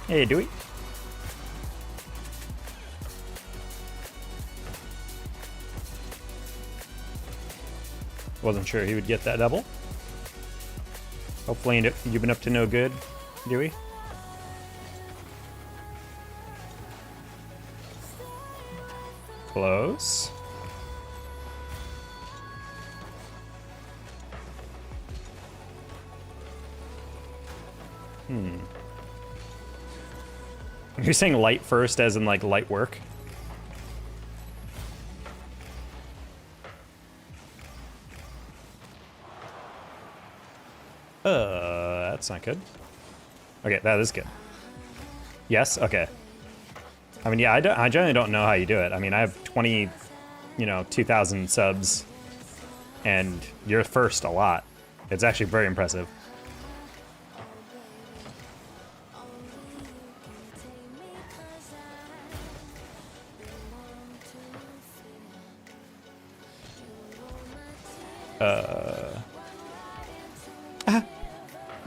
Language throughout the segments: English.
Hey, Dewey. Wasn't sure he would get that double. Hopefully you've been up to no good, Dewey. Close. You're saying light first as in like light work? That's not good. Okay, that is good. Yes, okay. I mean, yeah, I generally don't know how you do it. I mean, I have 2,000 subs, and you're first a lot. It's actually very impressive.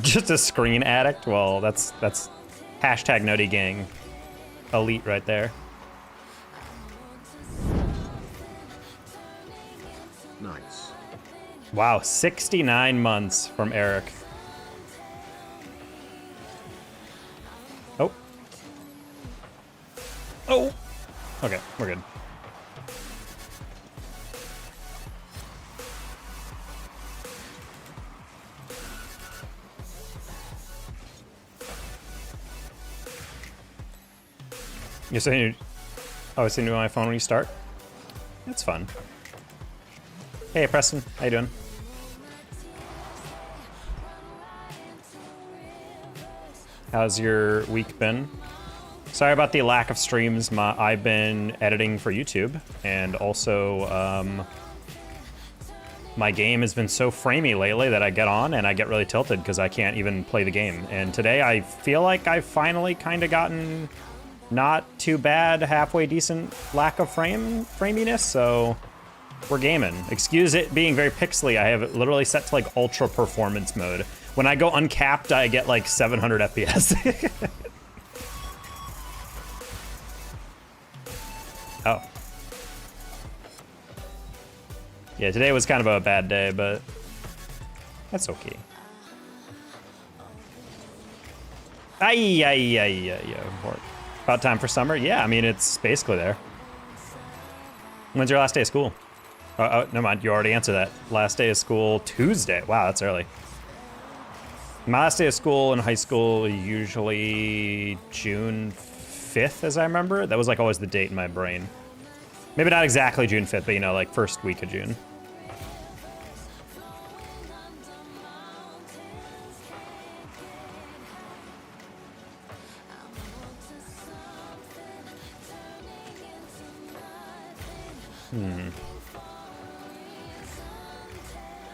Just a screen addict? Well, that's hashtag Nutty Gang elite right there. Nice. Wow, 69 months from Eric. Oh. Oh. Okay, we're good. You're saying it's into my phone when you start? That's fun. Hey, Preston. How you doing? How's your week been? Sorry about the lack of streams. I've been editing for YouTube, and also my game has been so framey lately that I get on and I get really tilted because I can't even play the game. And today I feel like I've finally kind of gotten not too bad, halfway decent lack of framiness, so we're gaming. Excuse it being very pixely. I have it literally set to like ultra performance mode. When I go uncapped, I get like 700 FPS. Oh. Yeah, today was kind of a bad day, but that's okay. About time for summer? Yeah, I mean, it's basically there. When's your last day of school? Oh, never mind, you already answered that. Last day of school, Tuesday. Wow, that's early. My last day of school in high school, usually June 5th, as I remember. That was like always the date in my brain. Maybe not exactly June 5th, but you know, like first week of June.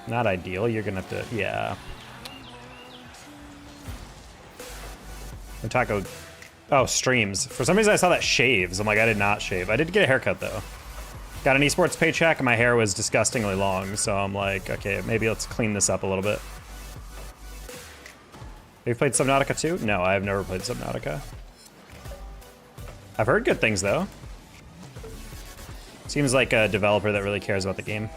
Not ideal. You're gonna have to, yeah. Taco. Oh, streams. For some reason I saw that shaves. I'm like, I did not shave. I did get a haircut though. Got an esports paycheck and my hair was disgustingly long, so I'm like, okay, maybe let's clean this up a little bit. Have you played Subnautica 2? No, I have never played Subnautica. I've heard good things though. Seems like a developer that really cares about the game.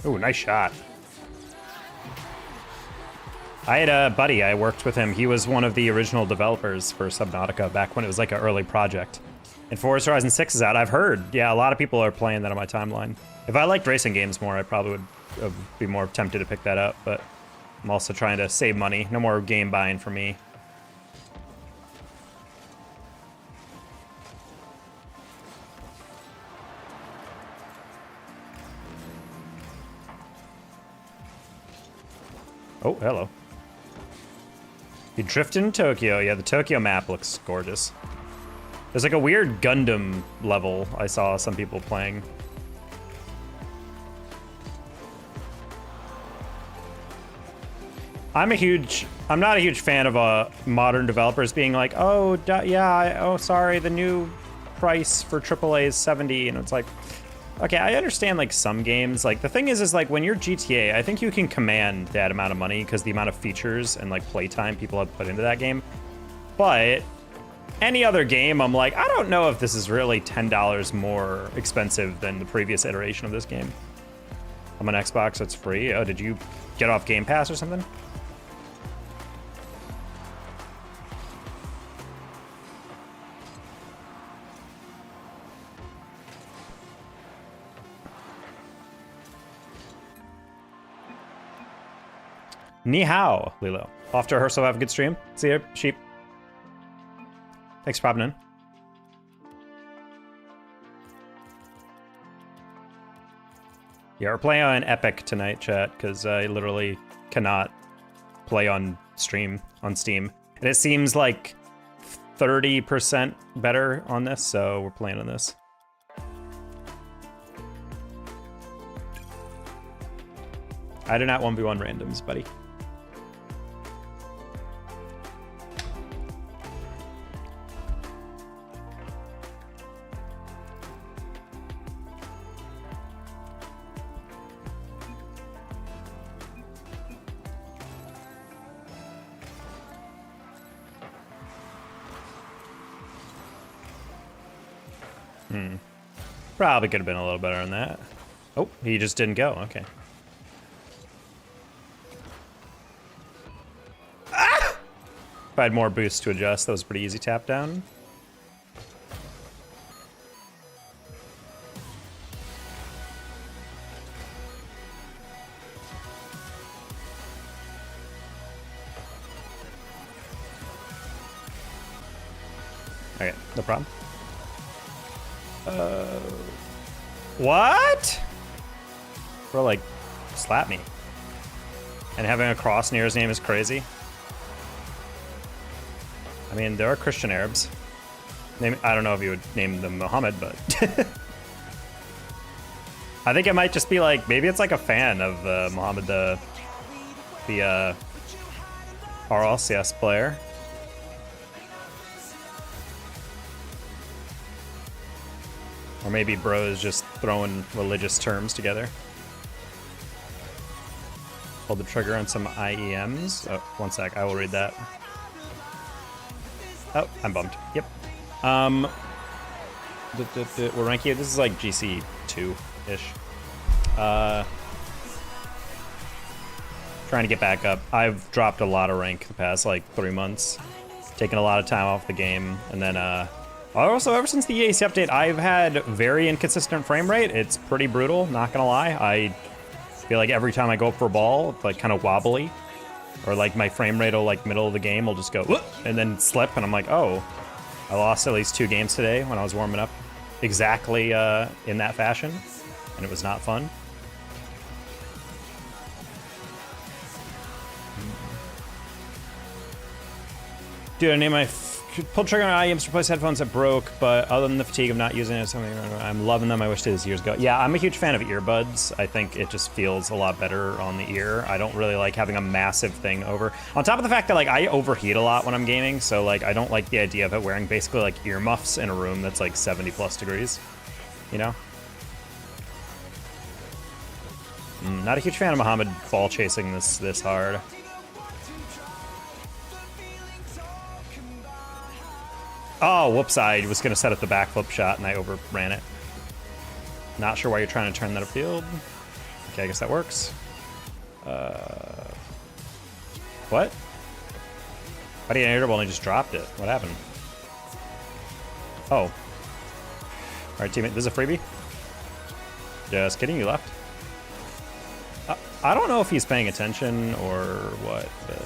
Ooh, nice shot. I had a buddy, I worked with him. He was one of the original developers for Subnautica back when it was like an early project. And Forza Horizon 6 is out. I've heard, yeah, a lot of people are playing that on my timeline. If I liked racing games more, I probably would be more tempted to pick that up, but I'm also trying to save money. No more game buying for me. Oh, hello. You drift in Tokyo. Yeah, the Tokyo map looks gorgeous. There's like a weird Gundam level I saw some people playing. I'm not a huge fan of modern developers being like, oh, yeah, oh, sorry, the new price for AAA is 70, and it's like, okay, I understand like some games. Like the thing is like when you're GTA, I think you can command that amount of money because the amount of features and like playtime people have put into that game. But any other game, I'm like, I don't know if this is really $10 more expensive than the previous iteration of this game. I'm on Xbox, it's free. Oh, did you get off Game Pass or something? Ni hao, Lilo. Off to rehearsal, have a good stream. See you, sheep. Thanks for popping in. Yeah, we're playing on Epic tonight, chat, because I literally cannot play on Steam. And it seems like 30% better on this, so we're playing on this. I do not 1v1 randoms, buddy. Probably could have been a little better on that. Oh, he just didn't go. Okay. Ah! If I had more boost to adjust, that was a pretty easy tap down. Okay, no problem. What? Bro, like, slap me. And having a cross near his name is crazy. I mean, there are Christian Arabs. I don't know if you would name them Muhammad, but... I think it might just be like, maybe it's like a fan of Muhammad, the RLCS player. Or maybe bro is just throwing religious terms together. Pull the trigger on some IEMs. Oh, one sec, I will read that. Oh, I'm bummed. Yep. We're ranking. This is like GC 2-ish. Trying to get back up. I've dropped a lot of rank the past like 3 months. Taken a lot of time off the game, and then also, ever since the EAC update, I've had very inconsistent frame rate. It's pretty brutal, not gonna lie. I feel like every time I go up for a ball, it's like kind of wobbly. Or like my frame rate will like middle of the game will just go whoop, and then slip, and I'm like, oh, I lost at least 2 games today when I was warming up exactly in that fashion, and it was not fun. Dude, I named my pulled trigger on IEMs to replace headphones that broke, but other than the fatigue of not using it, I'm loving them. I wish I did this years ago. Yeah, I'm a huge fan of earbuds. I think it just feels a lot better on the ear. I don't really like having a massive thing over. On top of the fact that like I overheat a lot when I'm gaming, so like I don't like the idea of it wearing basically like earmuffs in a room that's like 70+ degrees, you know? Not a huge fan of Muhammad ball chasing this hard. Oh, whoops, I was going to set up the backflip shot and I overran it. Not sure why you're trying to turn that upfield. Okay, I guess that works. What? How do you air and just dropped it? What happened? Oh. Alright, teammate, this is a freebie? Just kidding, you left. I don't know if he's paying attention or what, but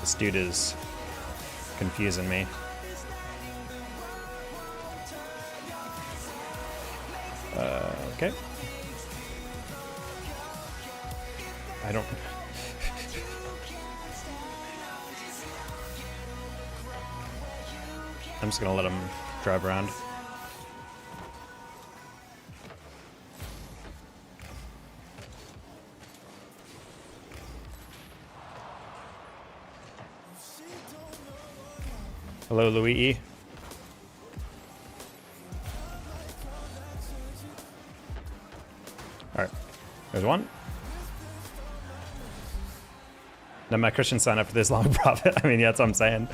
this dude is confusing me. Okay. I don't... I'm just gonna let him drive around. Hello, Louis E. There's one. Then my Christian sign up for the Islamic prophet. I mean, yeah, that's what I'm saying.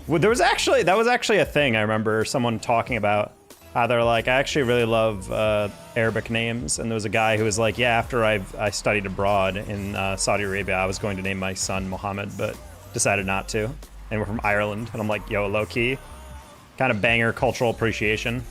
Well, that was actually a thing. I remember someone talking about how they're like, I actually really love Arabic names. And there was a guy who was like, yeah, after I studied abroad in Saudi Arabia, I was going to name my son Muhammad, but decided not to. And we're from Ireland. And I'm like, yo, low key, kind of banger cultural appreciation.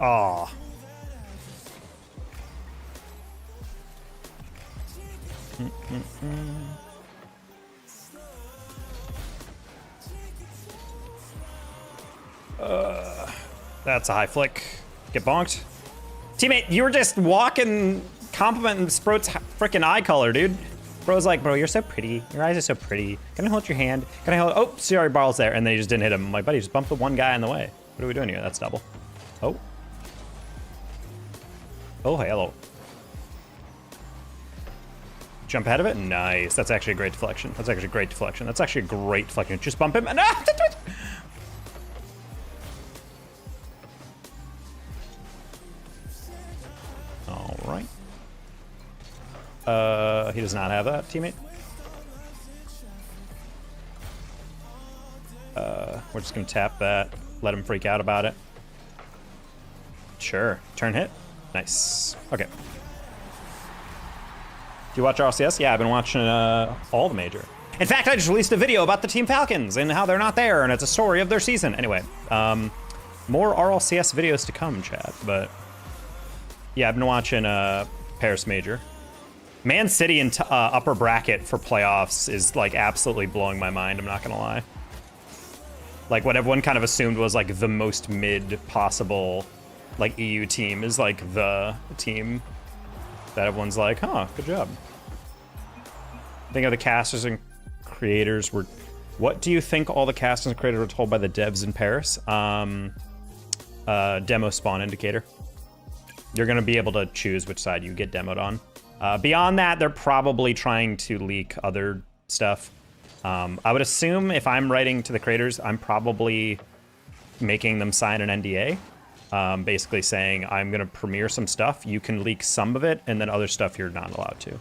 Aw. That's a high flick. Get bonked. Teammate, you were just walking, complimenting Sprout's freaking eye color, dude. Bro's like, bro, you're so pretty. Your eyes are so pretty. Can I hold your hand? Can I hold? Oh, sorry, ball's there. And then he just didn't hit him. I'm like, buddy, just bump the one guy in the way. What are we doing here? That's double. Oh. Oh, hello. Jump ahead of it? Nice. That's actually a great deflection. That's actually a great deflection. That's actually a great deflection. Just bump him. All right. He does not have that, teammate. We're just gonna tap that. Let him freak out about it. Sure. Turn hit. Nice. Okay. Do you watch RLCS? Yeah, I've been watching all the major. In fact, I just released a video about the Team Falcons and how they're not there, and it's a story of their season. Anyway, more RLCS videos to come, chat. But yeah, I've been watching Paris Major. Man City in upper bracket for playoffs is like absolutely blowing my mind. I'm not gonna lie. Like what everyone kind of assumed was like the most mid possible, like EU team is like the team that everyone's like, huh, good job. Think of the casters and creators were. What do you think all the casters and creators were told by the devs in Paris? Demo spawn indicator. You're gonna be able to choose which side you get demoed on. Beyond that, they're probably trying to leak other stuff. I would assume if I'm writing to the creators, I'm probably making them sign an NDA. Basically saying, I'm gonna premiere some stuff, you can leak some of it, and then other stuff you're not allowed to.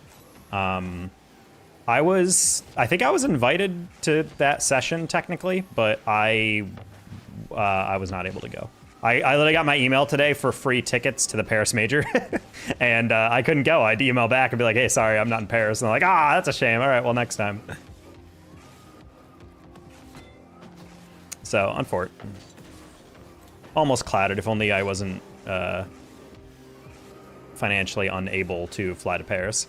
I think I was invited to that session technically, but I was not able to go. I literally got my email today for free tickets to the Paris Major, and I couldn't go. I'd email back and be like, hey, sorry, I'm not in Paris. And they're like, ah, that's a shame. All right, well, next time. So, unfortunate. Almost clouded, if only I wasn't financially unable to fly to Paris.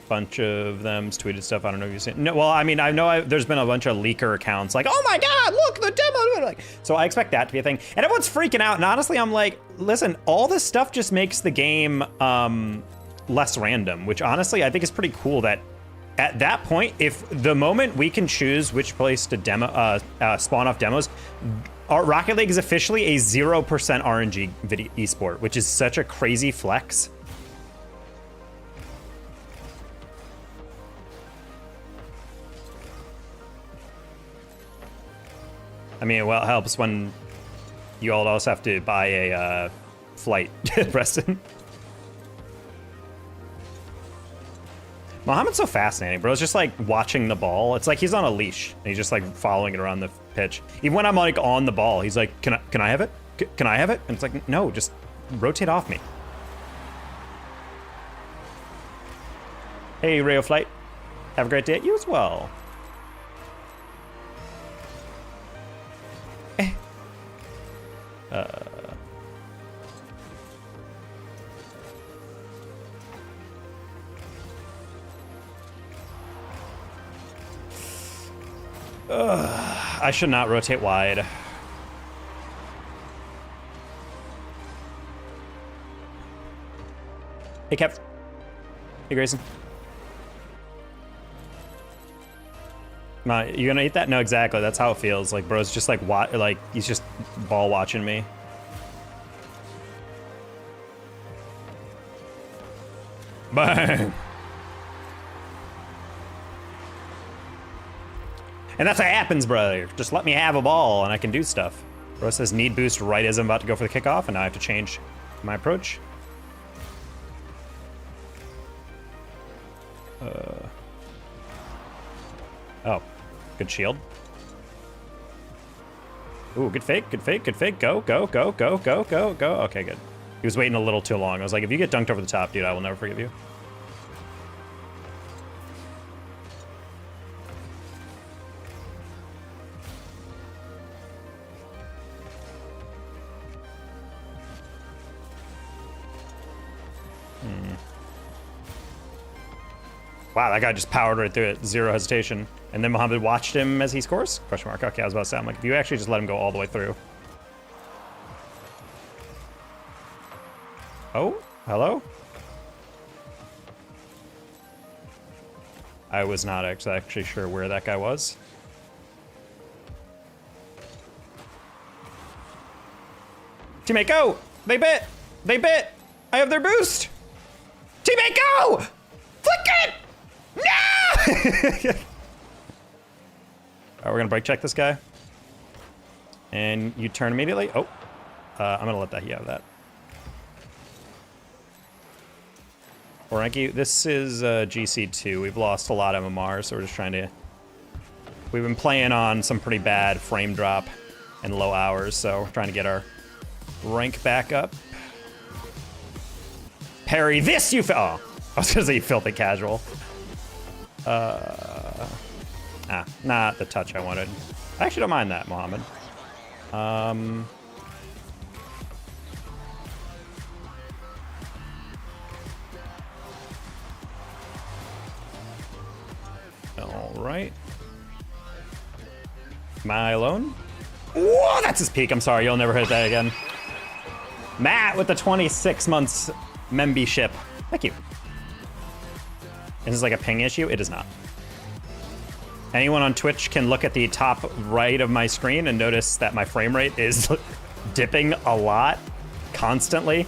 Bunch of them tweeted stuff. I don't know if you've seen. No, well, I mean, I know there's been a bunch of leaker accounts like, oh my God, look, the demo. Like, so I expect that to be a thing. And everyone's freaking out. And honestly, I'm like, listen, all this stuff just makes the game less random, which honestly, I think is pretty cool that at that point, if the moment we can choose which place to demo, spawn off demos, our Rocket League is officially a 0% RNG video esport, which is such a crazy flex. I mean, well, it helps when you all also have to buy a flight, Preston. Mohammed's so fascinating, bro. It's just like watching the ball. It's like he's on a leash and he's just like following it around the pitch. Even when I'm like on the ball, he's like, can I have it? Can I have it? And it's like, no, just rotate off me. Hey, Rayo Flight. Have a great day. You as well. I should not rotate wide. Hey, Kev. Hey, Grayson. You gonna eat that? No, exactly. That's how it feels. Like, bro's just like, he's just ball watching me. Bang! And that's what happens, brother. Just let me have a ball and I can do stuff. Bro says need boost right as I'm about to go for the kickoff, and now I have to change my approach. Oh, good shield. Ooh, good fake, good fake, good fake. Go, go, go, go, go, go, go. Okay, good. He was waiting a little too long. I was like, if you get dunked over the top, dude, I will never forgive you. Wow, that guy just powered right through it, zero hesitation. And then Muhammad watched him as he scores? Question mark. Okay, I was about to say, I'm like, if you actually just let him go all the way through. Oh, hello? I was not actually sure where that guy was. Teammate, go! They bit! They bit! I have their boost! Teammate, go! Flick it! No! Alright, we're gonna break check this guy. And you turn immediately. Oh, I'm gonna let that he have that. Oranki, this is GC2. We've lost a lot of MMR, so we're just trying to... We've been playing on some pretty bad frame drop and low hours, so we're trying to get our rank back up. Parry this, you oh, I was gonna say you filthy casual. Not the touch I wanted. I actually don't mind that, Mohammed. All right. Am I alone? Whoa, that's his peak. I'm sorry, you'll never hit that again. Matt with the 26 months membership. Thank you. Is this like a ping issue? It is not. Anyone on Twitch can look at the top right of my screen and notice that my frame rate is dipping a lot, constantly.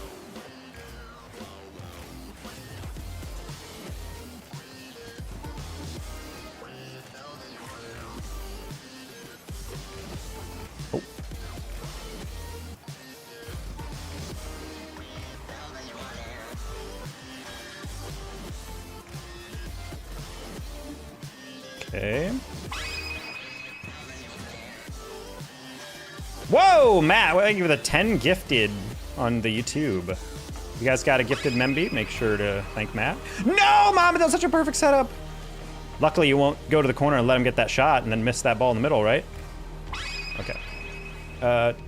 Oh. Okay. Whoa, Matt, thank you for the 10 gifted on the YouTube. You guys got a gifted memby? Make sure to thank Matt. No, Mama, that was such a perfect setup. Luckily, you won't go to the corner and let him get that shot and then miss that ball in the middle, right? Okay.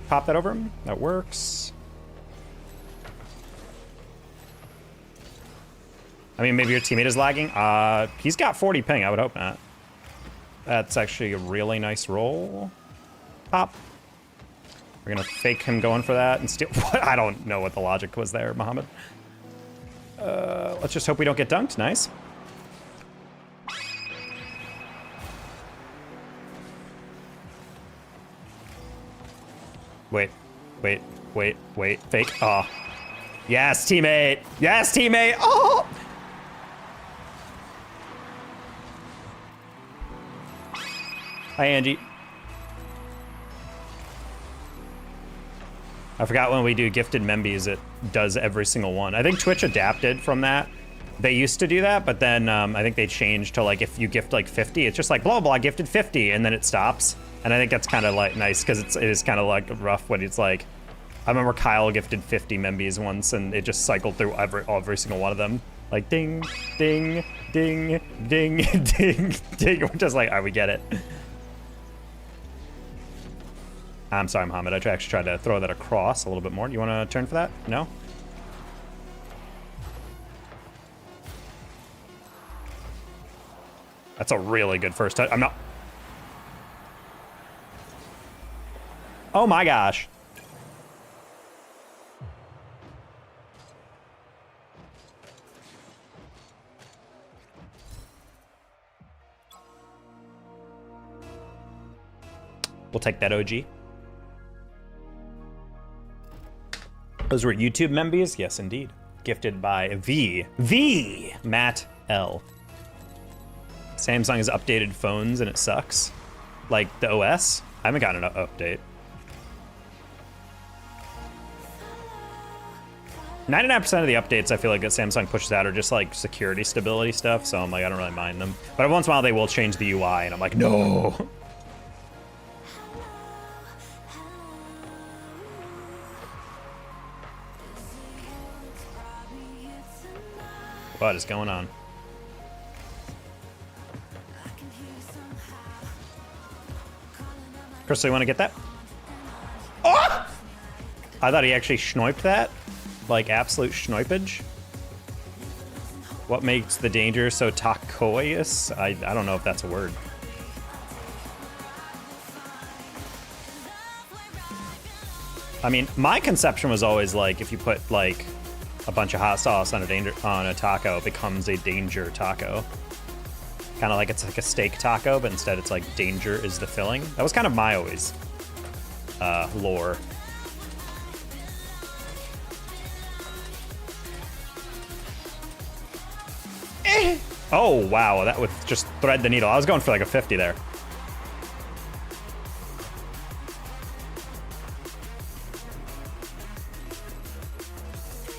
Pop that over him. That works. I mean, maybe your teammate is lagging. He's got 40 ping. I would hope not. That's actually a really nice roll. Pop. We're gonna fake him going for that and steal. I don't know what the logic was there, Mohammed. Let's just hope we don't get dunked. Nice. Wait. Fake. Oh. Yes, teammate. Yes, teammate. Oh. Hi, Angie. I forgot when we do gifted membies, it does every single one. I think Twitch adapted from that. They used to do that, but then I think they changed to like if you gift like 50, it's just like blah blah gifted 50, and then it stops. And I think that's kind of like nice because it is kind of like rough when it's like. I remember Kyle gifted 50 membies once, and it just cycled through every single one of them. Like ding, ding, ding, ding, ding, ding. We're just like, all right, we get it. I'm sorry, Mohammed. I actually tried to throw that across a little bit more. You want to turn for that? No? That's a really good first touch. I'm not... Oh my gosh. We'll take that OG. Those were YouTube membies? Yes, indeed. Gifted by Matt L. Samsung has updated phones and it sucks. Like the OS? I haven't gotten an update. 99% of the updates I feel like that Samsung pushes out are just like security stability stuff, so I'm like, I don't really mind them. But every once in a while they will change the UI and I'm like, no. What is going on? Crystal, you want to get that? Oh! I thought he actually sniped that. Like absolute snipage. What makes the danger so tacoious? I don't know if that's a word. I mean, my conception was always like if you put like a bunch of hot sauce on a taco, it becomes a danger taco. Kind of like it's like a steak taco, but instead it's like danger is the filling. That was kind of my always lore. Oh wow, that would just thread the needle. I was going for like a 50 there.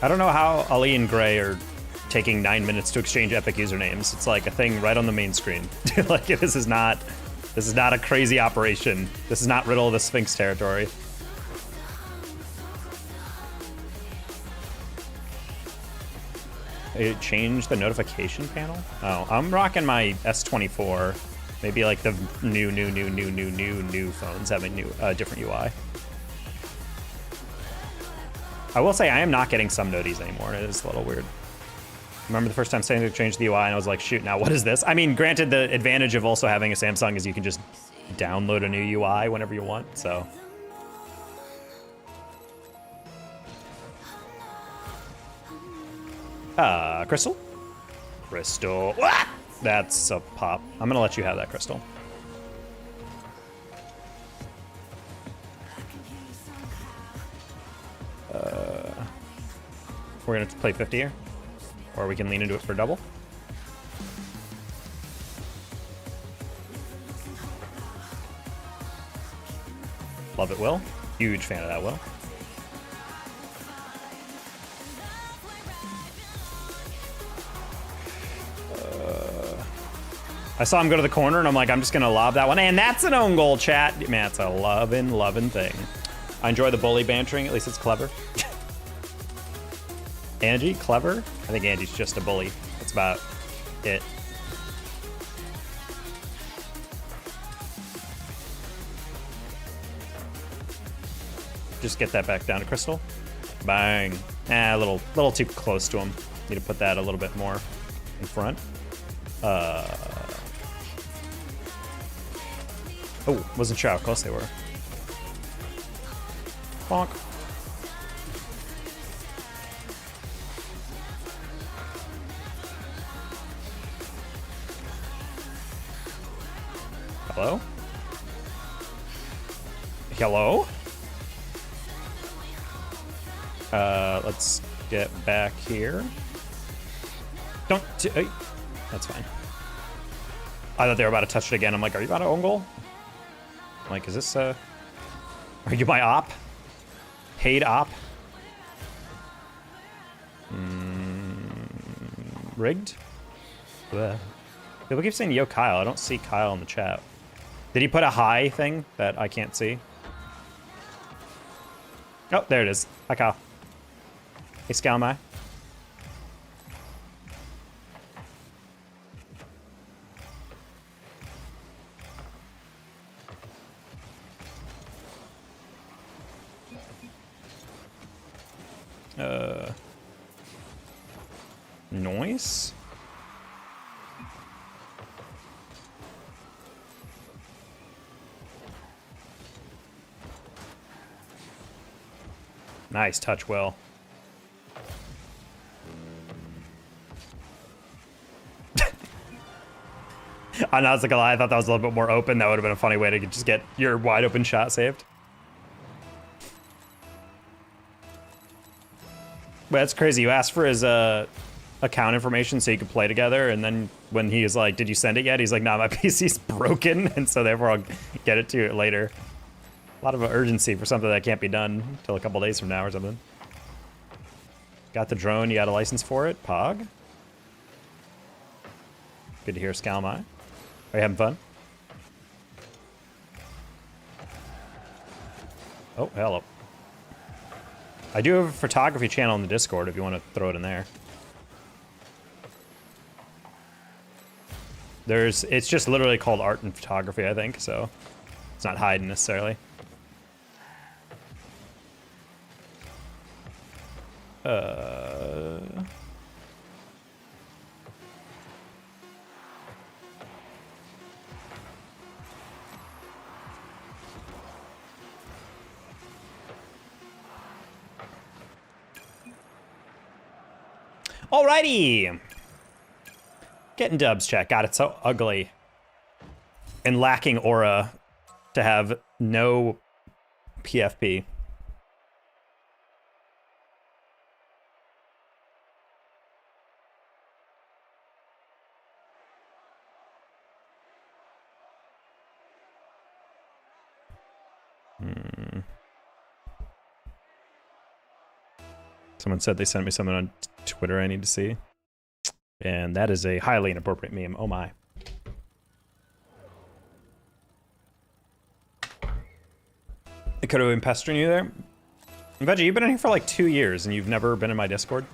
I don't know how Ali and Gray are taking 9 minutes to exchange epic usernames. It's like a thing right on the main screen. Like this is not a crazy operation. This is not Riddle of the Sphinx territory. It changed the notification panel? Oh, I'm rocking my S24. Maybe like the new phones having different UI. I will say I am not getting some noties anymore. It is a little weird. Remember the first time saying to change the UI and I was like, shoot, now what is this? I mean, granted, the advantage of also having a Samsung is you can just download a new UI whenever you want, so. Crystal? Crystal. Ah! That's a pop. I'm gonna let you have that, Crystal. We're gonna play 50 here. Or we can lean into it for double. Love it, Will. Huge fan of that, Will. I saw him go to the corner, and I'm like, I'm just going to lob that one. And that's an own goal, chat. Man, it's a lovin' thing. I enjoy the bully bantering. At least it's clever. Angie, clever? I think Angie's just a bully. That's about it. Just get that back down to Crystal. Bang. A little too close to him. Need to put that a little bit more in front. Oh, wasn't sure how close they were. Bonk. Hello? Hello? Let's get back here. Don't. That's fine. I thought they were about to touch it again. I'm like, are you about to own goal? I'm like, is this are you my op? Paid op? Rigged? Bleh. People keep saying yo Kyle. I don't see Kyle in the chat. Did he put a hi thing that I can't see? Oh, there it is. Hi Kyle. Hey Scalmy. Noise? Nice touch, Will. I'm not gonna lie, I thought that was a little bit more open. That would have been a funny way to just get your wide open shot saved. But that's crazy. You asked for his account information so you could play together, and then when he was like, did you send it yet? He's like, nah, my PC's broken, and so therefore I'll get it to you later. A lot of urgency for something that can't be done until a couple days from now or something. Got the drone, you got a license for it, Pog. Good to hear, Scalmai. Are you having fun? Oh, hello. I do have a photography channel in the Discord if you want to throw it in there. It's just literally called art and photography, I think, so it's not hiding necessarily. Alrighty. Getting dubs, chat. God, it's so ugly and lacking aura to have no PFP. Someone said they sent me something on Twitter I need to see. And that is a highly inappropriate meme. Oh my. It could have been pestering you there. Veggie, you've been in here for like 2 years and you've never been in my Discord?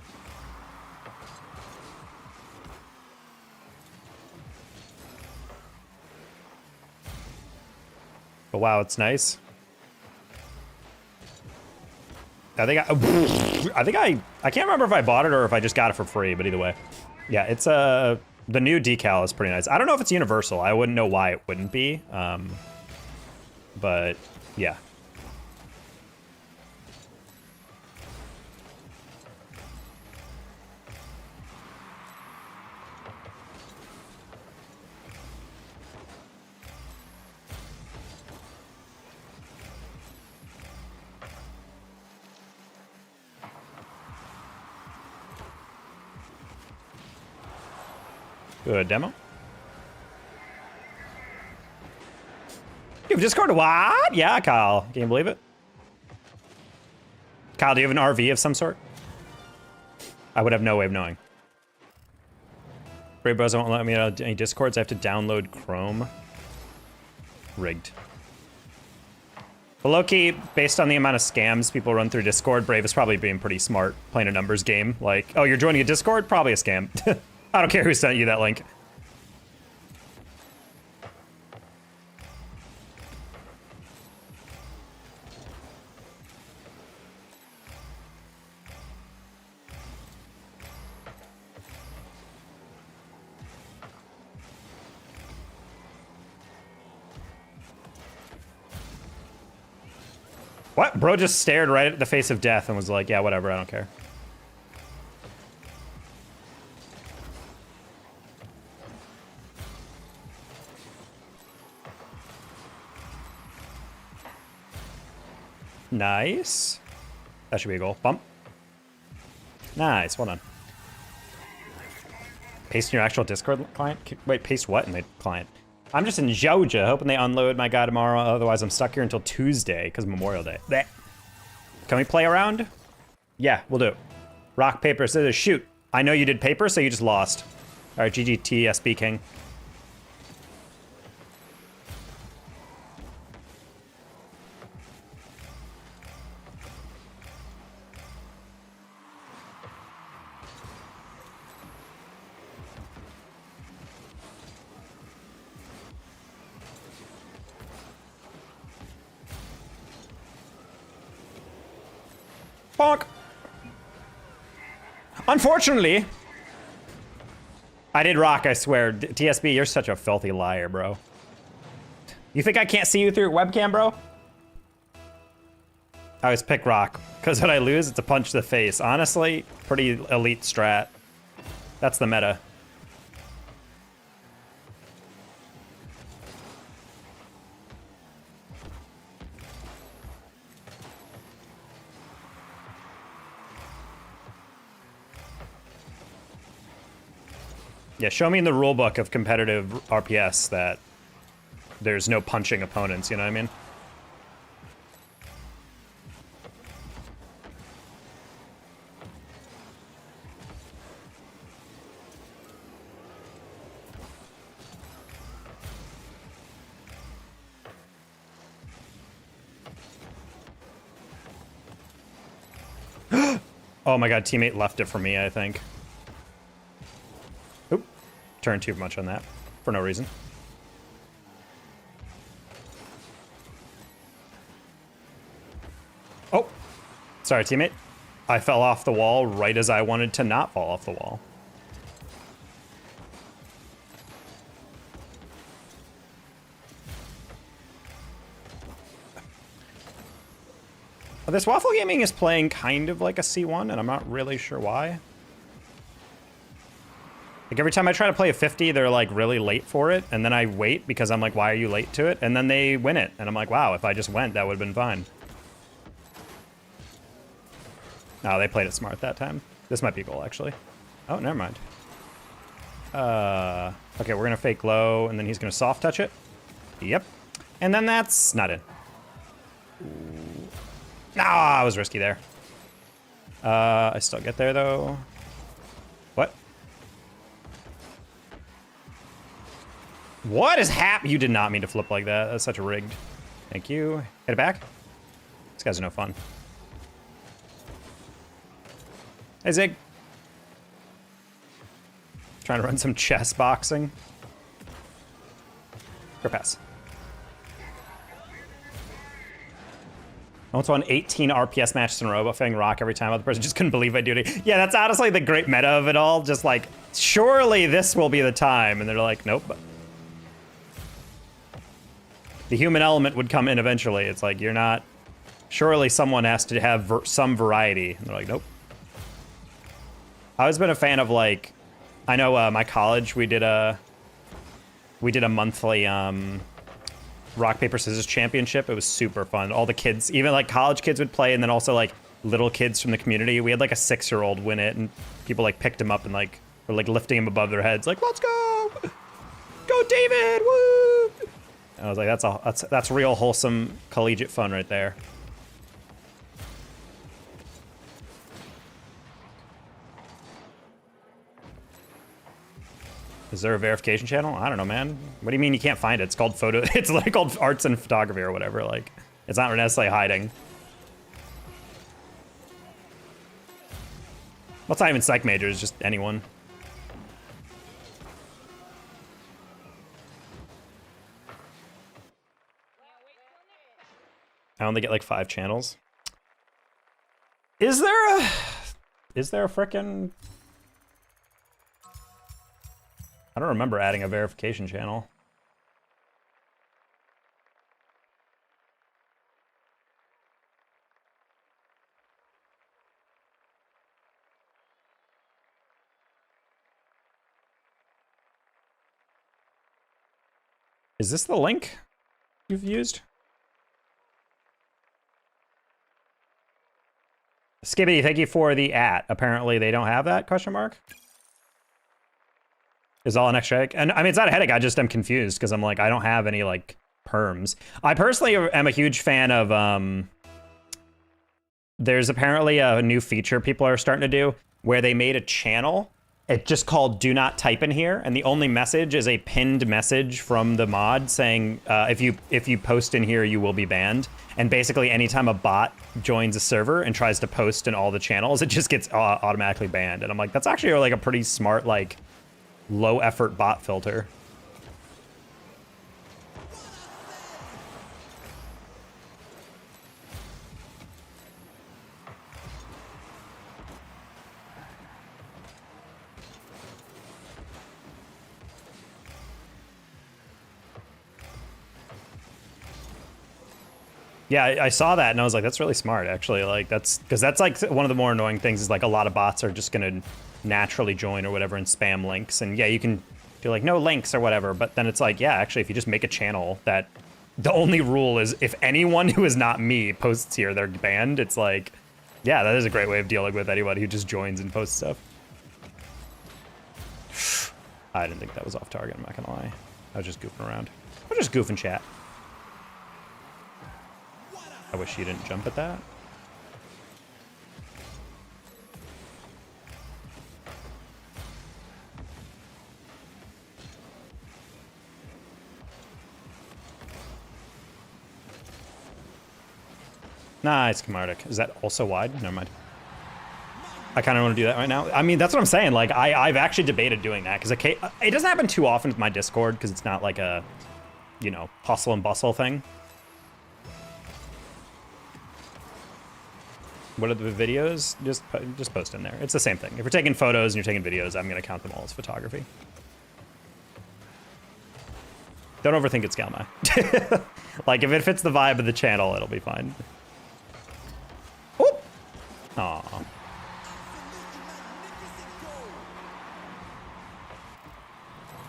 But wow, it's nice. I can't remember if I bought it or if I just got it for free, but either way. Yeah, it's the new decal is pretty nice. I don't know if it's universal. I wouldn't know why it wouldn't be. But yeah. Good demo. You've Discord? What? Yeah, Kyle. Can you believe it? Kyle, do you have an RV of some sort? I would have no way of knowing. Brave Bros won't let me out any Discords. I have to download Chrome. Rigged. But low-key, based on the amount of scams people run through Discord, Brave is probably being pretty smart playing a numbers game. Like, oh, you're joining a Discord? Probably a scam. I don't care who sent you that link. What? Bro just stared right at the face of death and was like, yeah, whatever, I don't care. Nice. That should be a goal. Bump. Nice, well done. Paste in your actual Discord client? Wait, paste what in the client? I'm just in Georgia, hoping they unload my guy tomorrow. Otherwise, I'm stuck here until Tuesday, because Memorial Day. Blech. Can we play around? Yeah, we'll do it. Rock, paper, scissors, shoot. I know you did paper, so you just lost. All right, GGT, SB King. Bonk. Unfortunately, I did rock, I swear. TSB, you're such a filthy liar, bro. You think I can't see you through your webcam, bro? I always pick rock, because when I lose, it's a punch to the face. Honestly, pretty elite strat. That's the meta. Yeah, show me in the rule book of competitive RPS that there's no punching opponents, you know what I mean? Oh my god, teammate left it for me, I think. Oop. Turned too much on that for no reason. Oh. Sorry, teammate. I fell off the wall right as I wanted to not fall off the wall. This Waffle Gaming is playing kind of like a C1, and I'm not really sure why. Like, every time I try to play a 50, they're, like, really late for it, and then I wait because I'm like, why are you late to it? And then they win it, and I'm like, wow, if I just went, that would have been fine. Oh, they played it smart that time. This might be a goal, actually. Oh, never mind. Okay, we're gonna fake low, and then he's gonna soft touch it. Yep. And then that's not in. Ah, I was risky there. I still get there, though. What? What is happening? You did not mean to flip like that. That's such a rigged. Thank you. Hit it back. These guys are no fun. Hey, Zig. Trying to run some chess boxing. Or pass. I once won 18 RPS matches in a row, but failing rock every time. Other person just couldn't believe I do it. Yeah, that's honestly the great meta of it all. Just like, surely this will be the time. And they're like, nope. The human element would come in eventually. It's like, you're not... Surely someone has to have some variety. And they're like, nope. I've always been a fan of, like... I know my college, we did a monthly... rock, paper, scissors championship. It was super fun. All the kids, even like college kids would play, and then also like little kids from the community. We had like a 6-year-old win it, and people like picked him up and like were like lifting him above their heads, like, let's go! Go David! Woo! And I was like, that's real wholesome collegiate fun right there. Is there a verification channel? I don't know, man. What do you mean you can't find it? It's called photo. It's like called arts and photography or whatever. Like, it's not necessarily hiding. Well, it's not even psych majors, just anyone. I only get like 5 channels. Is there a frickin'... I don't remember adding a verification channel. Is this the link you've used? Skibbity, thank you for the @. Apparently they don't have that, question mark? Is all an extra headache. And I mean, it's not a headache, I just am confused because I'm like, I don't have any like perms. I personally am a huge fan of, there's apparently a new feature people are starting to do where they made a channel. It's just called Do Not Type in Here. And the only message is a pinned message from the mod saying, if you post in here, you will be banned. And basically anytime a bot joins a server and tries to post in all the channels, it just gets automatically banned. And I'm like, that's actually like a pretty smart, like, low effort bot filter. Yeah, I saw that and I was like, that's really smart, actually. Like, that's because that's like one of the more annoying things is like a lot of bots are just gonna naturally join or whatever and spam links. And yeah, you can do like no links or whatever, but then it's like, yeah, actually, if you just make a channel that the only rule is if anyone who is not me posts here, they're banned. It's like, yeah, that is a great way of dealing with anybody who just joins and posts stuff. I didn't think that was off target, I'm not gonna lie. I was just goofing around. I was just goofing, chat. I wish he didn't jump at that. Nice, Kamardik. Is that also wide? Never mind. I kind of want to do that right now. I mean, that's what I'm saying. Like, I've actually debated doing that because it doesn't happen too often with my Discord because it's not like a, you know, hustle and bustle thing. What are the videos? Just post in there. It's the same thing. If you're taking photos and you're taking videos, I'm going to count them all as photography. Don't overthink it, Scalma. Like, if it fits the vibe of the channel, it'll be fine. Oh! Aw.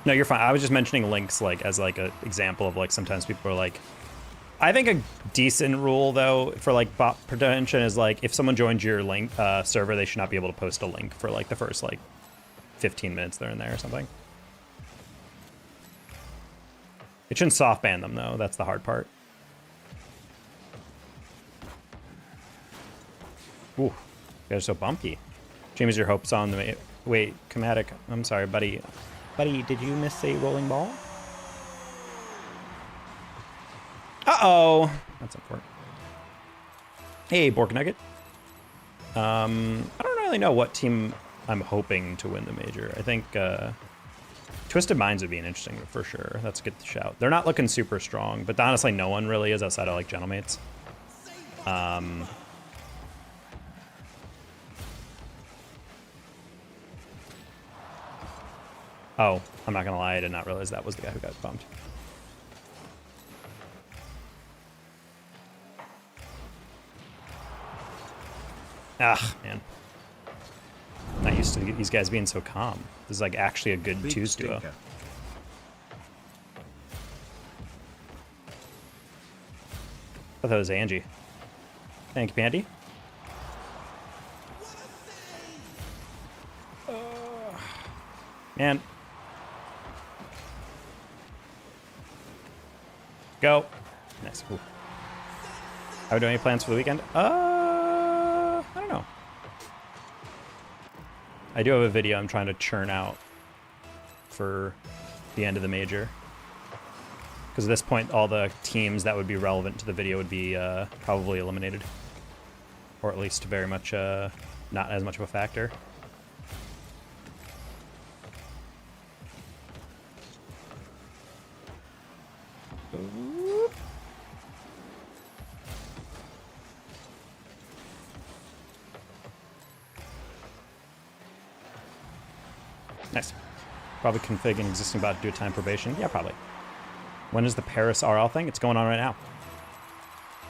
No, you're fine. I was just mentioning links, like, as, like, an example of, like, sometimes people are like... I think a decent rule, though, for, like, bot prevention is, like, if someone joins your link server, they should not be able to post a link for, like, the first, like, 15 minutes they're in there or something. It shouldn't soft ban them, though. That's the hard part. Ooh, you guys are so bumpy. James, your hopes on the... Wait, Chromatic, I'm sorry, buddy. Buddy, did you miss a rolling ball? Uh-oh. That's important. Hey, Bork Nugget. I don't really know what team I'm hoping to win the major. I think Twisted Minds would be an interesting for sure. That's a good shout. They're not looking super strong, but honestly, no one really is outside of like Gentlemates. Oh, I'm not gonna lie, I did not realize that was the guy who got bumped. Ah, man. Not used to these guys being so calm. This is like actually a good Big twos duo. stinker. I thought it was Angie. Thank you, Pandy. Man. Go. Nice. Ooh. Are we doing any plans for the weekend? I don't know. I do have a video I'm trying to churn out for the end of the major. Because at this point, all the teams that would be relevant to the video would be probably eliminated. Or at least very much not as much of a factor. Nice. Probably config an existing bot to do a time probation. Yeah, probably. When is the Paris RL thing? It's going on right now.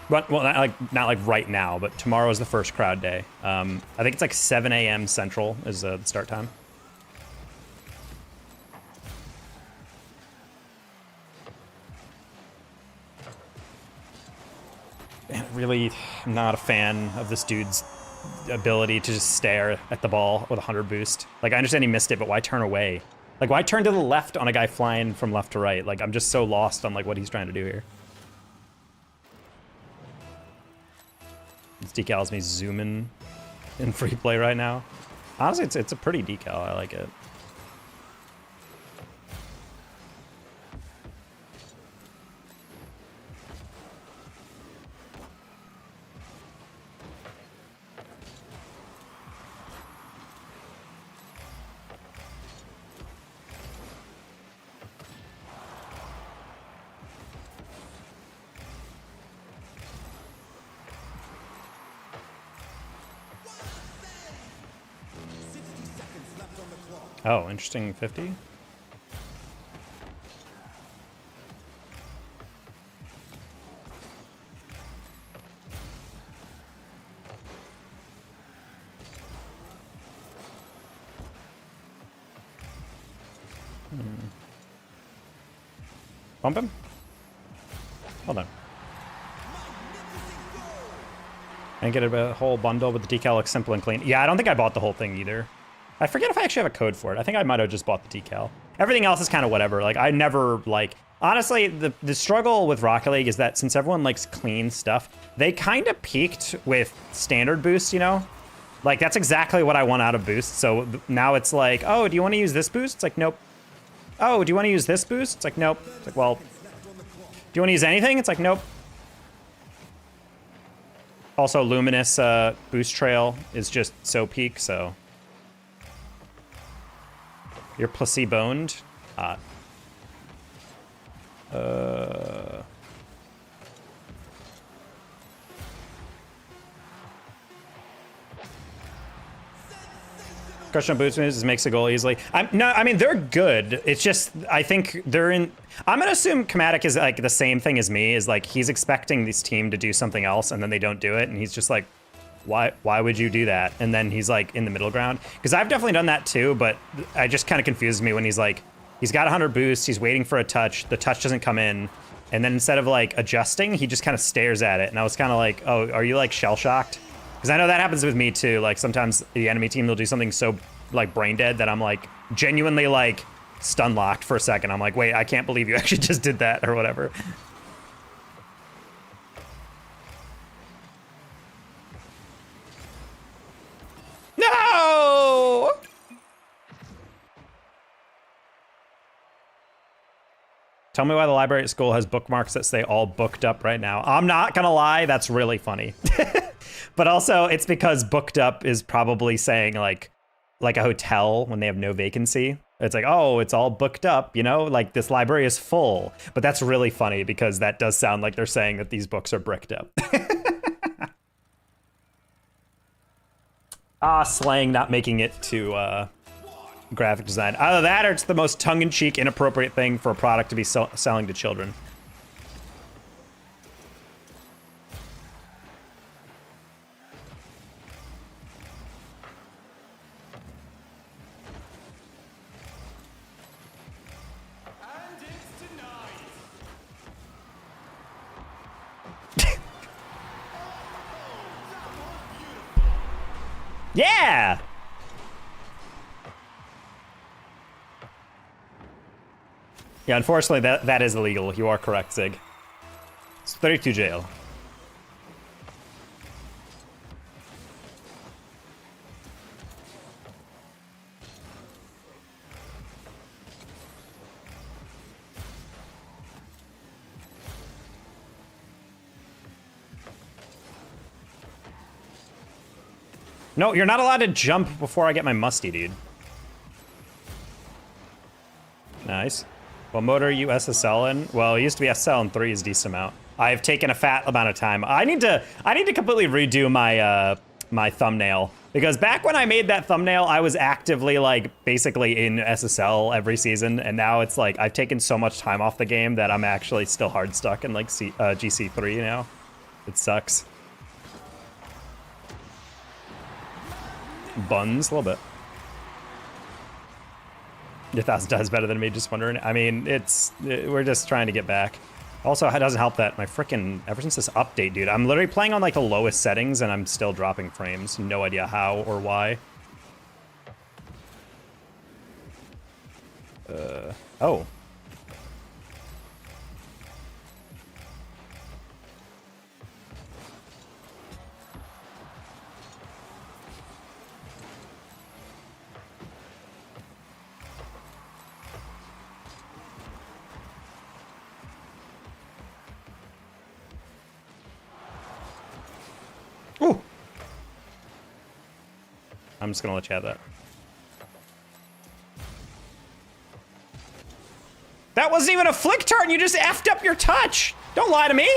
But, well, not like right now, but tomorrow is the first crowd day. I think it's like 7 a.m. Central is the start time. Man, really, I'm not a fan of this dude's ability to just stare at the ball with a 100 boost. Like, I understand he missed it, but why turn away? Like, why turn to the left on a guy flying from left to right? Like, I'm just so lost on, like, what he's trying to do here. This decal has me zooming in free play right now. Honestly, it's a pretty decal. I like it. Oh, interesting 50. Bump him? Hold on. And get a whole bundle with the decal looks simple and clean. Yeah, I don't think I bought the whole thing either. I forget if I actually have a code for it. I think I might have just bought the decal. Everything else is kind of whatever. Like, I never, like... Honestly, the struggle with Rocket League is that since everyone likes clean stuff, they kind of peaked with standard boosts, you know? Like, that's exactly what I want out of boosts. So now it's like, oh, do you want to use this boost? It's like, nope. Oh, do you want to use this boost? It's like, nope. It's like, well, do you want to use anything? It's like, nope. Also, Luminous boost trail is just so peak, so. You're placeboed. Question on boost is makes a goal easily. I mean, they're good. It's just, I think they're in... I'm going to assume Chromatic is like the same thing as me, is like he's expecting this team to do something else and then they don't do it. And he's just like, why would you do that? And then he's like in the middle ground. Because I've definitely done that too, but it just kind of confuses me when he's like, he's got 100 boosts, he's waiting for a touch, the touch doesn't come in. And then instead of like adjusting, he just kind of stares at it. And I was kind of like, oh, are you like shell shocked? Because I know that happens with me too. Like sometimes the enemy team will do something so like brain dead that I'm like genuinely like stun locked for a second. I'm like, wait, I can't believe you actually just did that or whatever. No! Tell me why the library at school has bookmarks that say all booked up right now. I'm not gonna lie, that's really funny. But also, it's because booked up is probably saying like a hotel when they have no vacancy. It's like, oh, it's all booked up, you know? Like, this library is full. But that's really funny because that does sound like they're saying that these books are bricked up. Slang not making it to graphic design. Either that or it's the most tongue-in-cheek, inappropriate thing for a product to be selling to children. Yeah! Yeah, unfortunately, that is illegal. You are correct, Zig. It's 32 jail. No, you're not allowed to jump before I get my musty, dude. Nice. What mode are you SSL in? Well, it used to be SSL in 3 is a decent amount. I've taken a fat amount of time. I need to completely redo my my thumbnail, because back when I made that thumbnail, I was actively like basically in SSL every season, and now it's like I've taken so much time off the game that I'm actually still hard stuck in like GC3 now. It sucks. Buns a little bit. Your 1,000 times better than me, just wondering. I mean, we're just trying to get back. Also, it doesn't help that my frickin', ever since this update, dude, I'm literally playing on like the lowest settings and I'm still dropping frames. No idea how or why. Oh. Ooh. I'm just gonna let you have that. That wasn't even a flick turn, you just effed up your touch! Don't lie to me!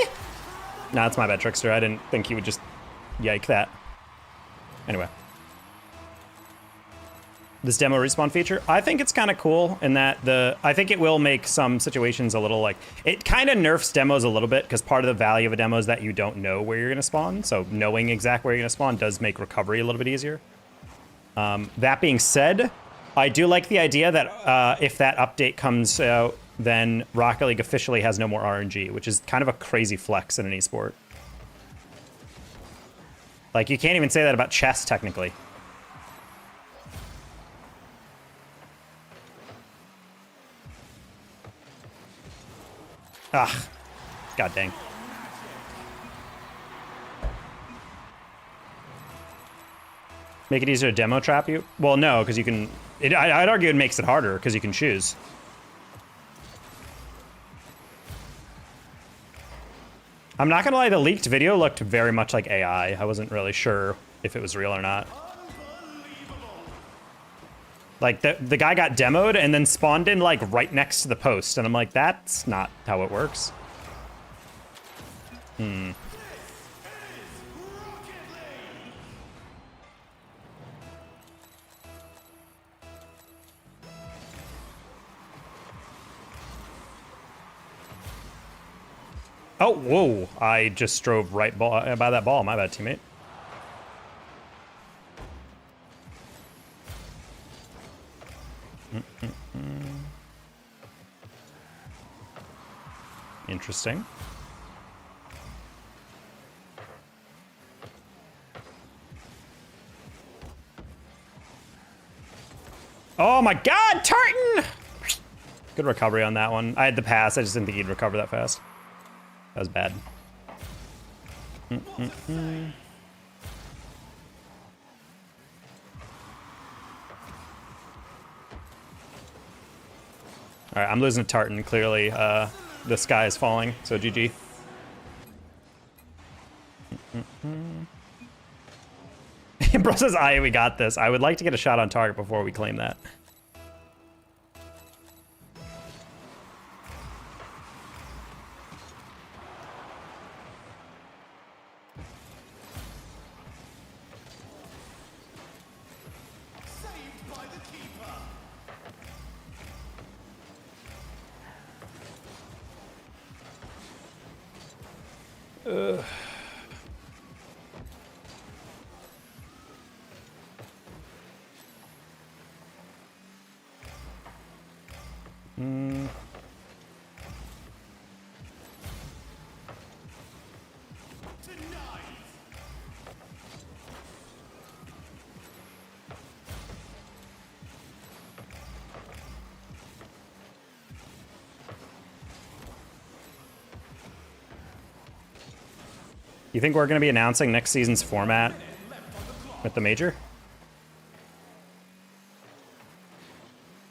Nah, it's my bad, Trickster. I didn't think you would just yike that. Anyway. This demo respawn feature, I think it's kind of cool in that I think it will make some situations a little like, it kind of nerfs demos a little bit because part of the value of a demo is that you don't know where you're going to spawn. So knowing exactly where you're going to spawn does make recovery a little bit easier. That being said, I do like the idea that if that update comes out, then Rocket League officially has no more RNG, which is kind of a crazy flex in an esport. Like, you can't even say that about chess, technically. Ah, god dang. Make it easier to demo trap you? Well, no, because you can... I'd argue it makes it harder, because you can choose. I'm not gonna lie, the leaked video looked very much like AI. I wasn't really sure if it was real or not. Like, the guy got demoed and then spawned in, like, right next to the post. And I'm like, that's not how it works. Oh, whoa. I just drove right by that ball. My bad, teammate. Interesting. Oh my god, Tartan! Good recovery on that one. I had the pass, I just didn't think he'd recover that fast. That was bad. Alright, I'm losing to Tartan, clearly. The sky is falling, so GG. Bro says, aye, we got this. I would like to get a shot on target before we claim that. You think we're going to be announcing next season's format at the major?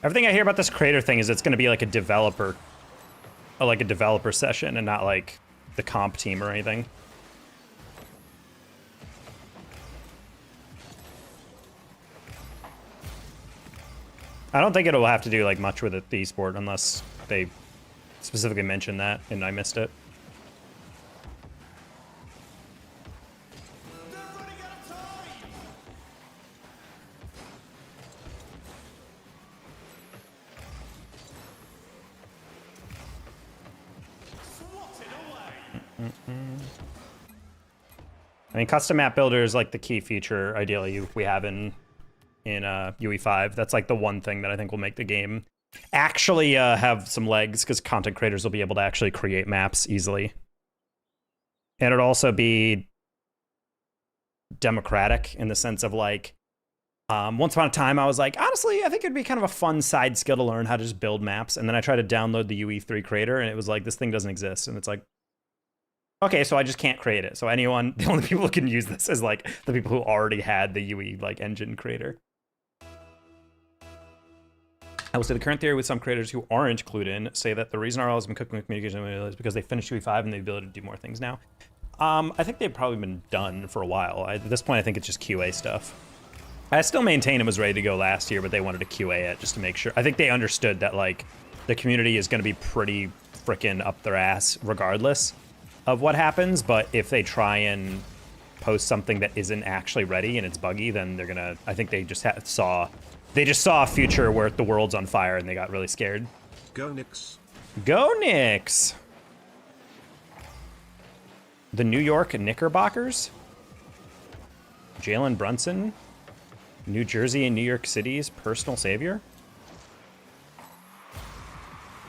Everything I hear about this creator thing is it's going to be like a developer session and not like the comp team or anything. I don't think it'll have to do like much with the esport unless they specifically mention that and I missed it. I mean, custom map builder is like the key feature, ideally, we have in UE5. That's like the one thing that I think will make the game actually have some legs, because content creators will be able to actually create maps easily. And it'll also be democratic in the sense of like, once upon a time, I was like, honestly, I think it'd be kind of a fun side skill to learn how to just build maps. And then I tried to download the UE3 creator, and it was like, this thing doesn't exist. And it's like, okay, so I just can't create it. So anyone, the only people who can use this is like the people who already had the UE like engine creator. I will say the current theory with some creators who aren't clued in say that the reason RL has been cooking with communication is because they finished UE5 and they have the ability to do more things now. I think they've probably been done for a while. At this point, I think it's just QA stuff. I still maintain it was ready to go last year, but they wanted to QA it just to make sure. I think they understood that like the community is going to be pretty freaking up their ass regardless of what happens, but if they try and post something that isn't actually ready and it's buggy, then they're gonna, I think they just saw a future where the world's on fire and they got really scared. Go Knicks. Go Knicks! The New York Knickerbockers? Jalen Brunson? New Jersey and New York City's personal savior?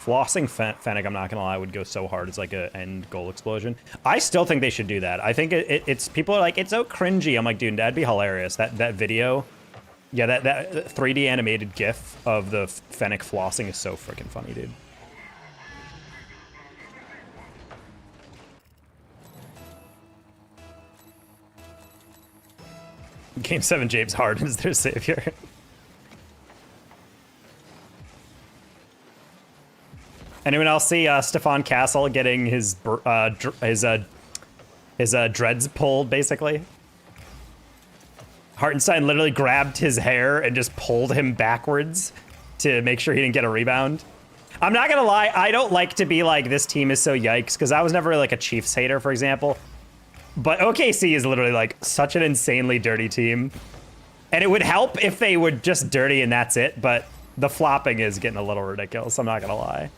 Flossing Fennec, I'm not gonna lie, would go so hard. It's like a end goal explosion. I still think they should do that. I think it's people are like, it's so cringy. I'm like, dude, that'd be hilarious. That video, yeah, that 3D animated GIF of the Fennec flossing is so freaking funny, dude. Game 7, James Harden is their savior. Anyone else see Stefan Castle getting his dreads pulled, basically? Hartenstein literally grabbed his hair and just pulled him backwards to make sure he didn't get a rebound. I'm not gonna lie, I don't like to be like, this team is so yikes, because I was never like a Chiefs hater, for example. But OKC is literally like such an insanely dirty team. And it would help if they were just dirty and that's it, but the flopping is getting a little ridiculous, I'm not gonna lie.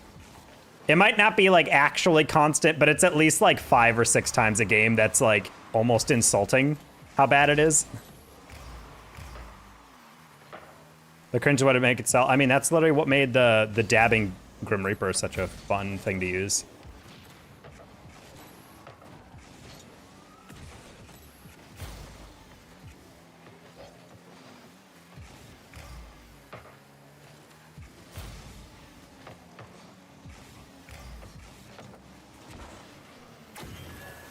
It might not be like actually constant, but it's at least like 5 or 6 times a game that's like almost insulting how bad it is. The cringe would make it sell. I mean, that's literally what made the dabbing Grim Reaper such a fun thing to use.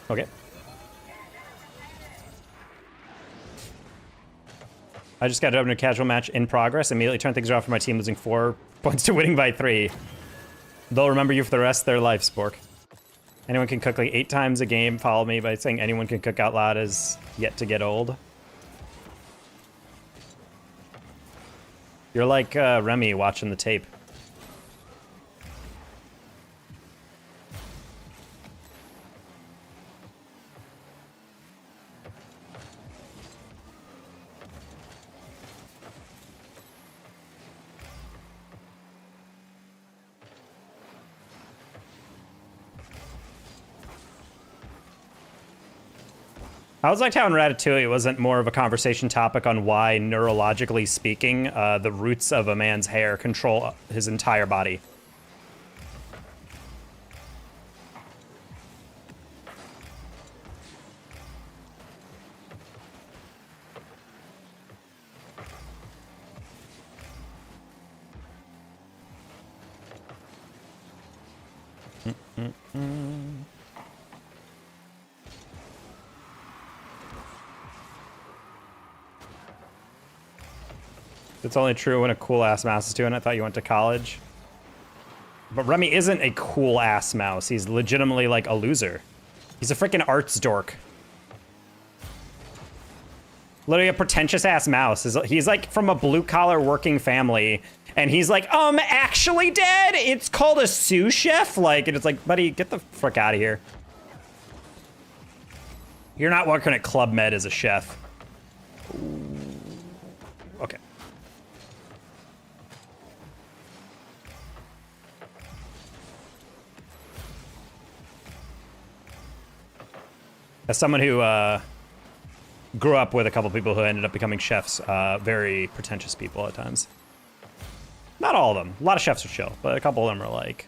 Okay. I just got to open a casual match in progress. Immediately turn things around for my team, losing 4 points to winning by 3. They'll remember you for the rest of their life, Spork. Anyone can cook like 8 times a game. Follow me by saying anyone can cook out loud is yet to get old. You're like Remy watching the tape. I always liked how in Ratatouille it wasn't more of a conversation topic on why, neurologically speaking, the roots of a man's hair control his entire body. It's only true when a cool-ass mouse is doing it. I thought you went to college. But Remy isn't a cool-ass mouse. He's legitimately, like, a loser. He's a freaking arts dork. Literally a pretentious-ass mouse. He's, like, from a blue-collar working family. And he's like, actually, Dad, it's called a sous chef? Like, and it's like, buddy, get the frick out of here. You're not working at Club Med as a chef. Okay. As someone who grew up with a couple people who ended up becoming chefs, very pretentious people at times. Not all of them. A lot of chefs are chill, but a couple of them are like...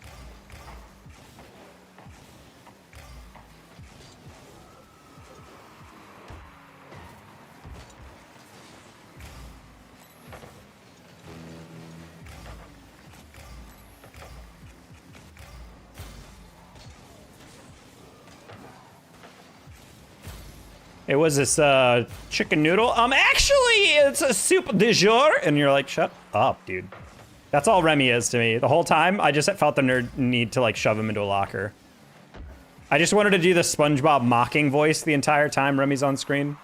It was this chicken noodle. Actually, it's a soup du jour. And you're like, shut up, dude. That's all Remy is to me. The whole time, I just felt the need to like shove him into a locker. I just wanted to do the SpongeBob mocking voice the entire time Remy's on screen.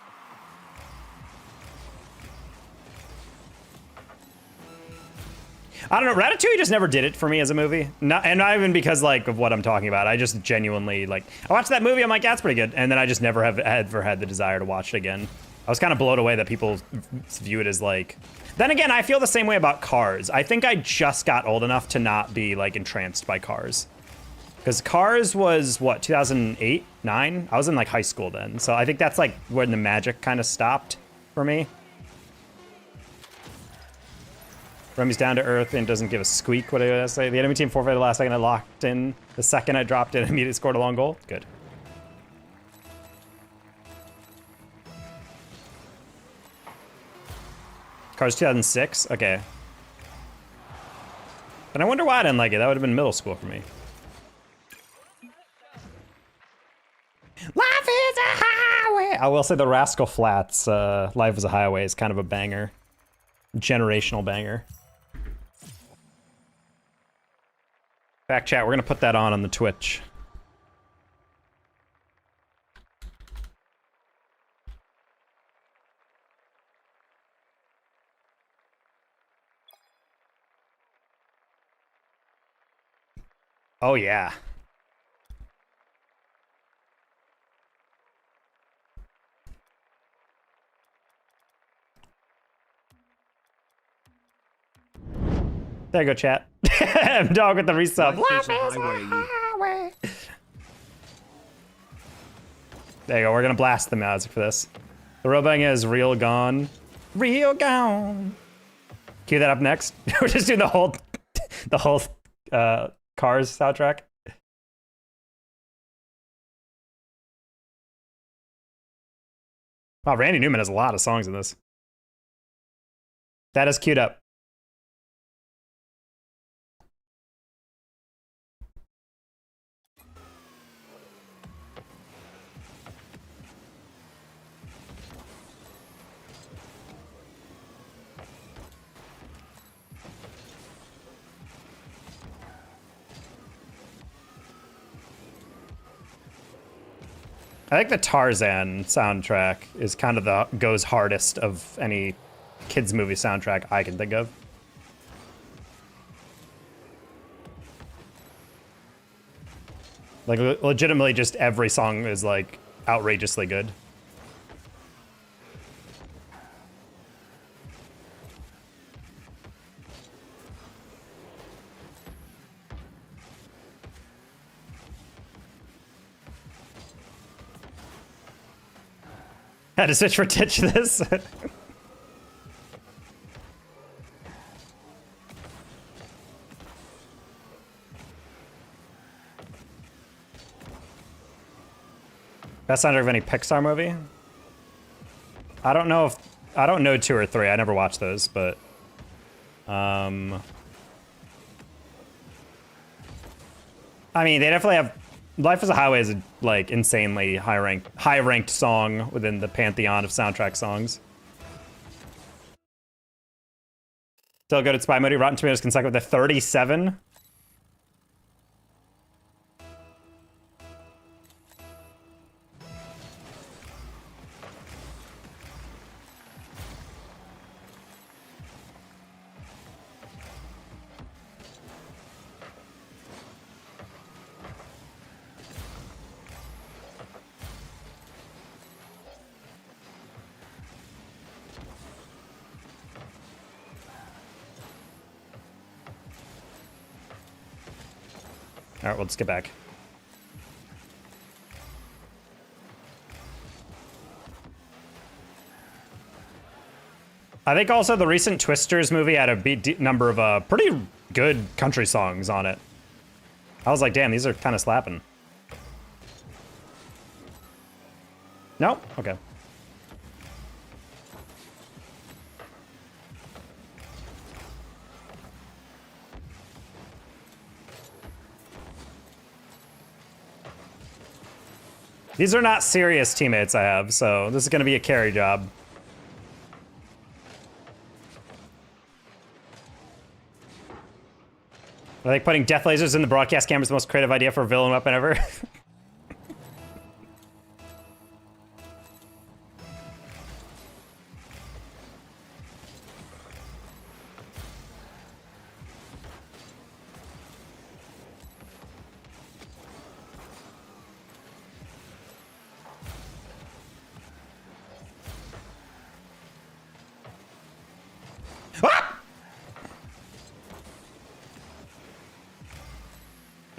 I don't know, Ratatouille just never did it for me as a movie. Not even because like of what I'm talking about. I just genuinely like, I watched that movie, I'm like, yeah, that's pretty good. And then I just never have ever had the desire to watch it again. I was kind of blown away that people view it as like, then again, I feel the same way about Cars. I think I just got old enough to not be like entranced by Cars. Because Cars was what, 2008, 9? I was in like high school then. So I think that's like when the magic kind of stopped for me. Remy's down to earth and doesn't give a squeak. What did I say? The enemy team forfeited last second. I locked in. The second I dropped in, immediately scored a long goal. Good. Cars 2006? Okay. But I wonder why I didn't like it. That would have been middle school for me. Life is a highway. I will say the Rascal Flatts, Life is a Highway is kind of a banger. Generational banger. Back chat, we're gonna put that on the Twitch. Oh yeah. There you go, chat. Dog with the resub. There you go, we're gonna blast the music for this. The Robang is real gone. Real gone. Cue that up next. We're just doing the whole Cars soundtrack. Wow, Randy Newman has a lot of songs in this. That is queued up. I think the Tarzan soundtrack is kind of the goes hardest of any kids movie soundtrack I can think of. Like legitimately just every song is like outrageously good. Had to switch for Titch this. Best soundtrack of any Pixar movie? I don't know 2 or 3. I never watched those, but I mean, they definitely have. Life is a Highway is a, like, insanely high-ranked song within the pantheon of soundtrack songs. Still good at Spy Mode. Rotten Tomatoes consecutive to 37. All right, well, let's get back. I think also the recent Twisters movie had a number of pretty good country songs on it. I was like, damn, these are kind of slapping. No? Okay. These are not serious teammates I have, so this is going to be a carry job. I think putting death lasers in the broadcast camera is the most creative idea for a villain weapon ever.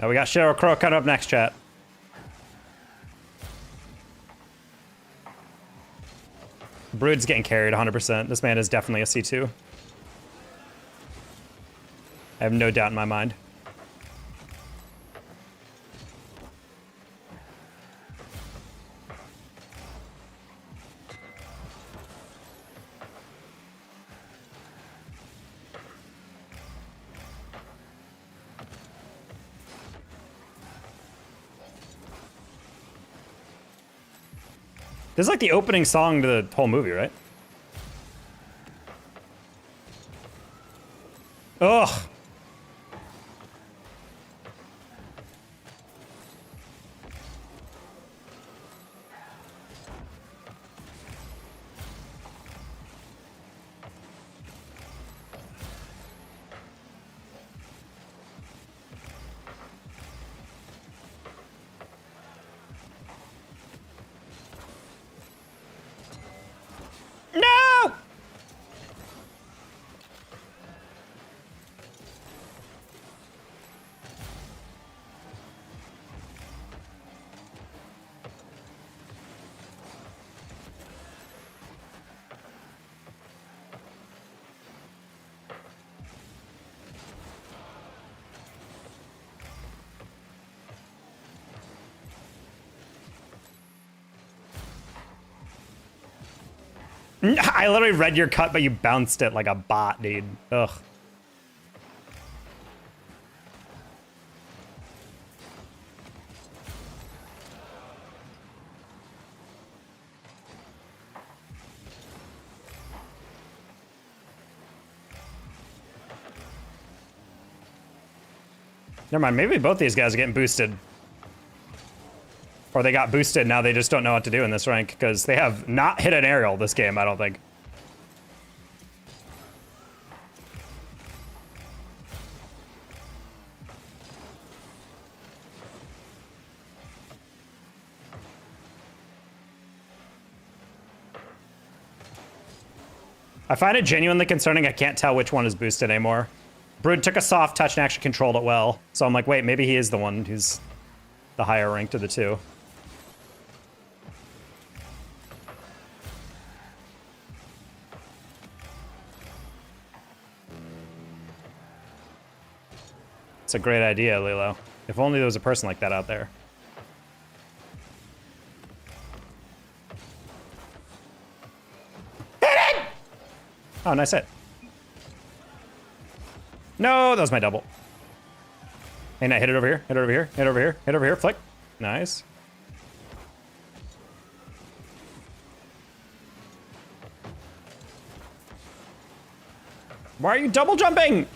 We got Sheryl Crow coming up next, chat. Brood's getting carried 100%. This man is definitely a C2. I have no doubt in my mind. This is like the opening song to the whole movie, right? Ugh. No! I literally read your cut, but you bounced it like a bot, dude. Ugh. Never mind, maybe both these guys are getting boosted. Or they got boosted, now they just don't know what to do in this rank, because they have not hit an aerial this game, I don't think. I find it genuinely concerning I can't tell which one is boosted anymore. Brood took a soft touch and actually controlled it well, so I'm like, wait, maybe he is the one who's the higher ranked of the two. It's a great idea, Lilo. If only there was a person like that out there. Hit it! Oh, nice hit. No, that was my double. Hey, now hit it over here, hit it over here, hit it over here, hit it over here, flick. Nice. Why are you double jumping?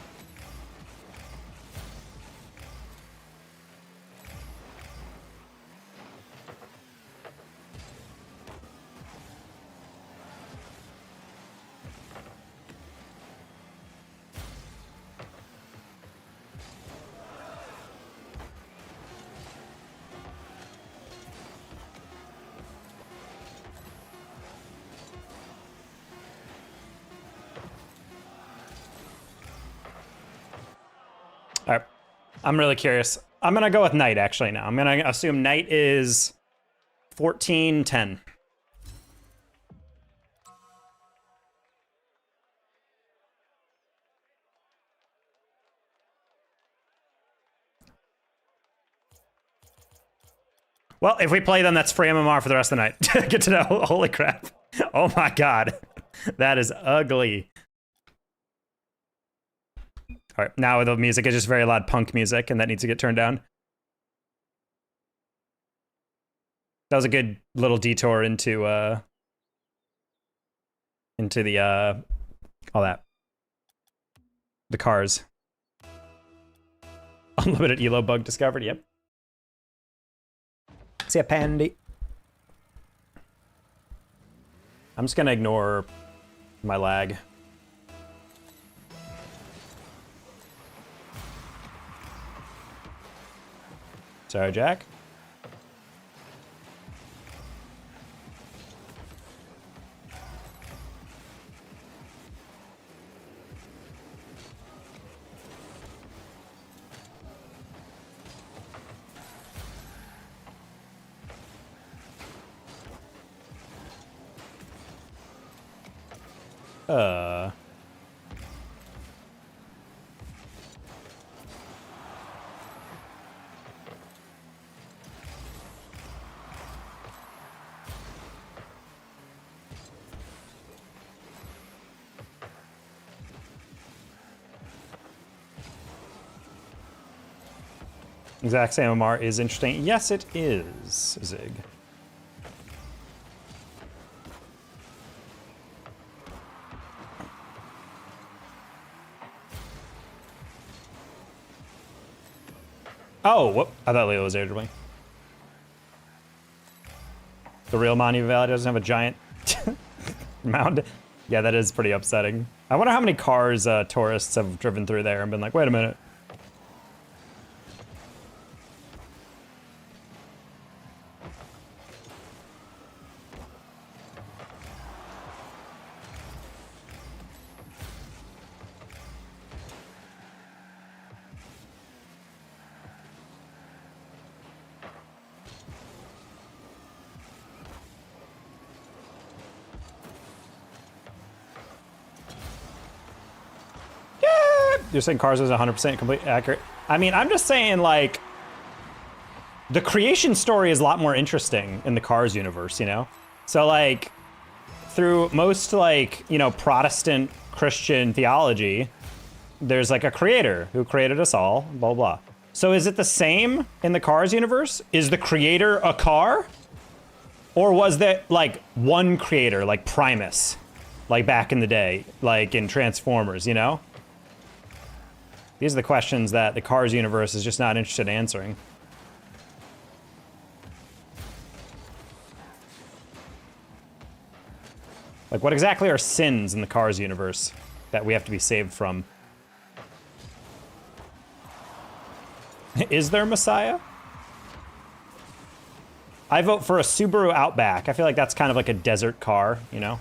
All right, I'm really curious. I'm gonna go with Knight actually now. I'm gonna assume Knight is 14-10. Well, if we play them, that's free MMR for the rest of the night. Get to know. Holy crap. Oh my god. That is ugly. All right, now the music is just very loud punk music, and that needs to get turned down. That was a good little detour into the all that. The cars. Unlimited elo bug discovered, yep. See a pandy. I'm just gonna ignore my lag. Sorry, Jack. Exact same MR is interesting. Yes, it is, Zig. Oh, whoop. I thought Leo was airdribbling. The real Monument Valley doesn't have a giant mound. Yeah, that is pretty upsetting. I wonder how many cars tourists have driven through there and been like, wait a minute. You're saying cars is 100% complete accurate. I mean, I'm just saying, like, the creation story is a lot more interesting in the Cars universe, you know? So, like, through most, like, you know, Protestant Christian theology, there's, like, a creator who created us all, blah, blah. So is it the same in the Cars universe? Is the creator a car? Or was there, like, one creator, like Primus, like back in the day, like in Transformers, you know? These are the questions that the Cars universe is just not interested in answering. Like, what exactly are sins in the Cars universe that we have to be saved from? Is there Messiah? I vote for a Subaru Outback. I feel like that's kind of like a desert car, you know?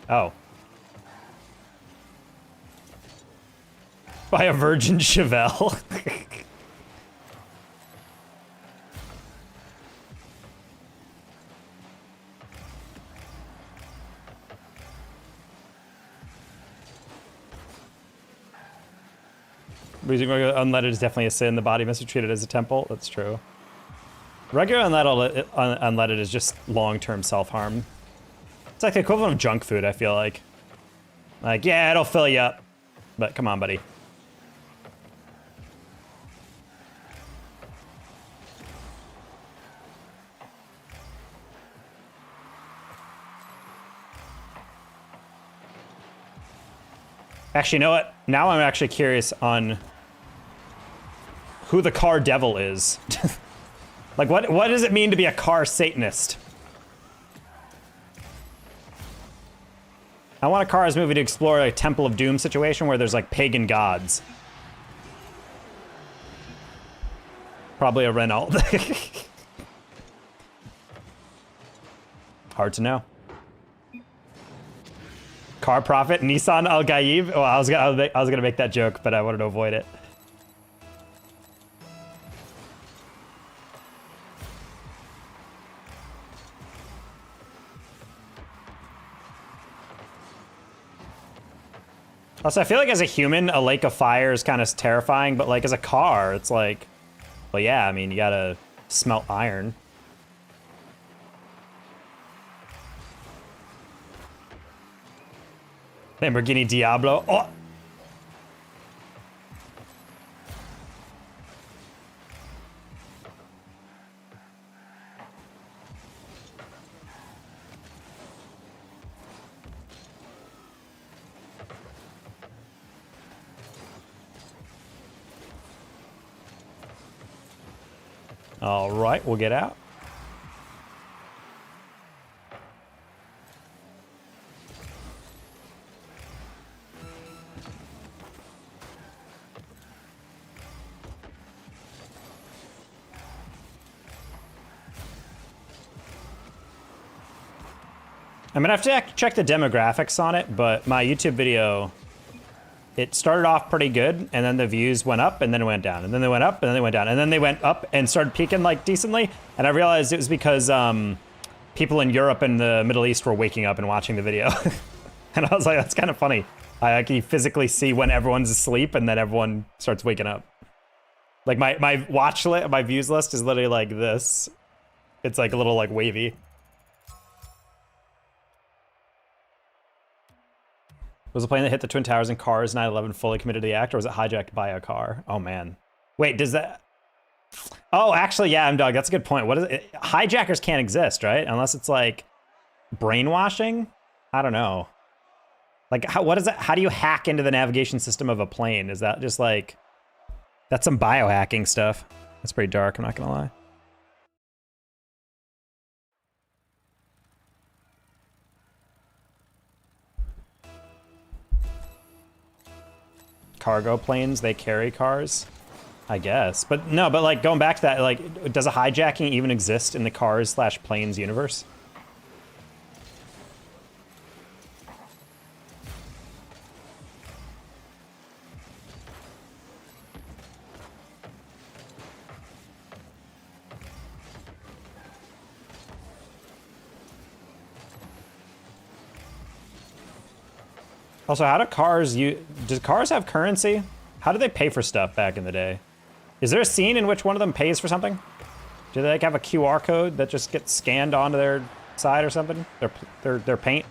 Oh. By a virgin Chevelle. Regular unleaded is definitely a sin. The body must be treated as a temple. That's true. Regular unleaded is just long-term self-harm. It's like the equivalent of junk food, I feel like. Like, yeah, it'll fill you up. But come on, buddy. Actually, you know what? Now I'm actually curious on who the car devil is. Like, what does it mean to be a car Satanist? I want a Cars movie to explore a Temple of Doom situation where there's like pagan gods. Probably a Renault. Hard to know. Car Prophet, Nissan Al Gaib. Oh, I was gonna make that joke, but I wanted to avoid it. Also, I feel like as a human, a lake of fire is kind of terrifying, but like as a car, it's like, well, yeah, I mean, you gotta smelt iron. Lamborghini Diablo. Oh! All right, we'll get out. I'm gonna have to check the demographics on it, but my YouTube video, it started off pretty good, and then the views went up, and then it went down, and then they went up, and then they went down, and then they went up and started peaking like decently, and I realized it was because people in Europe and the Middle East were waking up and watching the video. And I was like, that's kind of funny. I can physically see when everyone's asleep, and then everyone starts waking up. Like my watch list, my views list is literally like this. It's like a little like wavy. Was the plane that hit the Twin Towers and Cars 9/11 fully committed to the act, or was it hijacked by a car? Oh, man. Wait, does that... Oh, actually, yeah, M-Dog, that's a good point. What is it? Hijackers can't exist, right? Unless it's, like, brainwashing? I don't know. Like, what is that? How do you hack into the navigation system of a plane? Is that just like, that's some biohacking stuff. That's pretty dark, I'm not gonna lie. Cargo planes, they carry cars, I guess. But no, but like going back to that, like, does a hijacking even exist in the cars/planes universe? Also, how do cars do cars have currency? How do they pay for stuff back in the day? Is there a scene in which one of them pays for something? Do they like have a QR code that just gets scanned onto their side or something? Their paint?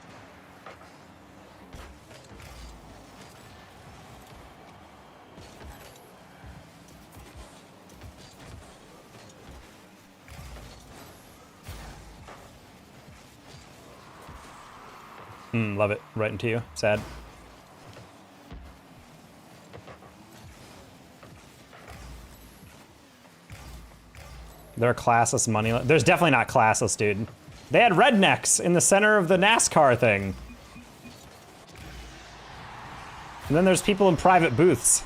Love it. Right into you. Sad. They're classless money. There's definitely not classless, dude. They had rednecks in the center of the NASCAR thing. And then there's people in private booths.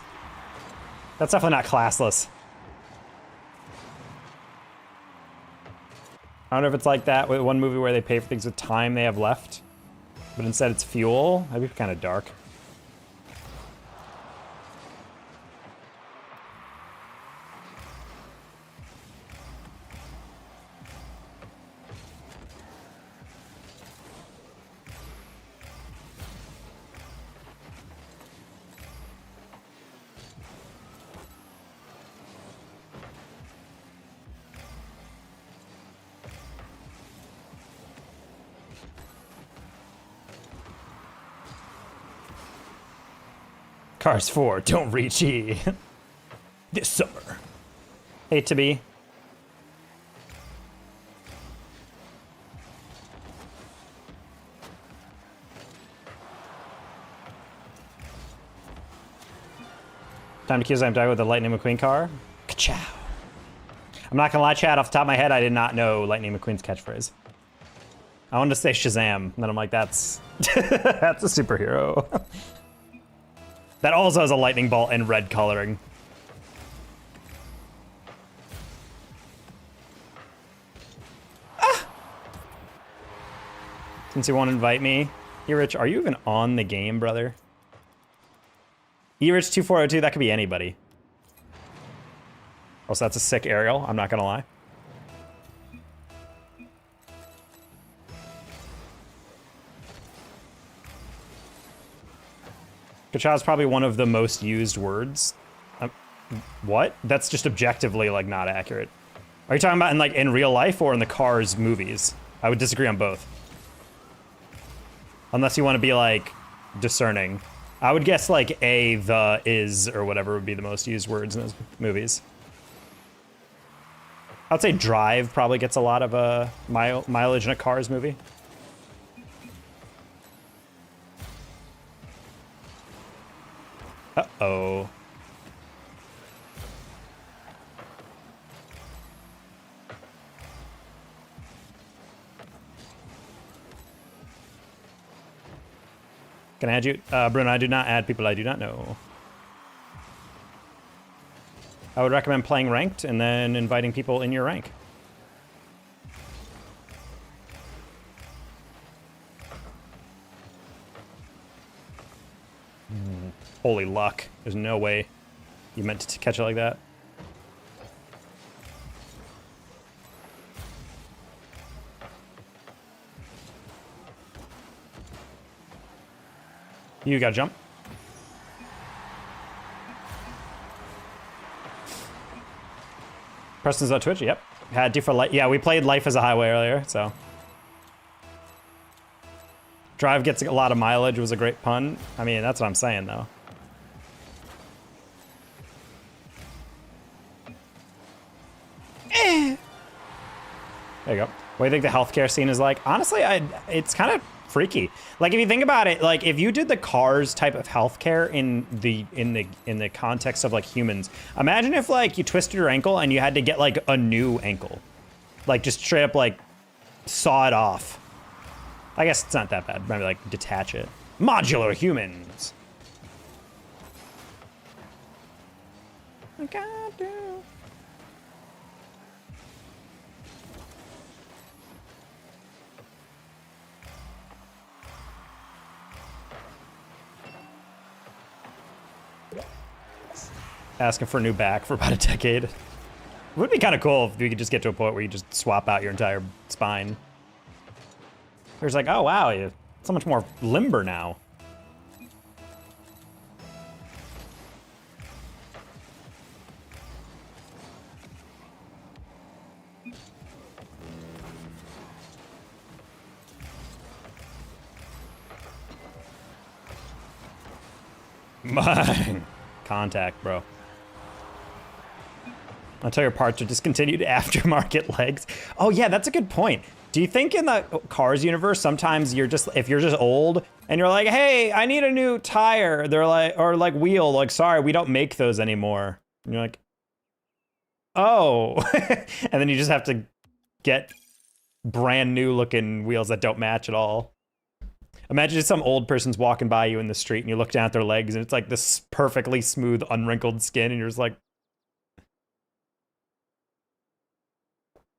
That's definitely not classless. I wonder if it's like that with one movie where they pay for things with time they have left, but instead it's fuel. That'd be kind of dark. Cars 4, don't reach E. This summer. Hate to be. Time to Q's I'm dying with the Lightning McQueen car. Ka-chow. I'm not gonna lie, chat, off the top of my head, I did not know Lightning McQueen's catchphrase. I wanted to say Shazam, and then I'm like, that's that's a superhero. That also has a lightning bolt and red coloring. Ah! Since you won't invite me, E-Rich, are you even on the game, brother? E-Rich 2402, that could be anybody. Also, that's a sick aerial, I'm not gonna lie. Kacha is probably one of the most used words. What? That's just objectively like not accurate. Are you talking about in real life or in the Cars movies? I would disagree on both. Unless you want to be like discerning. I would guess like the, is, or whatever would be the most used words in those movies. I'd say Drive probably gets a lot of mileage in a Cars movie. Uh-oh. Can I add you? Bruno, I do not add people I do not know. I would recommend playing ranked and then inviting people in your rank. Holy luck. There's no way you meant to catch it like that. You gotta jump. Preston's on Twitch, yep. Had to for life. Yeah, we played Life as a Highway earlier, so. Drive gets a lot of mileage was a great pun. I mean, that's what I'm saying, though. There you go. What do you think the healthcare scene is like? Honestly, it's kind of freaky. Like if you think about it, like if you did the cars type of healthcare in the context of like humans, imagine if like you twisted your ankle and you had to get like a new ankle, like just straight up like saw it off. I guess it's not that bad. Maybe like detach it. Modular humans. I got to. Asking for a new back for about a decade. It would be kind of cool if we could just get to a point where you just swap out your entire spine. There's like, oh wow, you're so much more limber now. Mine. Contact, bro. Until your parts are discontinued aftermarket legs. Oh yeah, that's a good point. Do you think in the Cars universe, sometimes if you're just old and you're like, hey, I need a new tire. They're like, or like wheel, like, sorry, we don't make those anymore. And you're like, oh. And then you just have to get brand new looking wheels that don't match at all. Imagine if some old person's walking by you in the street and you look down at their legs and it's like this perfectly smooth, unwrinkled skin and you're just like,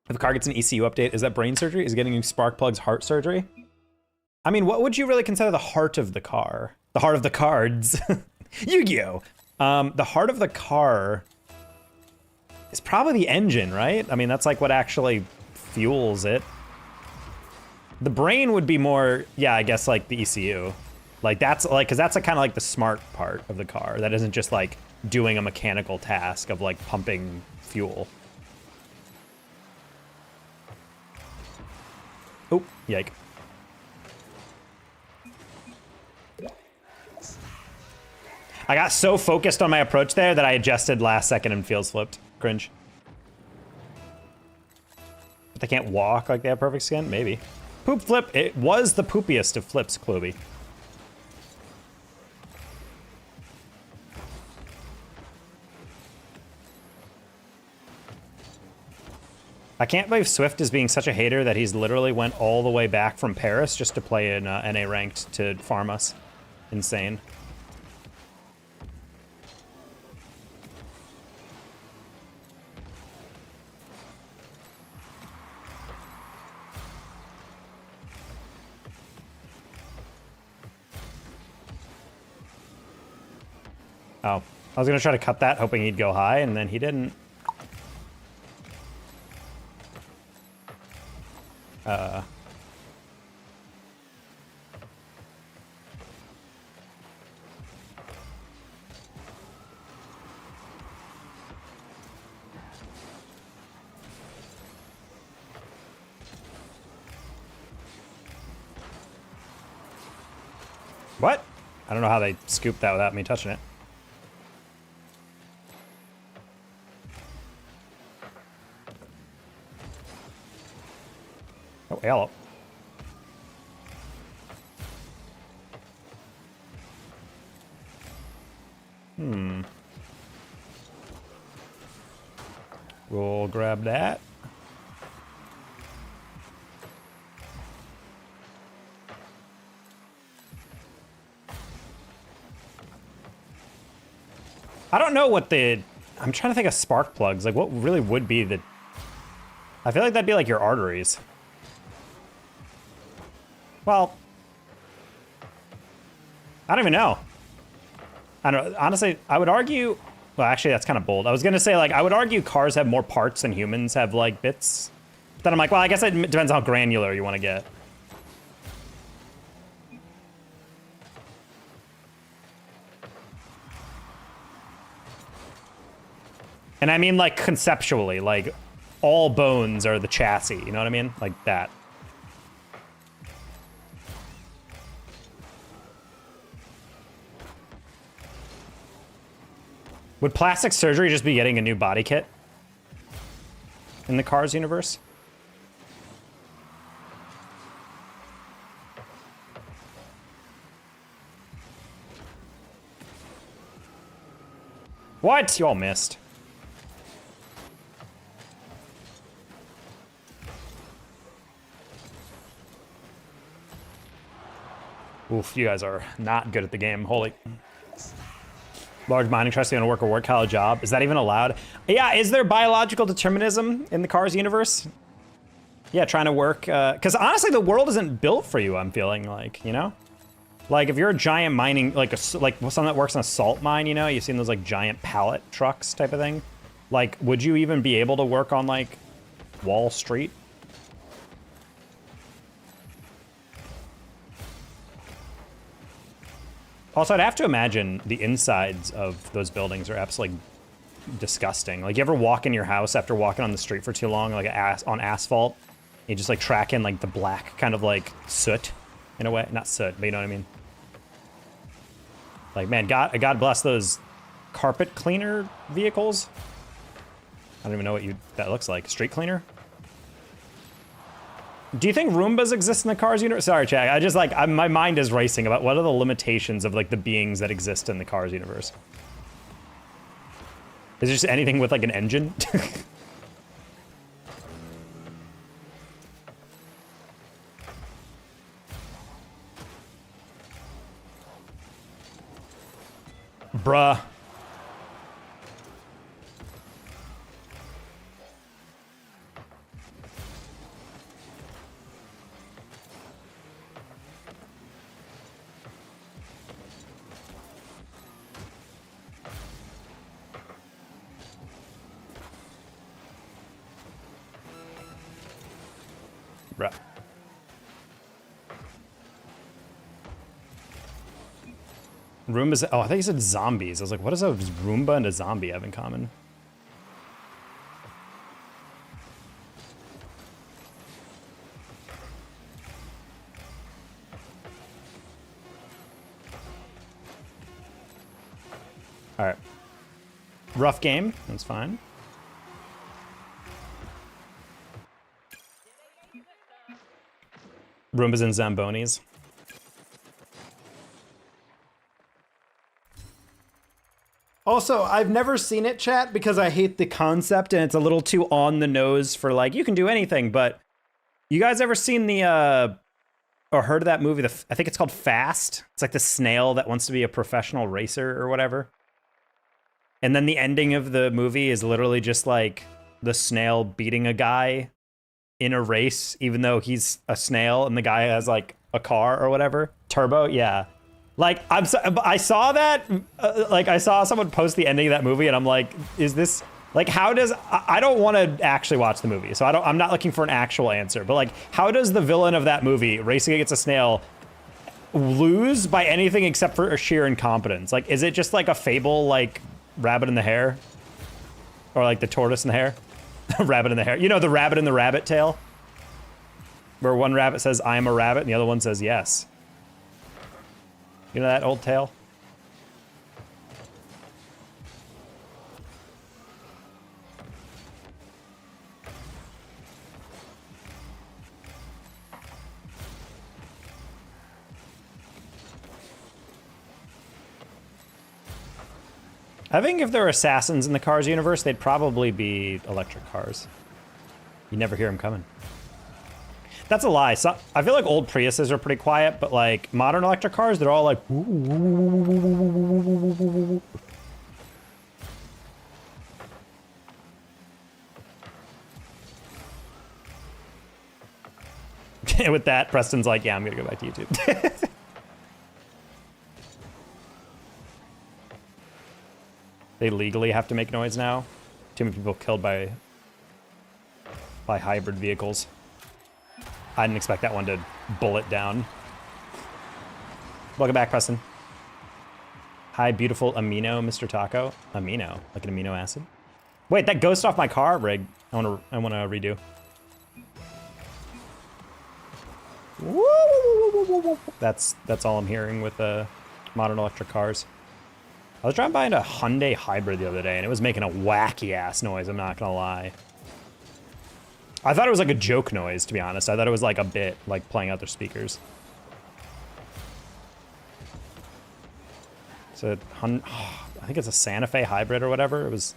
if a car gets an ECU update, is that brain surgery? Is getting spark plugs heart surgery? I mean, what would you really consider the heart of the car? The heart of the cards. Yu-Gi-Oh! The heart of the car is probably the engine, right? I mean, that's like what actually fuels it. The brain would be more, yeah, I guess like the ECU. Like that's like, cause that's kind of like the smart part of the car. That isn't just like doing a mechanical task of like pumping fuel. Oh, yike. I got so focused on my approach there that I adjusted last second and feels flipped. Cringe. But they can't walk like they have perfect skin? Maybe. Poop flip, it was the poopiest of flips, Kloby. I can't believe Swift is being such a hater that he's literally went all the way back from Paris just to play in NA ranked to farm us. Insane. Oh, I was gonna try to cut that, hoping he'd go high, and then he didn't. What? I don't know how they scooped that without me touching it. Oh, hello. We'll grab that. I don't know what I'm trying to think of spark plugs. Like, what really would be the... I feel like that'd be like your arteries. Well, I don't even know. I don't know. Honestly, I would argue... Well, actually, that's kind of bold. I was going to say, like, I would argue cars have more parts than humans have, like, bits. Then I'm like, well, I guess it depends on how granular you want to get. And I mean, like, conceptually, like, all bones are the chassis, you know what I mean? Like that. Would plastic surgery just be getting a new body kit in the Cars universe? What? You all missed. Oof, you guys are not good at the game. Holy. Large mining trust, you want to work a work-holiday job. Is that even allowed? Yeah, is there biological determinism in the Cars universe? Yeah, trying to work, because honestly, the world isn't built for you, I'm feeling like, you know? Like, if you're a giant mining, like someone that works on a salt mine, you know? You've seen those, like, giant pallet trucks type of thing? Like, would you even be able to work on, like, Wall Street? Also, I'd have to imagine the insides of those buildings are absolutely disgusting. Like, you ever walk in your house after walking on the street for too long, like on asphalt? You just like track in like the black kind of like soot in a way. Not soot, but you know what I mean? Like, man, God bless those carpet cleaner vehicles. I don't even know what that looks like. Street cleaner? Do you think Roombas exist in the Cars universe? Sorry, chat. I just like, my mind is racing about what are the limitations of like the beings that exist in the Cars universe. Is there just anything with like an engine? Bruh. Bruh. Roombas. Oh, I think you said zombies. I was like, what does a Roomba and a zombie have in common? All right. Rough game. That's fine. Roombas and Zambonis. Also, I've never seen it, chat, because I hate the concept and it's a little too on the nose for like, you can do anything, but you guys ever seen the, or heard of that movie? I think it's called Fast. It's like the snail that wants to be a professional racer or whatever. And then the ending of the movie is literally just like the snail beating a guy in a race, even though he's a snail and the guy has like a car or whatever. Turbo, yeah. Like, I saw that, like I saw someone post the ending of that movie and I'm like, is this, like how does, I don't want to actually watch the movie, so I'm not looking for an actual answer, but like, how does the villain of that movie, racing against a snail, lose by anything except for sheer incompetence? Like, is it just like a fable, like Rabbit in the Hare? Or like the tortoise and the hare? Rabbit in the Hare. You know, the rabbit in the rabbit tale? Where one rabbit says, I am a rabbit, and the other one says, yes. You know that old tale? I think if there were assassins in the Cars universe, they'd probably be electric cars. You never hear them coming. That's a lie. So, I feel like old Priuses are pretty quiet, but like modern electric cars, they're all like. And with that, Preston's like, yeah, I'm gonna go back to YouTube. They legally have to make noise now. Too many people killed by hybrid vehicles. I didn't expect that one to bullet down. Welcome back, Preston. Hi, beautiful amino, Mr. Taco. Amino, like an amino acid. Wait, that ghost off my car rig. I wanna redo. That's all I'm hearing with modern electric cars. I was driving by in a Hyundai Hybrid the other day, and it was making a wacky ass noise. I'm not gonna lie. I thought it was like a joke noise, to be honest. I thought it was like a bit, like playing out their speakers. So, I think it's a Santa Fe hybrid or whatever. It was,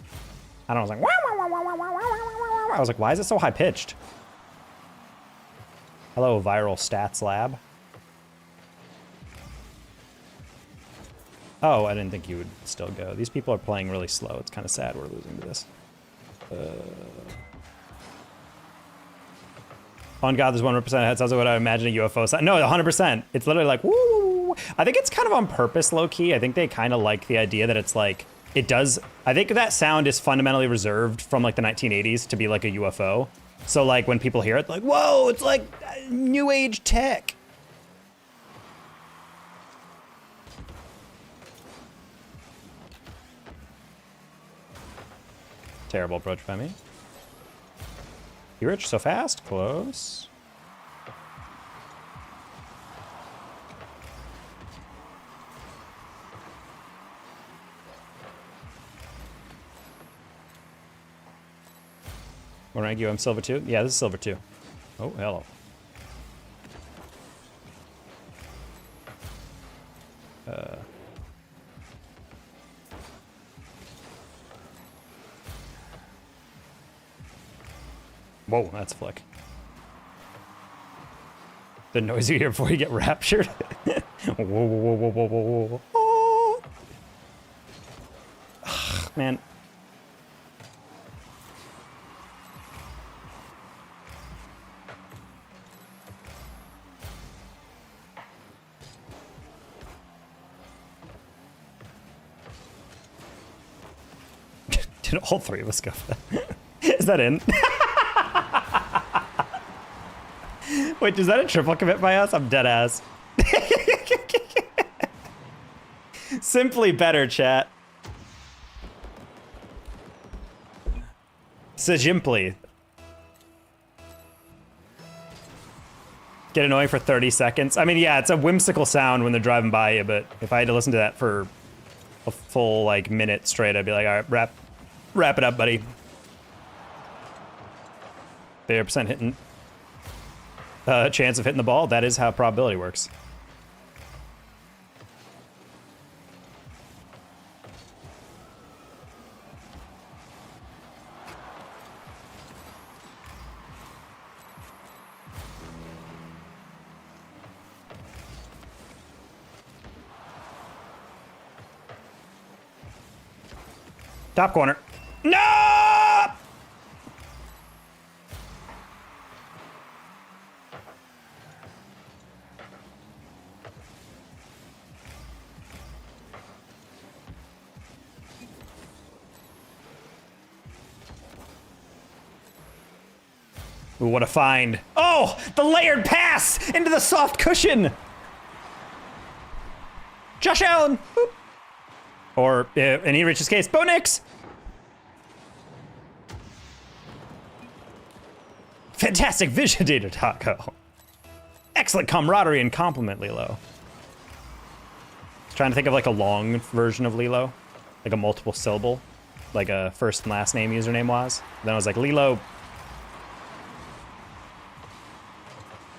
I don't know, I was like, wow, wow, wow, wow, wow, wow, wow, wow. I was like, why is it so high pitched? Hello, Viral Stats Lab. Oh, I didn't think you would still go. These people are playing really slow. It's kind of sad we're losing to this. On God, there's 100% head. Sounds like what I imagine a UFO sound. No, 100%. It's literally like, woo, woo, woo. I think it's kind of on purpose, low-key. I think they kind of like the idea that it's like, it does, I think that sound is fundamentally reserved from like the 1980s to be like a UFO. So like when people hear it, like, whoa, it's like new age tech. Terrible approach by me. You rich so fast? Close. What rank you? I'm silver 2? Yeah, this is silver 2. Oh, hello. Whoa, that's flick. The noise you hear before you get raptured. Whoa, whoa, whoa, whoa, whoa, whoa, whoa. Oh. Ugh, man. Did all three of us go for that? Is that in? Wait, is that a triple commit by us? I'm dead ass. Simply better, chat. Simply. Get annoying for 30 seconds. I mean, yeah, it's a whimsical sound when they're driving by you, but if I had to listen to that for a full, like, minute straight, I'd be like, all right, wrap it up, buddy. 30% hitting. Chance of hitting the ball. That is how probability works. Top corner. No! Ooh, what a find. Oh, the layered pass into the soft cushion. Josh Allen. Boop. Or, in E-Rich's case, Bo Nix. Fantastic vision data, Taco. Excellent camaraderie and compliment, Lilo. I was trying to think of like a long version of Lilo. Like a multiple syllable. Like a first and last name username was. Then I was like, Lilo.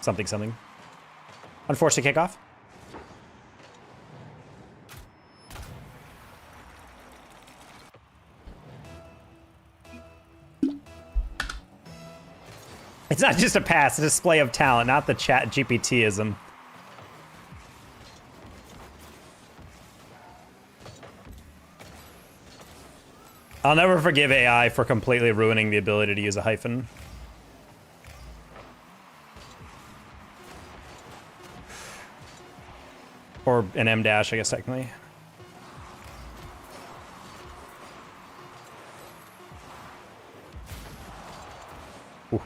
Something, something. Unforced to kickoff. It's not just a pass, a display of talent, not the chat GPT-ism. I'll never forgive AI for completely ruining the ability to use a hyphen. Or an M dash, I guess, technically. Ooh.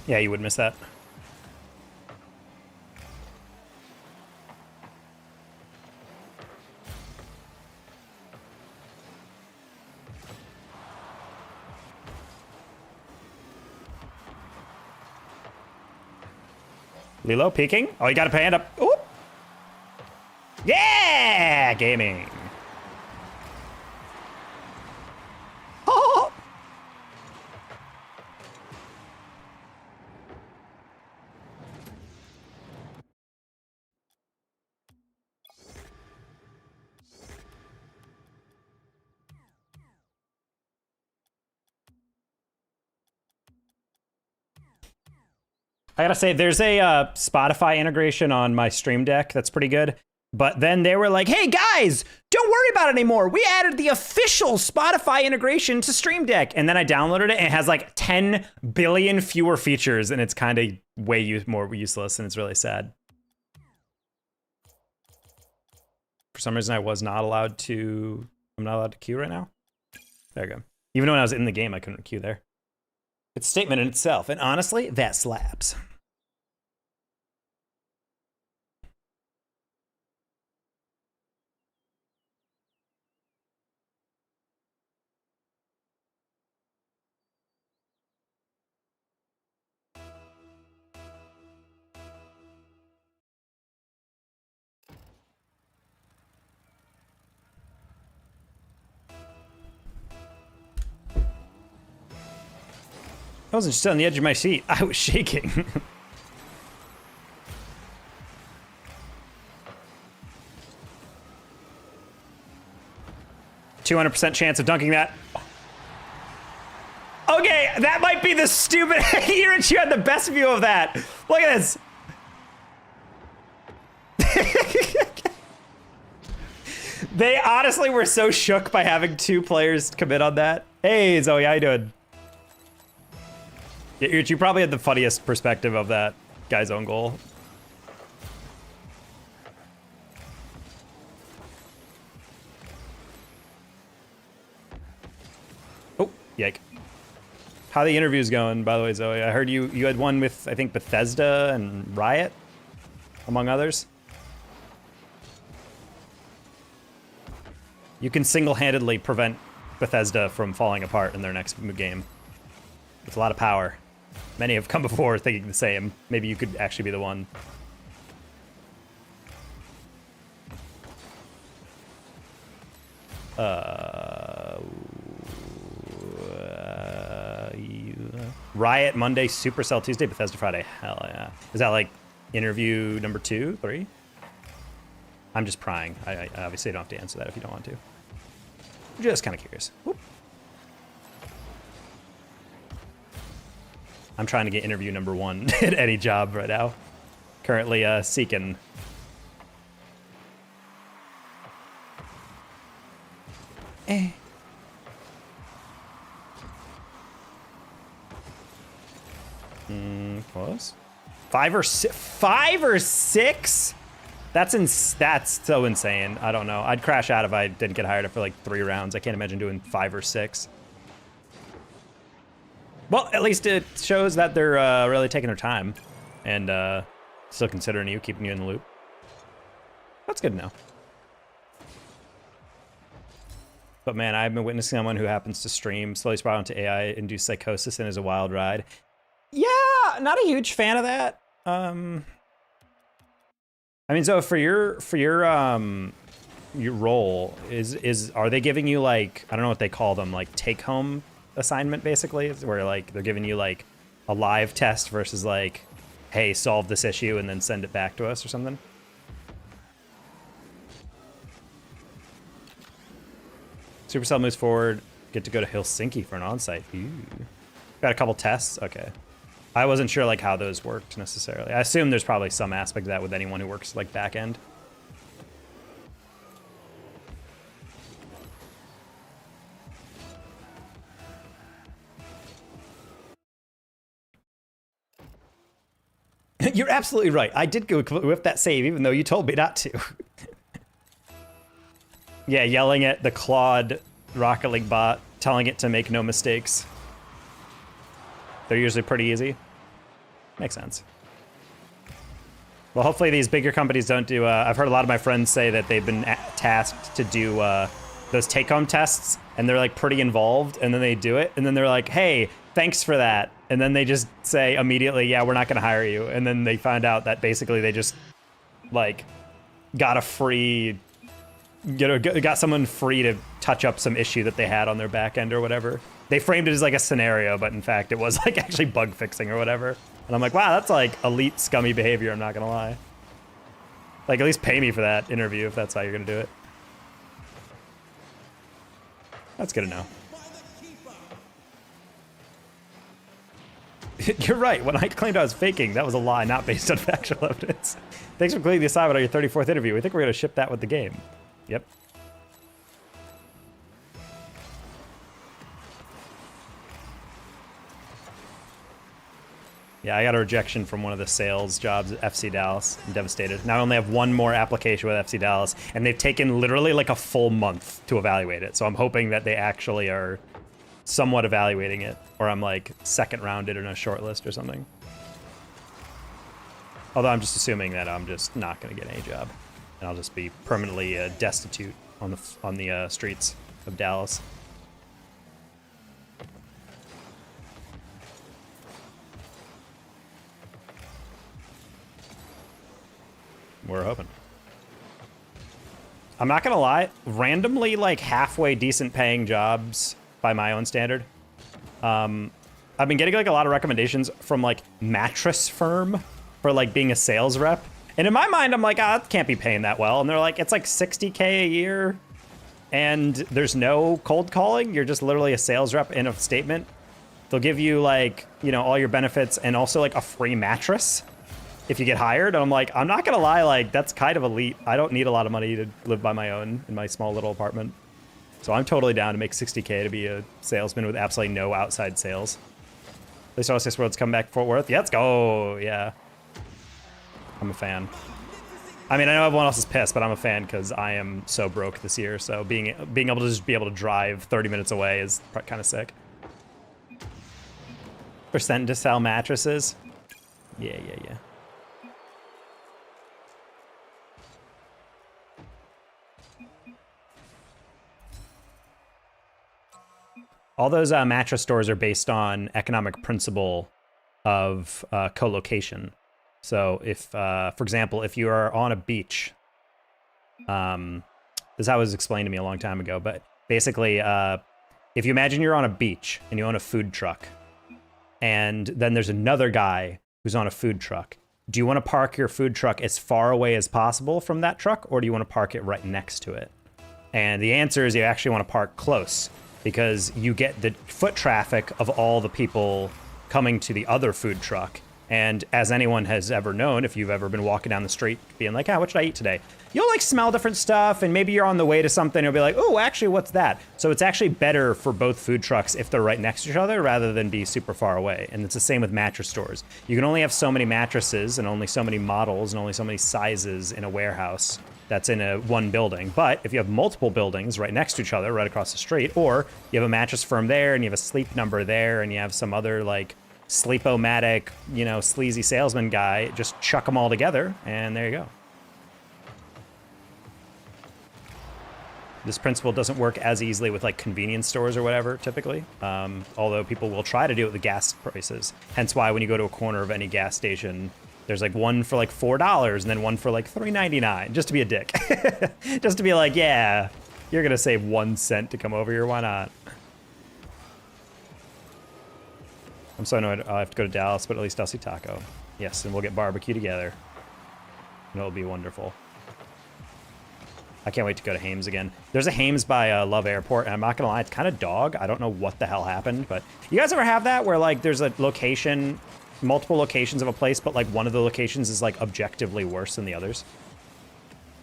Yeah, you would miss that. Lilo peeking. Oh, you got to hand up. Oop. Yeah, gaming. Oh. I gotta say, there's a Spotify integration on my Stream Deck that's pretty good. But then they were like, hey guys, don't worry about it anymore. We added the official Spotify integration to Stream Deck. And then I downloaded it and it has like 10 billion fewer features and it's kind of way more useless and it's really sad. For some reason, I'm not allowed to queue right now. There we go. Even when I was in the game, I couldn't queue there. It's a statement in itself. And honestly, that slaps. I wasn't just on the edge of my seat. I was shaking. %200 chance of dunking that. Okay, that might be the stupid. You had the best view of that. Look at this. They honestly were so shook by having 2 players commit on that. Hey, Zoe, how you doing? You probably had the funniest perspective of that guy's own goal. Oh, yike. How the interviews going, by the way, Zoe? I heard you had one with, I think, Bethesda and Riot, among others. You can single-handedly prevent Bethesda from falling apart in their next game. With a lot of power. Many have come before thinking the same. Maybe you could actually be the one. Riot Monday, Supercell Tuesday, Bethesda Friday. Hell yeah. Is that like interview number 2, 3? I'm just prying. I obviously don't have to answer that if you don't want to. I'm just kind of curious. Whoop. I'm trying to get interview number 1 at any job right now. Currently seeking. Close. 5 or 6? That's so insane. I don't know. I'd crash out if I didn't get hired after like 3 rounds. I can't imagine doing 5 or 6. Well, at least it shows that they're really taking their time and still considering you, keeping you in the loop. That's good to know. But man, I've been witnessing someone who happens to stream slowly spiral into AI-induced psychosis and is a wild ride. Yeah, not a huge fan of that. I mean, so for your role, are they giving you like, I don't know what they call them, like take-home assignment basically, where like they're giving you like a live test versus like, hey, solve this issue and then send it back to us or something? Supercell moves forward. Get to go to Helsinki for an onsite. Ooh. Got a couple tests. Okay. I wasn't sure like how those worked necessarily. I assume there's probably some aspect of that with anyone who works like back end. You're absolutely right. I did go with that save, even though you told me not to. Yeah, yelling at the Claude Rocket League bot, telling it to make no mistakes. They're usually pretty easy. Makes sense. Well, hopefully these bigger companies don't do... I've heard a lot of my friends say that they've been tasked to do those take-home tests, and they're like pretty involved, and then they do it, and then they're like, hey, thanks for that. And then they just say immediately, yeah, we're not going to hire you. And then they find out that basically they just like got a free, got someone free to touch up some issue that they had on their back end or whatever. They framed it as like a scenario, but in fact it was like actually bug fixing or whatever. And I'm like, wow, that's like elite scummy behavior, I'm not gonna lie. Like, at least pay me for that interview if that's how you're gonna do it. That's good to know. You're right, when I claimed I was faking, that was a lie, not based on factual evidence. Thanks for clearing the assignment on your 34th interview. We think we're gonna ship that with the game. Yep. Yeah, I got a rejection from one of the sales jobs at FC Dallas. I'm devastated. Now I only have one more application with FC Dallas, and they've taken literally like a full month to evaluate it. So I'm hoping that they actually are somewhat evaluating it, or I'm like second rounded in a short list or something. Although I'm just assuming that I'm just not going to get any job, and I'll just be permanently destitute on the streets of Dallas. We're hoping. I'm not gonna lie, randomly like halfway decent paying jobs by my own standard. I've been getting like a lot of recommendations from like Mattress Firm for like being a sales rep. And in my mind, I'm like, that can't be paying that well. And they're like, it's like 60K a year and there's no cold calling. You're just literally a sales rep in a statement. They'll give you like, you know, all your benefits and also like a free mattress if you get hired. And I'm like, I'm not gonna lie, like that's kind of elite. I don't need a lot of money to live by my own in my small little apartment. So I'm totally down to make 60K to be a salesman with absolutely no outside sales. At least RLCS World's come back Fort Worth. Yeah, let's go, yeah. I'm a fan. I mean, I know everyone else is pissed, but I'm a fan because I am so broke this year. So being able to just be able to drive 30 minutes away is kind of sick. Percent to sell mattresses. Yeah. All those mattress stores are based on economic principle of co-location. So if, for example, if you are on a beach, this is how it was explained to me a long time ago, but basically, if you imagine you're on a beach and you own a food truck, and then there's another guy who's on a food truck, do you want to park your food truck as far away as possible from that truck, or do you want to park it right next to it? And the answer is you actually want to park close, because you get the foot traffic of all the people coming to the other food truck. And as anyone has ever known, if you've ever been walking down the street being like, what should I eat today? You'll like smell different stuff, and maybe you're on the way to something, you'll be like, oh, actually, what's that? So it's actually better for both food trucks if they're right next to each other rather than be super far away. And it's the same with mattress stores. You can only have so many mattresses and only so many models and only so many sizes in a warehouse that's in one building. But if you have multiple buildings right next to each other, right across the street, or you have a mattress firm there and you have a Sleep Number there and you have some other like sleep-o-matic, you know, sleazy salesman guy, just chuck them all together and there you go. This principle doesn't work as easily with like convenience stores or whatever, typically. Although people will try to do it with the gas prices. Hence why when you go to a corner of any gas station, there's like one for like $4 and then one for like $3.99, just to be a dick. Just to be like, yeah, you're gonna save 1 cent to come over here, why not? I'm so annoyed I'll have to go to Dallas, but at least I'll see Taco. Yes, and we'll get barbecue together. And it'll be wonderful. I can't wait to go to Hames again. There's a Hames by Love Airport, and I'm not gonna lie, it's kind of dog. I don't know what the hell happened, but you guys ever have that where like there's a location, multiple locations of a place, but like one of the locations is like objectively worse than the others?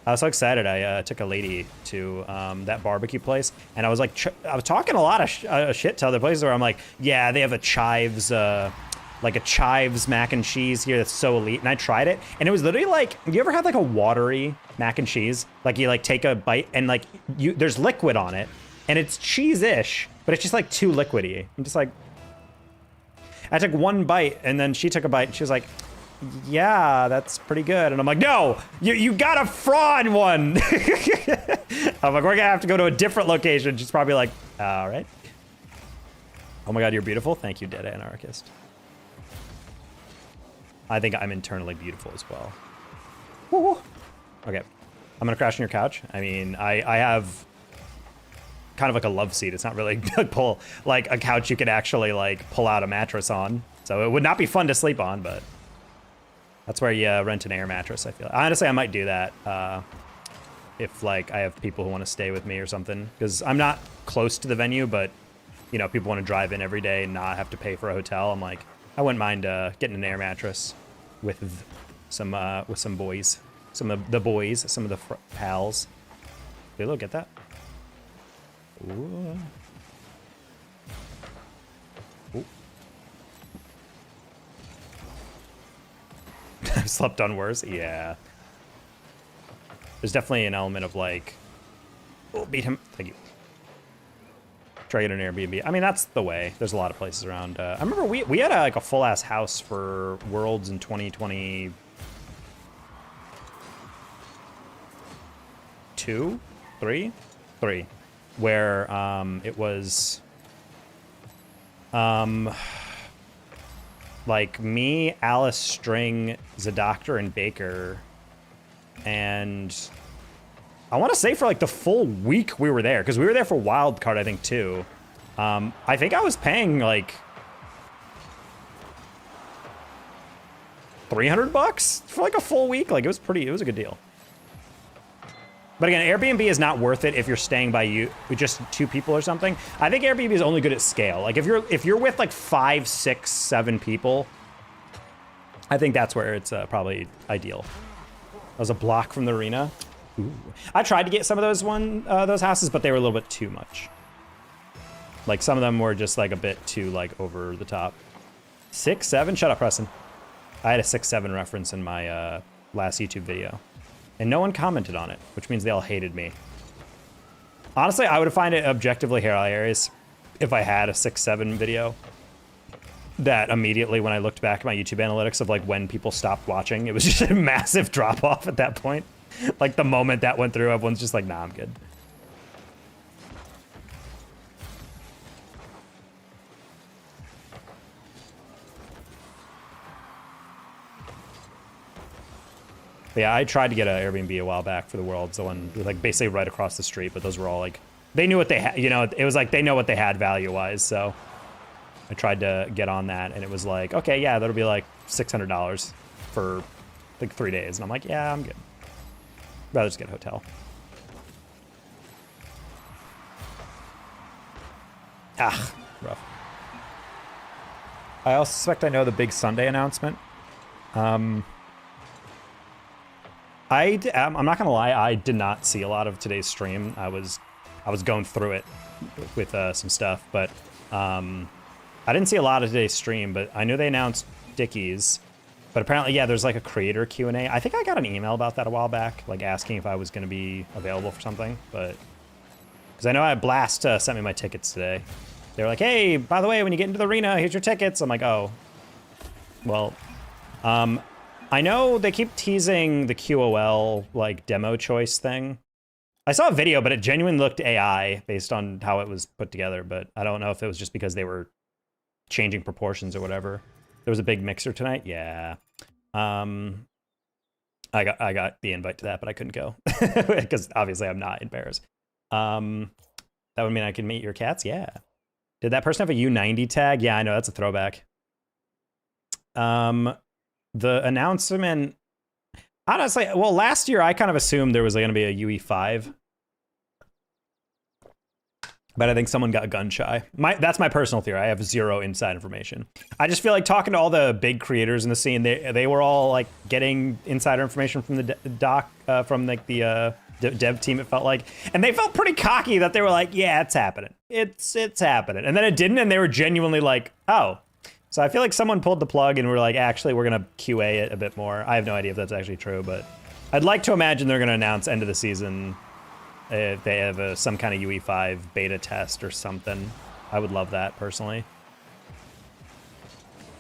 I was so excited. I took a lady to that barbecue place, and I was like, I was talking a lot of shit to other places where I'm like, yeah, they have a Chives, like a Chives mac and cheese here that's so elite, and I tried it, and it was literally like, you ever had like a watery mac and cheese? Like you like take a bite and like there's liquid on it, and it's cheese-ish, but it's just like too liquidy. I'm just like, I took one bite, and then she took a bite, and she was like, yeah, that's pretty good. And I'm like, no, you got a fraud one. I'm like, we're gonna have to go to a different location. She's probably like, all right. Oh my God, you're beautiful. Thank you, Dead Anarchist. I think I'm internally beautiful as well. Woo-hoo. Okay. I'm gonna crash on your couch. I mean, I have kind of like a love seat. It's not really like a couch you could actually like pull out a mattress on. So it would not be fun to sleep on, but that's where you rent an air mattress, I feel. Honestly, I might do that if like I have people who want to stay with me or something, because I'm not close to the venue, but you know, people want to drive in every day and not have to pay for a hotel. I'm like, I wouldn't mind getting an air mattress with some boys, some of the boys, some of the pals. Hey, look, get that. Ooh. Ooh. I've slept on worse. Yeah. There's definitely an element of like, oh, beat him. Thank you. Try to get an Airbnb. I mean, that's the way. There's a lot of places around. I remember we had like a full ass house for Worlds in 2022, 3, where it was like me, Alice, String, Zadoctor, and Baker, and I want to say for like the full week we were there, because we were there for wild card, I think, too. I think I was paying like $300 for like a full week. Like it was a good deal. But again, Airbnb is not worth it if you're staying by you with just 2 people or something. I think Airbnb is only good at scale. Like if you're with like 5, 6, 7 people, I think that's where it's probably ideal. That was a block from the arena. Ooh. I tried to get some of those houses, but they were a little bit too much. Like some of them were just like a bit too like over the top. 6, 7? Shut up, Preston. I had a 6, 7 reference in my last YouTube video, and no one commented on it, which means they all hated me. Honestly, I would find it objectively hilarious if I had a 6, 7 video that immediately when I looked back at my YouTube analytics of like when people stopped watching, it was just a massive drop off at that point. Like the moment that went through, everyone's just like, nah, I'm good. But yeah, I tried to get an Airbnb a while back for the Worlds, the one like basically right across the street, but those were all like, they knew what they had, you know, it was like they know what they had value-wise, so I tried to get on that, and it was like, okay, yeah, that'll be like $600 for like 3 days, and I'm like, yeah, I'm good. Rather just get a hotel. Ah, rough. I also suspect I know the big Sunday announcement. I'm not gonna lie, I did not see a lot of today's stream. I was going through it with some stuff, but I didn't see a lot of today's stream. But I knew they announced Dickies. But apparently, yeah, there's like a creator Q&A. I think I got an email about that a while back, like asking if I was going to be available for something. But because I know Blast sent me my tickets today. They were like, hey, by the way, when you get into the arena, here's your tickets. I'm like, oh, well, I know they keep teasing the QOL like demo choice thing. I saw a video, but it genuinely looked AI based on how it was put together. But I don't know if it was just because they were changing proportions or whatever. There was a big mixer tonight. Yeah. I got the invite to that, but I couldn't go because obviously I'm not in Paris. That would mean I could meet your cats. Yeah. Did that person have a U90 tag? Yeah, I know, that's a throwback. The announcement, honestly, well, last year I kind of assumed there was going to be a UE5. But I think someone got gun shy. That's my personal theory. I have zero inside information. I just feel like talking to all the big creators in the scene, they were all like getting insider information from the from like the dev team, it felt like. And they felt pretty cocky that they were like, yeah, it's happening. It's happening. And then it didn't, and they were genuinely like, oh. So I feel like someone pulled the plug and we're like, actually, we're going to QA it a bit more. I have no idea if that's actually true, but I'd like to imagine they're going to announce end of the season if they have some kind of UE5 beta test or something. I would love that, personally.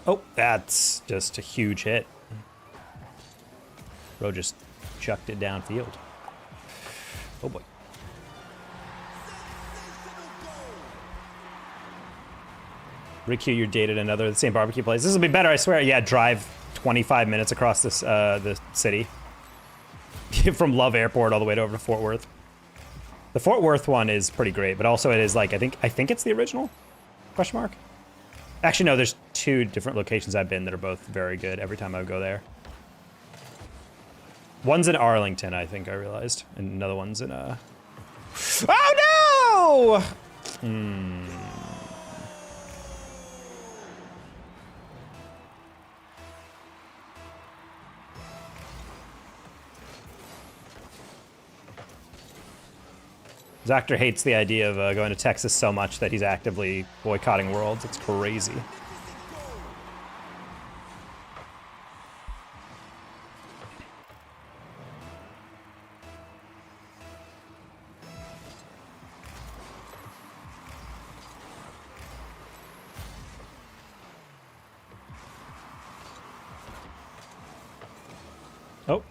Oh, that's just a huge hit. Bro just chucked it downfield. Oh, boy. Rick, you're dated another the same barbecue place. This will be better, I swear. Yeah, drive 25 minutes across this the city. From Love Airport all the way over to Fort Worth. The Fort Worth one is pretty great, but also it is like, I think it's the original? Question mark? Actually, no, there's 2 different locations I've been that are both very good every time I go there. One's in Arlington, I think I realized, and another one's in Oh no! Zactor hates the idea of going to Texas so much that he's actively boycotting Worlds. It's crazy. Oh.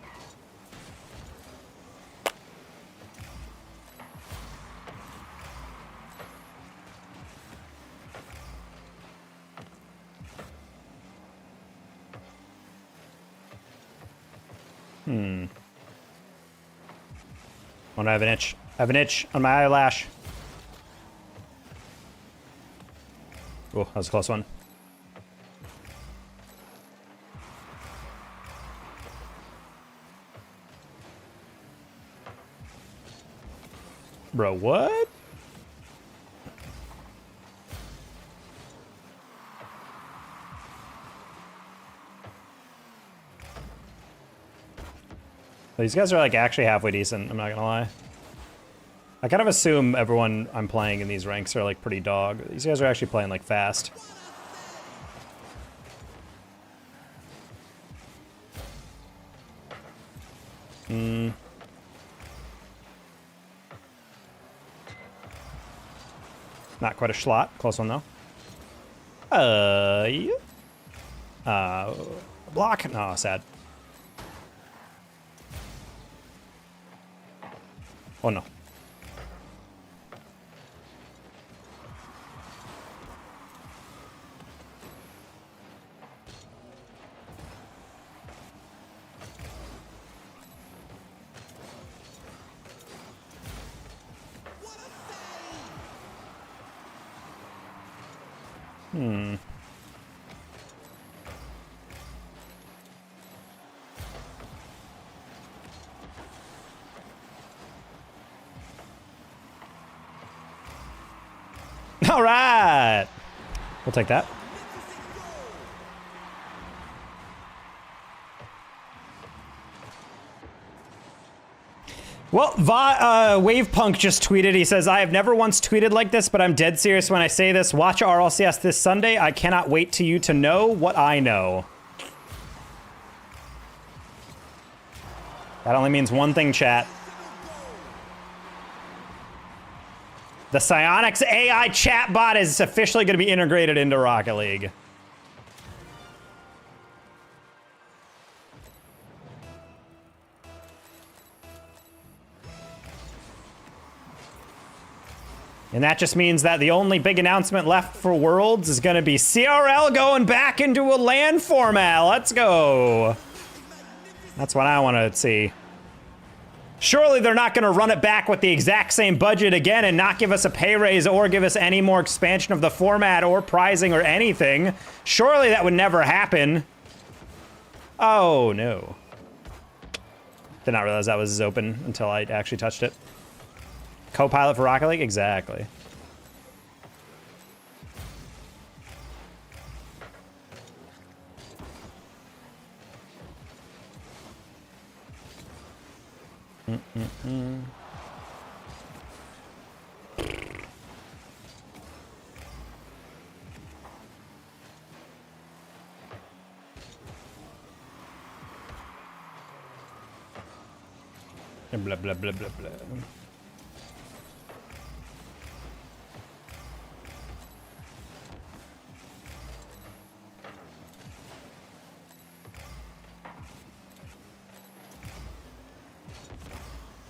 Oh, no, I have an itch. I have an itch on my eyelash. Oh, that was a close one. Bro, what? These guys are like actually halfway decent, I'm not gonna lie. I kind of assume everyone I'm playing in these ranks are like pretty dog. These guys are actually playing like fast. Not quite a schlot. Close one though. Block. No, sad. Oh no. All right. We'll take that. Well, Wavepunk just tweeted. He says, I have never once tweeted like this, but I'm dead serious when I say this. Watch RLCS this Sunday. I cannot wait to you to know what I know. That only means one thing, chat. The Psyonix AI chatbot is officially going to be integrated into Rocket League. And that just means that the only big announcement left for Worlds is going to be CRL going back into a LAN format. Let's go. That's what I want to see. Surely they're not going to run it back with the exact same budget again and not give us a pay raise or give us any more expansion of the format or prizing or anything. Surely that would never happen. Oh, no. Did not realize that was open until I actually touched it. Co-pilot for Rocket League? Exactly. Blah, blah, blah, blah, blah.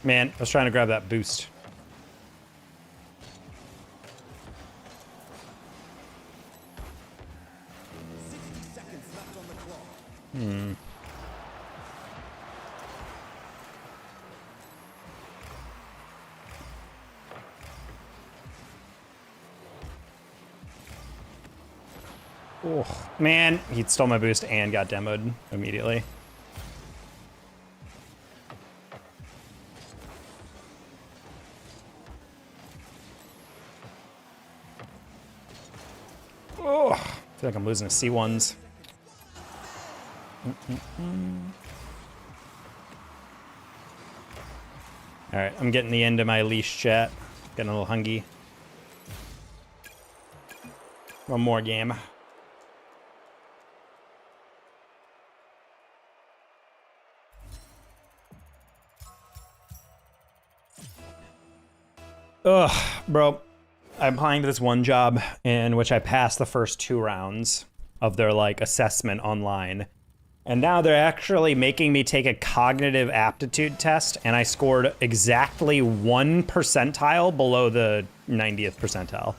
Man, I was trying to grab that boost. Oh, man, he stole my boost and got demoed immediately. Oh, I feel like I'm losing to C1s. All right, I'm getting the end of my leash chat. Getting a little hungry. One more game. Ugh, bro. I'm applying to this one job in which I passed the first 2 rounds of their like assessment online. And now they're actually making me take a cognitive aptitude test, and I scored exactly 1 percentile below the 90th percentile.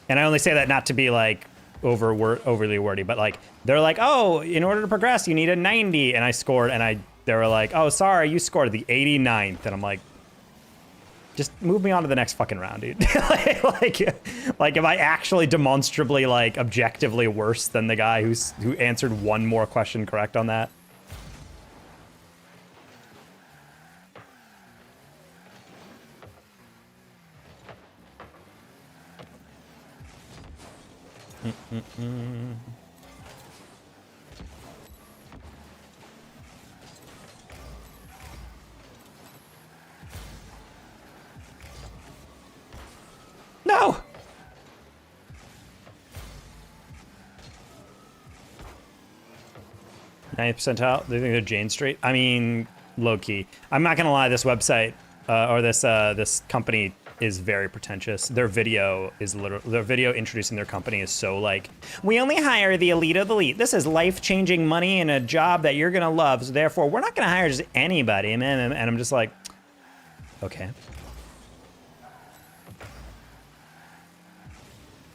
And I only say that not to be like overly wordy, but like they're like, oh, in order to progress, you need a 90, and I scored, and they were like, oh, sorry, you scored the 89th, and I'm like, just move me on to the next fucking round, dude. like, am I actually demonstrably, like, objectively worse than the guy who answered 1 more question correct on that? No! Ninth percentile? They think they're Jane Street? I mean, low key. I'm not gonna lie. This website or this company is very pretentious. Their video introducing their company is so like, we only hire the elite of the elite. This is life-changing money and a job that you're gonna love. So therefore, we're not gonna hire just anybody. And I'm just like, okay.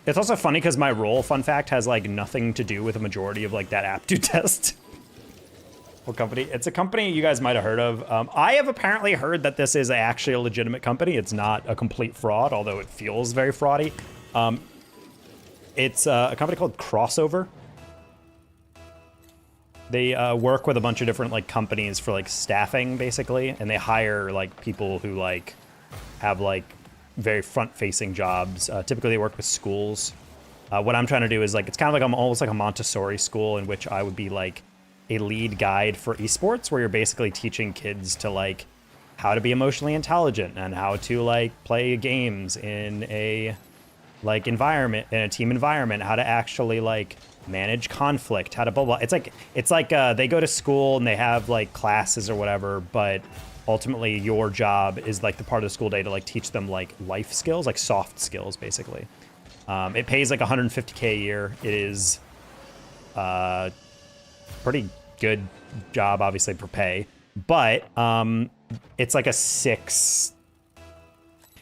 It's also funny because my role, fun fact, has like nothing to do with a majority of like that aptitude test. What company? It's a company you guys might have heard of. I have apparently heard that this is actually a legitimate company. It's not a complete fraud, although it feels very fraudy. It's a company called Crossover. They work with a bunch of different like companies for like staffing, basically, and they hire like people who like have like very front-facing jobs. Typically, they work with schools. What I'm trying to do is like, it's kind of like almost like a Montessori school in which I would be like a lead guide for esports, where you're basically teaching kids to like how to be emotionally intelligent and how to like play games in a like environment, in a team environment, how to actually like manage conflict, how to blah blah. It's like they go to school and they have like classes or whatever, but ultimately your job is like the part of the school day to like teach them like life skills, like soft skills, basically. It pays like 150K a year. It is pretty good job, obviously, for pay, but it's like a 6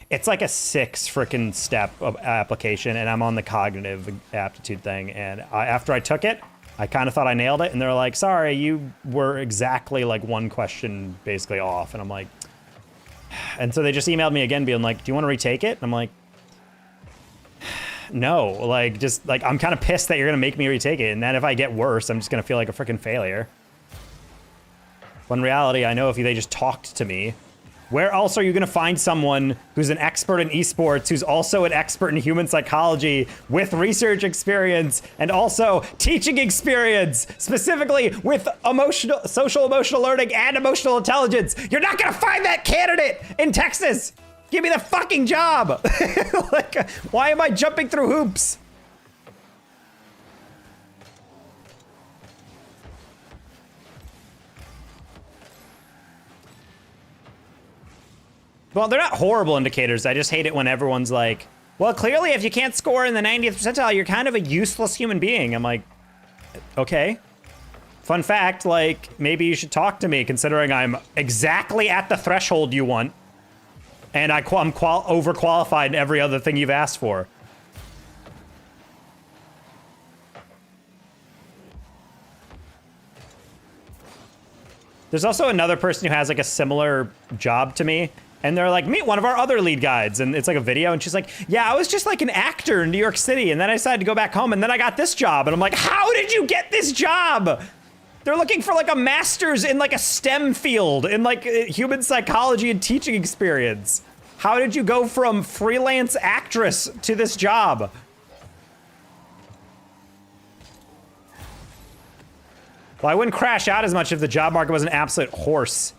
freaking step of application, and I'm on the cognitive aptitude thing, and after I took it, I kind of thought I nailed it, and they're like, sorry, you were exactly like 1 question basically off. And I'm like, and so they just emailed me again being like, do you want to retake it? And I'm like, no, like, just like, I'm kind of pissed that you're going to make me retake it. And then if I get worse, I'm just going to feel like a freaking failure. When in reality, I know if they just talked to me, where else are you going to find someone who's an expert in esports, who's also an expert in human psychology, with research experience and also teaching experience, specifically with social emotional learning and emotional intelligence? You're not going to find that candidate in Texas. Give me the fucking job. Like, why am I jumping through hoops? Well, they're not horrible indicators. I just hate it when everyone's like, well, clearly if you can't score in the 90th percentile, you're kind of a useless human being. I'm like, okay. Fun fact, like, maybe you should talk to me, considering I'm exactly at the threshold you want. And I'm overqualified in every other thing you've asked for. There's also another person who has like a similar job to me, And they're like, meet one of our other lead guides. And it's like a video. And she's like, yeah, I was just like an actor in New York City. And then I decided to go back home. And then I got this job. And I'm like, how did you get this job? They're looking for like a master's in like a STEM field, in like human psychology and teaching experience. How did you go from freelance actress to this job? Well, I wouldn't crash out as much if the job market was an absolute horse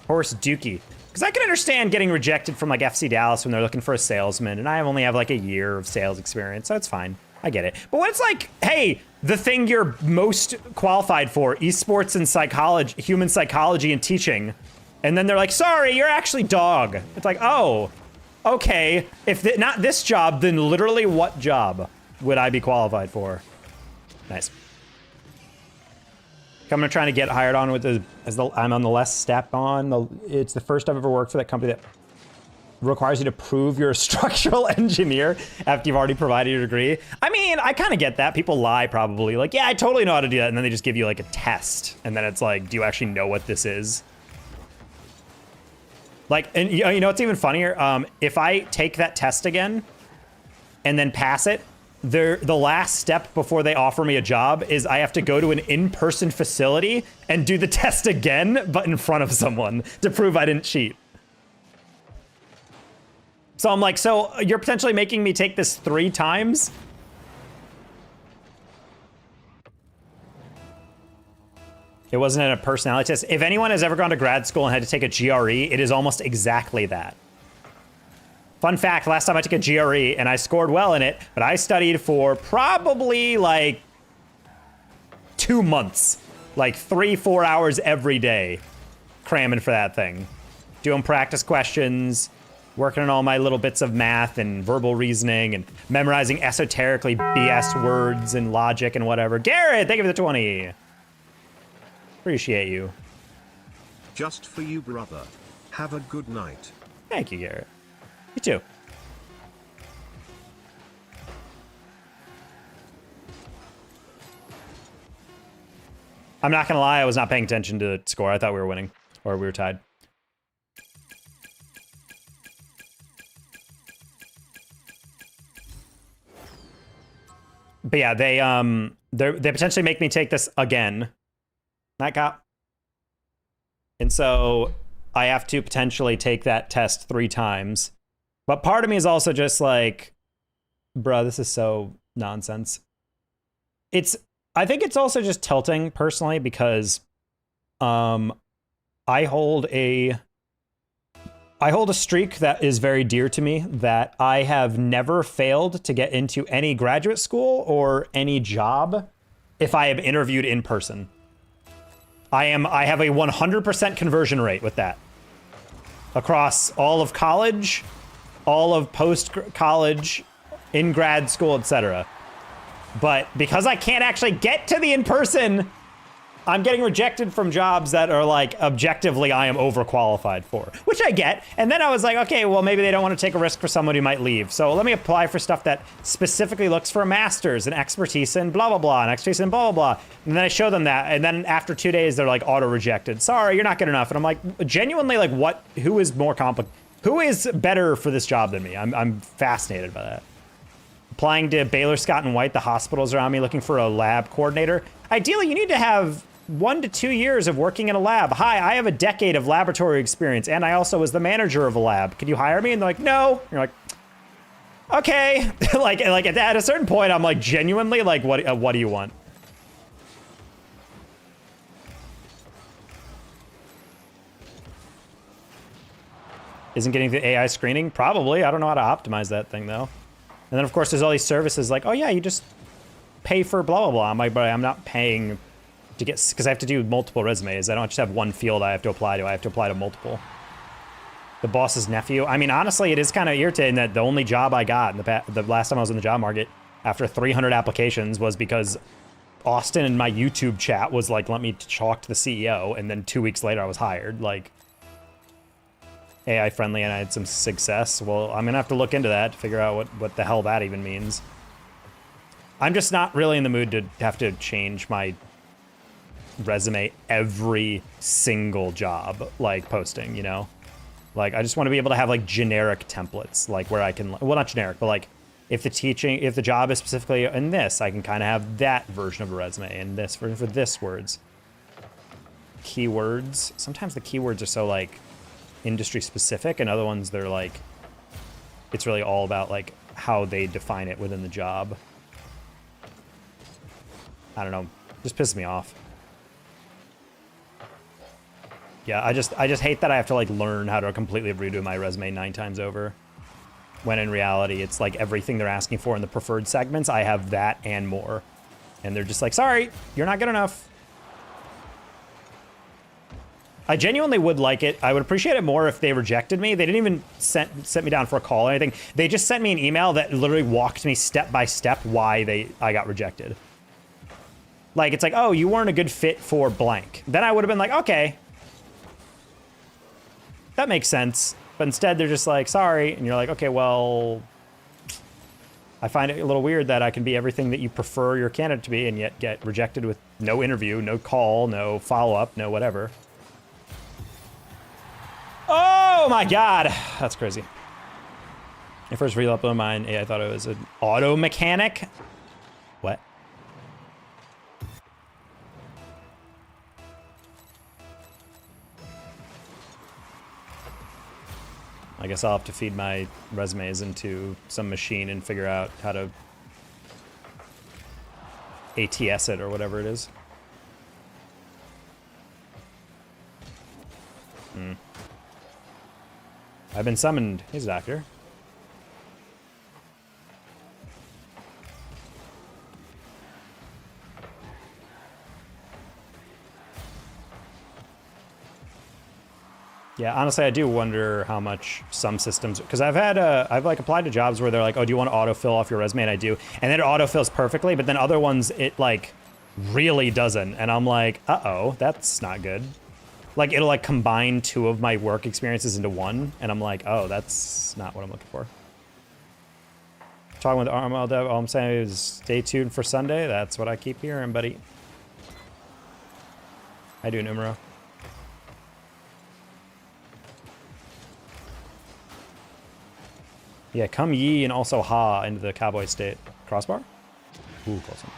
dookie. Because I can understand getting rejected from like FC Dallas when they're looking for a salesman, and I only have like a year of sales experience, so it's fine. I get it. But when it's like, hey, the thing you're most qualified for, esports and psychology, human psychology and teaching, and then they're like, sorry, you're actually dog. It's like, oh, okay. If not this job, then literally what job would I be qualified for? Nice. I'm gonna try to get hired on with I'm on the less step on. It's the first I've ever worked for that company that requires you to prove you're a structural engineer after you've already provided your degree. I mean, I kind of get that. People lie probably. Like, yeah, I totally know how to do that. And then they just give you like a test. And then it's like, do you actually know what this is? Like, and you know what's even funnier? If I take that test again and then pass it, the last step before they offer me a job is I have to go to an in-person facility and do the test again, but in front of someone to prove I didn't cheat. So I'm like, so you're potentially making me take this 3 times? It wasn't in a personality test. If anyone has ever gone to grad school and had to take a GRE, it is almost exactly that. Fun fact, last time I took a GRE and I scored well in it, but I studied for probably like 2 months, like 3-4 hours every day, cramming for that thing. Doing practice questions, working on all my little bits of math and verbal reasoning and memorizing esoterically BS words and logic and whatever. Garrett, thank you for the 20. Appreciate you. Just for you, brother. Have a good night. Thank you, Garrett. You too. I'm not gonna lie, I was not paying attention to the score. I thought we were winning, or we were tied. But yeah, they potentially make me take this again. That got. And so I have to potentially take that test 3 times. But part of me is also just like, bruh, this is so nonsense. I think it's also just tilting personally because I hold a streak that is very dear to me, that I have never failed to get into any graduate school or any job if I have interviewed in person. I have a 100% conversion rate with that across all of college, all of post-college, in grad school, etc. But because I can't actually get to the in-person, I'm getting rejected from jobs that are like, objectively, I am overqualified for, which I get. And then I was like, okay, well, maybe they don't want to take a risk for someone who might leave. So let me apply for stuff that specifically looks for a master's and expertise in blah, blah, blah, and expertise in blah, blah, blah. And then I show them that. And then after 2 days, they're like auto-rejected. Sorry, you're not good enough. And I'm like, genuinely, like, who is more complicated? Who is better for this job than me? I'm fascinated by that. Applying to Baylor, Scott & White, the hospitals around me, looking for a lab coordinator. Ideally, you need to have 1 to 2 years of working in a lab. Hi, I have a decade of laboratory experience, and I also was the manager of a lab. Could you hire me? And they're like, no. And you're like, okay. like at a certain point, I'm like, genuinely, like, what do you want? Isn't getting the AI screening? Probably. I don't know how to optimize that thing, though. And then, of course, there's all these services like, oh, yeah, you just pay for blah, blah, blah. I'm like, but I'm not paying to get, because I have to do multiple resumes. I don't just have one field I have to apply to. I have to apply to multiple. The boss's nephew. I mean, honestly, it is kind of irritating that the only job I got the last time I was in the job market after 300 applications was because Austin in my YouTube chat was like, let me talk to the CEO. And then 2 weeks later, I was hired. Like, AI friendly, and I had some success. Well, I'm gonna have to look into that to figure out what the hell that even means. I'm just not really in the mood to have to change my resume every single job, like, posting, you know? Like, I just want to be able to have like generic templates, like where I can, well, not generic, but like if the job is specifically in this, I can kind of have that version of a resume and this for this words. Keywords. Sometimes the keywords are so like industry specific, and other ones they're like, it's really all about like how they define it within the job. I don't know. Just pisses me off. Yeah, I just hate that I have to like learn how to completely redo my resume 9 times over. When in reality, it's like everything they're asking for in the preferred segments, I have that and more. And they're just like, sorry, you're not good enough. I genuinely would like it. I would appreciate it more if they rejected me. They didn't even set me down for a call or anything. They just sent me an email that literally walked me step by step why I got rejected. Like, it's like, oh, you weren't a good fit for blank. Then I would have been like, okay. That makes sense. But instead, they're just like, sorry. And you're like, okay, well, I find it a little weird that I can be everything that you prefer your candidate to be and yet get rejected with no interview, no call, no follow-up, no whatever. Oh my God. That's crazy. My first real upload of mine, I thought it was an auto mechanic. What? I guess I'll have to feed my resumes into some machine and figure out how to ATS it or whatever it is. I've been summoned. He's a doctor. Yeah, honestly, I do wonder how much some systems, because I've like applied to jobs where they're like, oh, do you want to autofill off your resume? And I do. And then it autofills perfectly, but then other ones, it like really doesn't. And I'm like, uh-oh, that's not good. Like it'll like combine 2 of my work experiences into one. And I'm like, oh, that's not what I'm looking for. Talking with RML Dev, all I'm saying is stay tuned for Sunday. That's what I keep hearing, buddy. I do numero. Yeah, come ye and also ha into the cowboy state. Crossbar? Ooh, close one.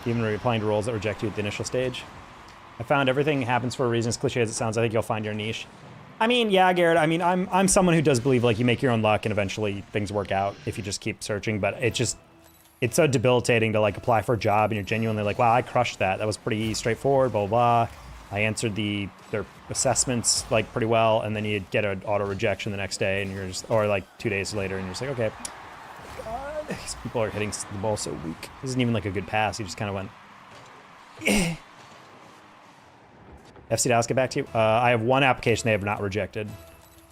Even replying to roles that reject you at the initial stage. I found everything happens for a reason. As cliche as it sounds, I think you'll find your niche. I mean, yeah, Garrett, I mean, I'm someone who does believe like you make your own luck and eventually things work out if you just keep searching, but it's so debilitating to like apply for a job and you're genuinely like, wow, I crushed that. That was pretty straightforward, blah, blah, blah. I answered their assessments like pretty well, and then you get an auto rejection the next day, and you're just, or like 2 days later, and you're just like, okay, God, these people are hitting the ball so weak. This isn't even like a good pass. He just kind of went, yeah. FC Dallas, get back to you. I have one application they have not rejected.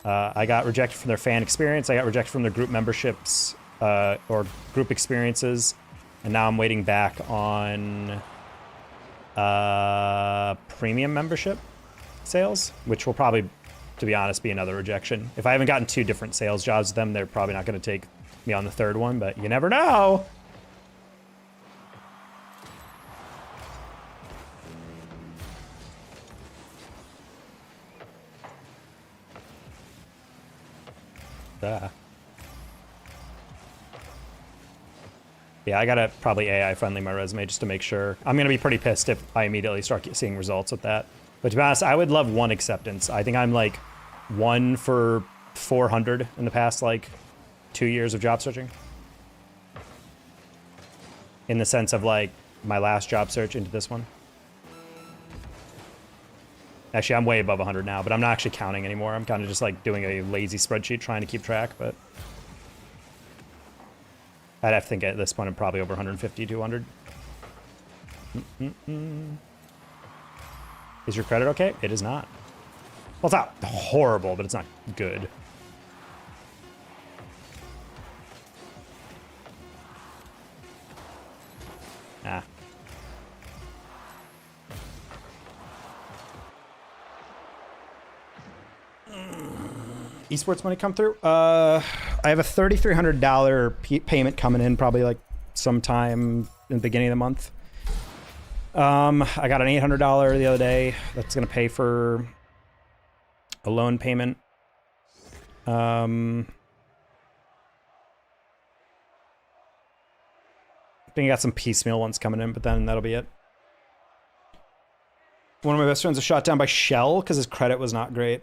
I got rejected from their fan experience. I got rejected from their group memberships or group experiences, and now I'm waiting back on premium membership sales, which will probably, to be honest, be another rejection. If I haven't gotten 2 different sales jobs with them, they're probably not going to take me on the 3rd one, but you never know. Yeah, I gotta probably AI friendly my resume just to make sure. I'm gonna be pretty pissed if I immediately start seeing results with that. But to be honest, I would love 1 acceptance. I think I'm like 1 for 400 in the past like 2 years of job searching. In the sense of like my last job search into this one. Actually, I'm way above 100 now, but I'm not actually counting anymore. I'm kind of just like doing a lazy spreadsheet trying to keep track, but I'd have to think at this point I'm probably over 150, 200. Is your credit okay? It is not. Well, it's not horrible, but it's not good. Ah. Esports money come through? I have a $3,300 payment coming in probably like sometime in the beginning of the month. I got an $800 the other day. That's going to pay for a loan payment. I think I got some piecemeal ones coming in, but then that'll be it. One of my best friends was shot down by Shell because his credit was not great.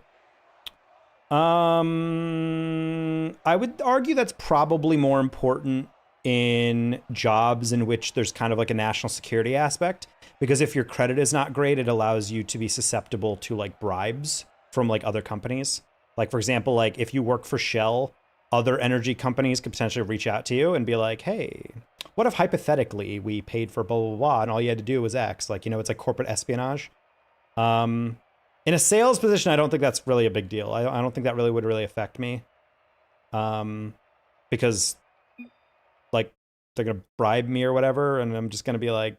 I would argue that's probably more important in jobs in which there's kind of like a national security aspect, because if your credit is not great, it allows you to be susceptible to like bribes from like other companies. Like, for example, like if you work for Shell, other energy companies could potentially reach out to you and be like, hey, what if hypothetically we paid for blah, blah, blah, and all you had to do was X? Like, you know, it's like corporate espionage. In a sales position, I don't think that's really a big deal. I don't think that really would really affect me. Because like they're going to bribe me or whatever. And I'm just going to be like,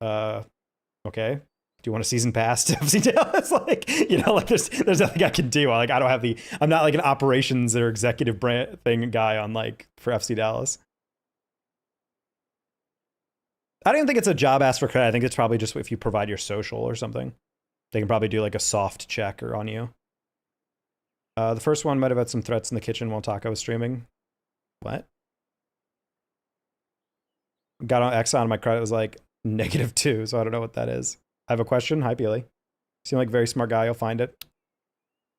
okay, do you want a season pass to FC Dallas? Like, you know, like there's nothing I can do. Like, I'm not like an operations or executive brand thing guy on like for FC Dallas. I don't even think it's a job ask for credit. I think it's probably just if you provide your social or something. They can probably do like a soft check or on you. The first one might have had some threats in the kitchen while Taco was streaming. What? Got on Exxon, my credit was like -2, so I don't know what that is. I have a question. Hi, Peely. Seem like a very smart guy. You'll find it.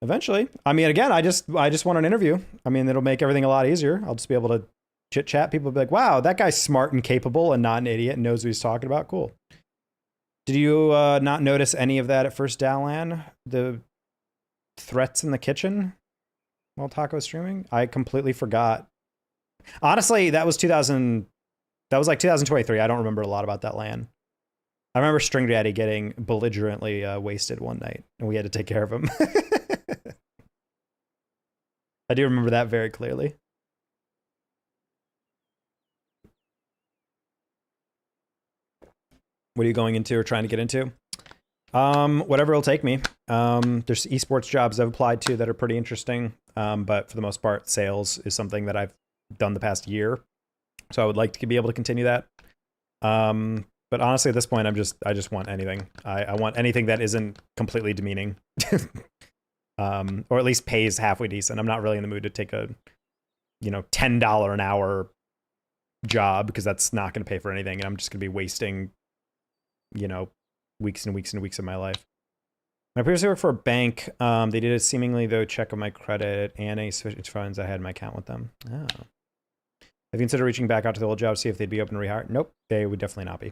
Eventually. I mean, again, I just want an interview. I mean, it'll make everything a lot easier. I'll just be able to chit chat. People will be like, wow, that guy's smart and capable and not an idiot and knows what he's talking about. Cool. Did you not notice any of that at first, Dalan? The threats in the kitchen while Taco was streaming? I completely forgot. Honestly, that was like 2023. I don't remember a lot about that LAN. I remember String Daddy getting belligerently wasted one night, and we had to take care of him. I do remember that very clearly. What are you going into or trying to get into? Whatever it'll take me. There's esports jobs I've applied to that are pretty interesting. But for the most part, sales is something that I've done the past year. So I would like to be able to continue that. But honestly, at this point, I just want anything. I want anything that isn't completely demeaning. Or at least pays halfway decent. I'm not really in the mood to take a, $10 an hour job because that's not going to pay for anything. And I'm just going to be wasting, weeks and weeks and weeks of my life. I previously worked for a bank. They did a seemingly, though, check on my credit and any switch funds I had in my account with them. Oh. Have you considered reaching back out to the old job to see if they'd be open to rehire? Nope, they would definitely not be.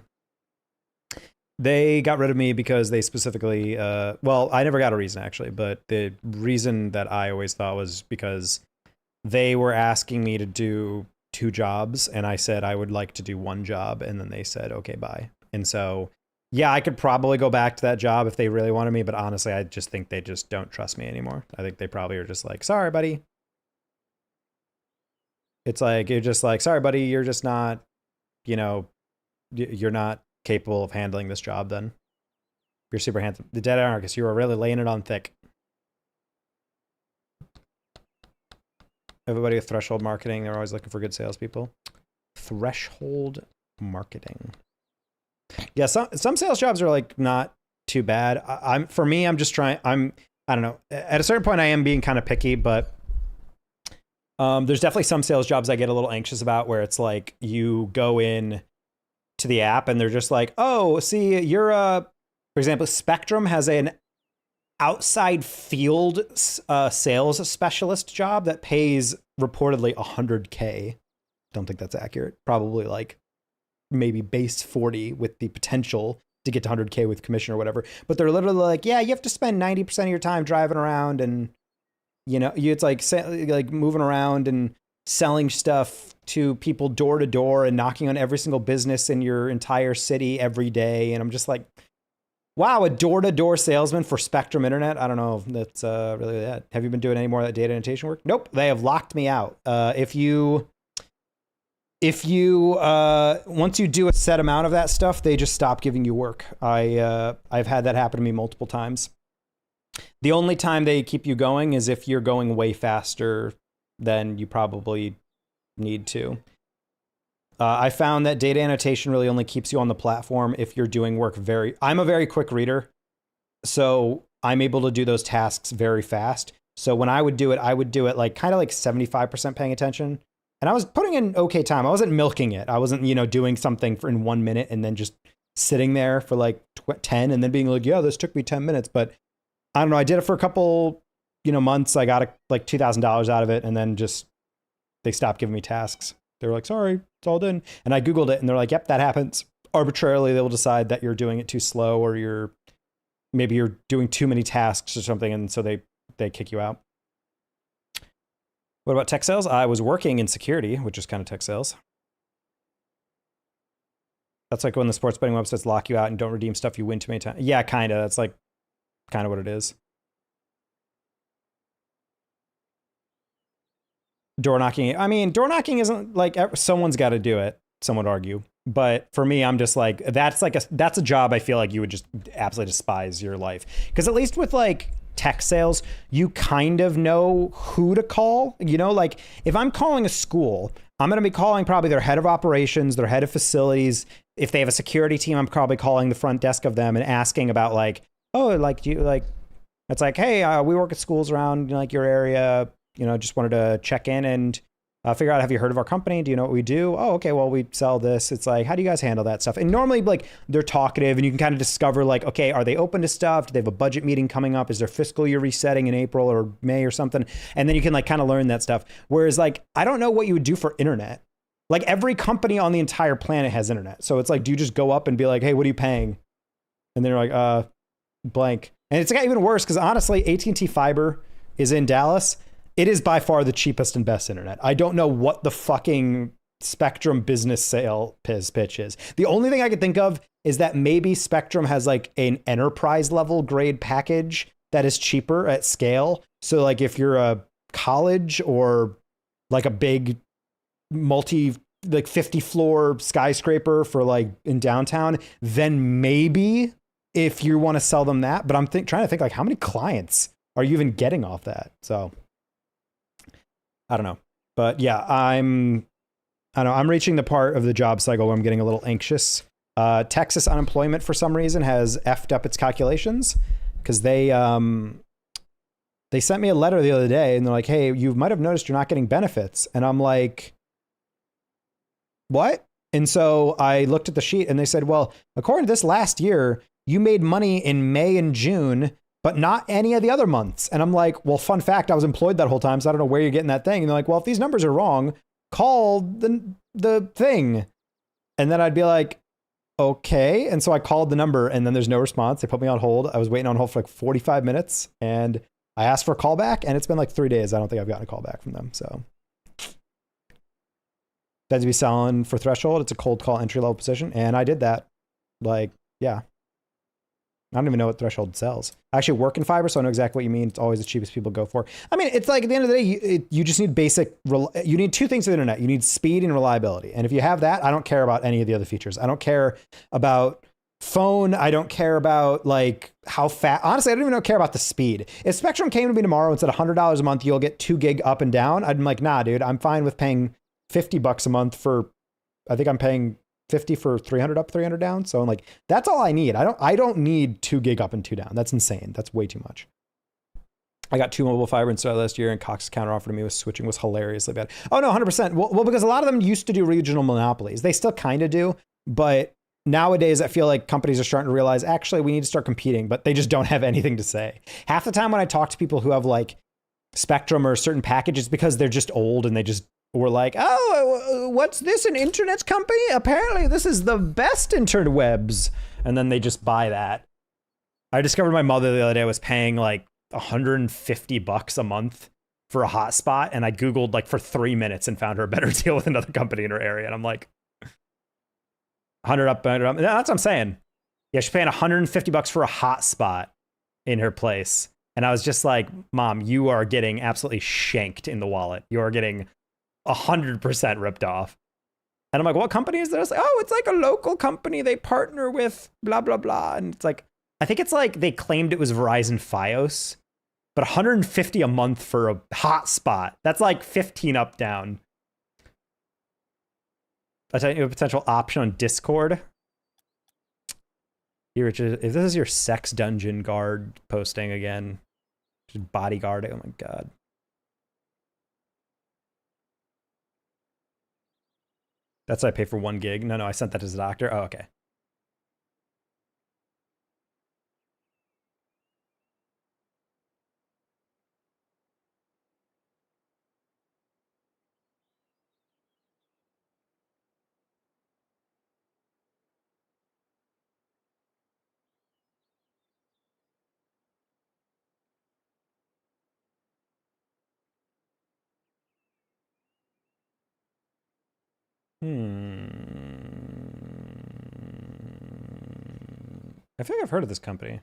They got rid of me because they specifically, well, I never got a reason actually, but the reason that I always thought was because they were asking me to do 2 jobs and I said I would like to do 1 job and then they said, okay, bye. And so, yeah, I could probably go back to that job if they really wanted me, but honestly, I just think they just don't trust me anymore. I think they probably are just like, sorry, buddy. It's like, you're just like, sorry, buddy, you're just not, you're not capable of handling this job then. You're super handsome. The Dead Anarchist, you are really laying it on thick. Everybody with Threshold Marketing, they're always looking for good salespeople. Threshold Marketing. Yeah, some sales jobs are like not too bad. I don't know. At a certain point, I am being kind of picky, but there's definitely some sales jobs I get a little anxious about where it's like you go in to the app and they're just like, oh, see, you're for example, Spectrum has an outside field sales specialist job that pays reportedly $100K. Don't think that's accurate. Probably like maybe base 40 with the potential to get to 100K with commission or whatever. But they're literally like, yeah, you have to spend 90% of your time driving around and, it's like moving around and selling stuff to people door to door and knocking on every single business in your entire city every day. And I'm just like, wow, a door to door salesman for Spectrum Internet. I don't know if that's really that. Have you been doing any more of that data annotation work? Nope. They have locked me out. If you once you do a set amount of that stuff, they just stop giving you work. I've had that happen to me multiple times. The only time they keep you going is if you're going way faster than you probably need to. I found that data annotation really only keeps you on the platform if you're doing work I'm a very quick reader. So I'm able to do those tasks very fast. So when I would do it like kind of like 75% paying attention. And I was putting in okay time. I wasn't milking it. I wasn't, doing something in 1 minute and then just sitting there for like 10 and then being like, yeah, this took me 10 minutes. But I don't know. I did it for a couple, months. I got like $2,000 out of it. And then just, they stopped giving me tasks. They were like, sorry, it's all done. And I Googled it and they're like, yep, that happens. Arbitrarily, they will decide that you're doing it too slow or maybe you're doing too many tasks or something. And so they kick you out. What about tech sales? I was working in security, which is kind of tech sales. That's like when the sports betting websites lock you out and don't redeem stuff you win too many times. Yeah, kind of. That's like kind of what it is. Door knocking. I mean, door knocking isn't like someone's got to do it. Some would argue. But for me, I'm just like, that's a job I feel like you would just absolutely despise your life. Because at least with like tech sales, you kind of know who to call. Like if I'm calling a school, I'm going to be calling probably their head of operations, their head of facilities. If they have a security team, I'm probably calling the front desk of them and asking about like, oh, like, do you like, it's like, hey, we work at schools around like your area. Just wanted to check in and figure out, have you heard of our company? Do you know what we do? Oh, okay, well, we sell this. It's like, how do you guys handle that stuff? And normally, like, they're talkative and you can kind of discover, like, okay, are they open to stuff? Do they have a budget meeting coming up? Is their fiscal year resetting in April or May or something? And then you can, like, kind of learn that stuff. Whereas, like, I don't know what you would do for internet. Like, every company on the entire planet has internet. So it's like, do you just go up and be like, hey, what are you paying? And they're like, blank. And it's got even worse because, honestly, AT&T Fiber is in Dallas. It is by far the cheapest and best internet. I don't know what the fucking Spectrum business sale pitch is. The only thing I could think of is that maybe Spectrum has like an enterprise level grade package that is cheaper at scale. So like if you're a college or like a big like 50 floor skyscraper for like in downtown, then maybe if you want to sell them that. But I'm trying to think like how many clients are you even getting off that? So I don't know, but yeah, I'm reaching the part of the job cycle where I'm getting a little anxious. Texas unemployment for some reason has effed up its calculations because they sent me a letter the other day and they're like, hey, you might have noticed you're not getting benefits. And I'm like, what? And so I looked at the sheet and they said, well, according to this last year, you made money in May and June, but not any of the other months. And I'm like, well, fun fact, I was employed that whole time, so I don't know where you're getting that thing. And they're like, well, if these numbers are wrong, call the thing. And then I'd be like, okay. And so I called the number and then there's no response. They put me on hold. I was waiting on hold for like 45 minutes and I asked for a call back and it's been like 3 days. I don't think I've gotten a call back from them. So that's to be selling for Threshold. It's a cold call entry level position. And I did that. Like, yeah. I don't even know what Threshold sells. I actually work in fiber, so I know exactly what you mean. It's always the cheapest people go for. I mean, it's like at the end of the day, you just need you need two things to the internet. You need speed and reliability. And if you have that, I don't care about any of the other features. I don't care about phone. I don't care about like how fast. Honestly, I don't even care about the speed. If Spectrum came to me tomorrow and said $100 a month, you'll get 2 gig up and down, I'd be like, nah, dude, I'm fine with paying $50 a month for, I think I'm paying 50 for 300 up, 300 down. So I'm like, that's all I need. I don't need 2 gig up and 2 down. That's insane. That's way too much. I got 2 mobile fiber installed last year and Cox's counter offer to me was switching was hilariously bad. Oh no, 100%. Well, because a lot of them used to do regional monopolies. They still kind of do, but nowadays I feel like companies are starting to realize actually we need to start competing, but they just don't have anything to say. Half the time when I talk to people who have like Spectrum or certain packages because they're just old and they just were like, oh, what's this, an internet company? Apparently this is the best interwebs. And then they just buy that. I discovered my mother the other day was paying like $150 a month for a hotspot. And I Googled like for 3 minutes and found her a better deal with another company in her area. And I'm like, 100 up, 100 up. That's what I'm saying. Yeah, she's paying $150 for a hotspot in her place. And I was just like, Mom, you are getting absolutely shanked in the wallet. You are getting 100% ripped off. And I'm like, what company is this? Oh, it's like a local company. They partner with blah, blah, blah. And it's like, I think it's like they claimed it was Verizon Fios, but $150 a month for a hotspot. That's like 15 up down. I tell you a potential option on Discord. Here, Richard, if this is your sex dungeon guard posting again, just bodyguard, oh my god. That's what I pay for 1 gig. No, I sent that to the doctor. Oh, okay. I feel like I've heard of this company.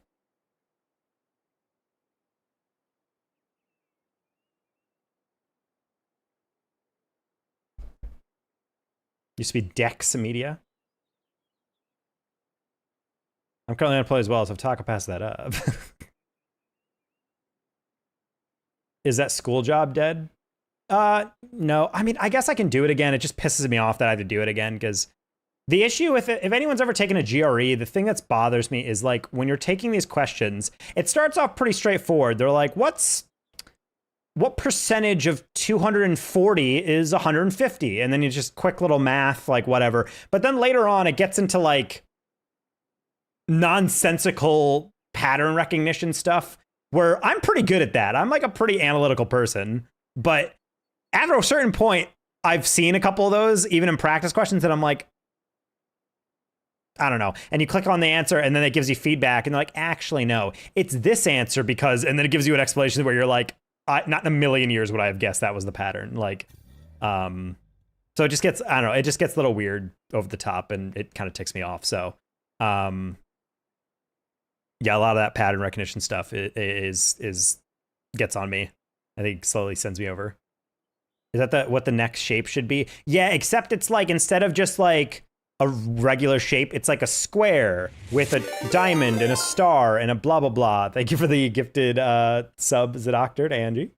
Used to be Dex Media. I'm currently unemployed as well, so if Taco passed that up. Is that school job dead? No. I mean, I guess I can do it again. It just pisses me off that I have to do it again, because the issue with it, if anyone's ever taken a GRE, the thing that bothers me is like when you're taking these questions, it starts off pretty straightforward. They're like, what percentage of 240 is 150? And then you just quick little math, like whatever. But then later on, it gets into like nonsensical pattern recognition stuff where I'm pretty good at that. I'm like a pretty analytical person, but after a certain point, I've seen a couple of those even in practice questions and I'm like, I don't know. And you click on the answer and then it gives you feedback and they're like, actually, no, it's this answer because, and then it gives you an explanation where you're like, not in a million years would I have guessed that was the pattern. Like, so it just gets, I don't know, it just gets a little weird over the top and it kind of ticks me off. So, yeah, a lot of that pattern recognition stuff is gets on me. I think slowly sends me over. Is that what the next shape should be? Yeah, except it's like, instead of just like a regular shape, it's like a square with a diamond and a star and a blah, blah, blah. Thank you for the gifted sub, Zadoctor, to Angie.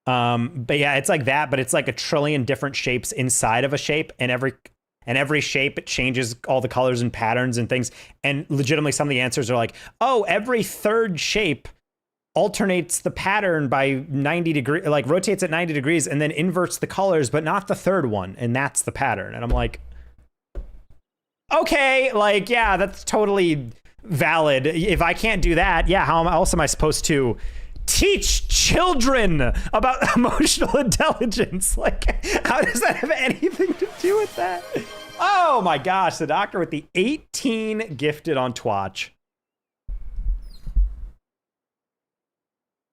But yeah, it's like that, but it's like a trillion different shapes inside of a shape, and every shape, it changes all the colors and patterns and things. And legitimately, some of the answers are like, oh, every third shape alternates the pattern by 90 degrees, like rotates at 90 degrees and then inverts the colors, but not the third one. And that's the pattern. And I'm like, okay, like, yeah, that's totally valid. If I can't do that, yeah, how else am I supposed to teach children about emotional intelligence? Like, how does that have anything to do with that? Oh my gosh, the doctor with the 18 gifted on Twitch.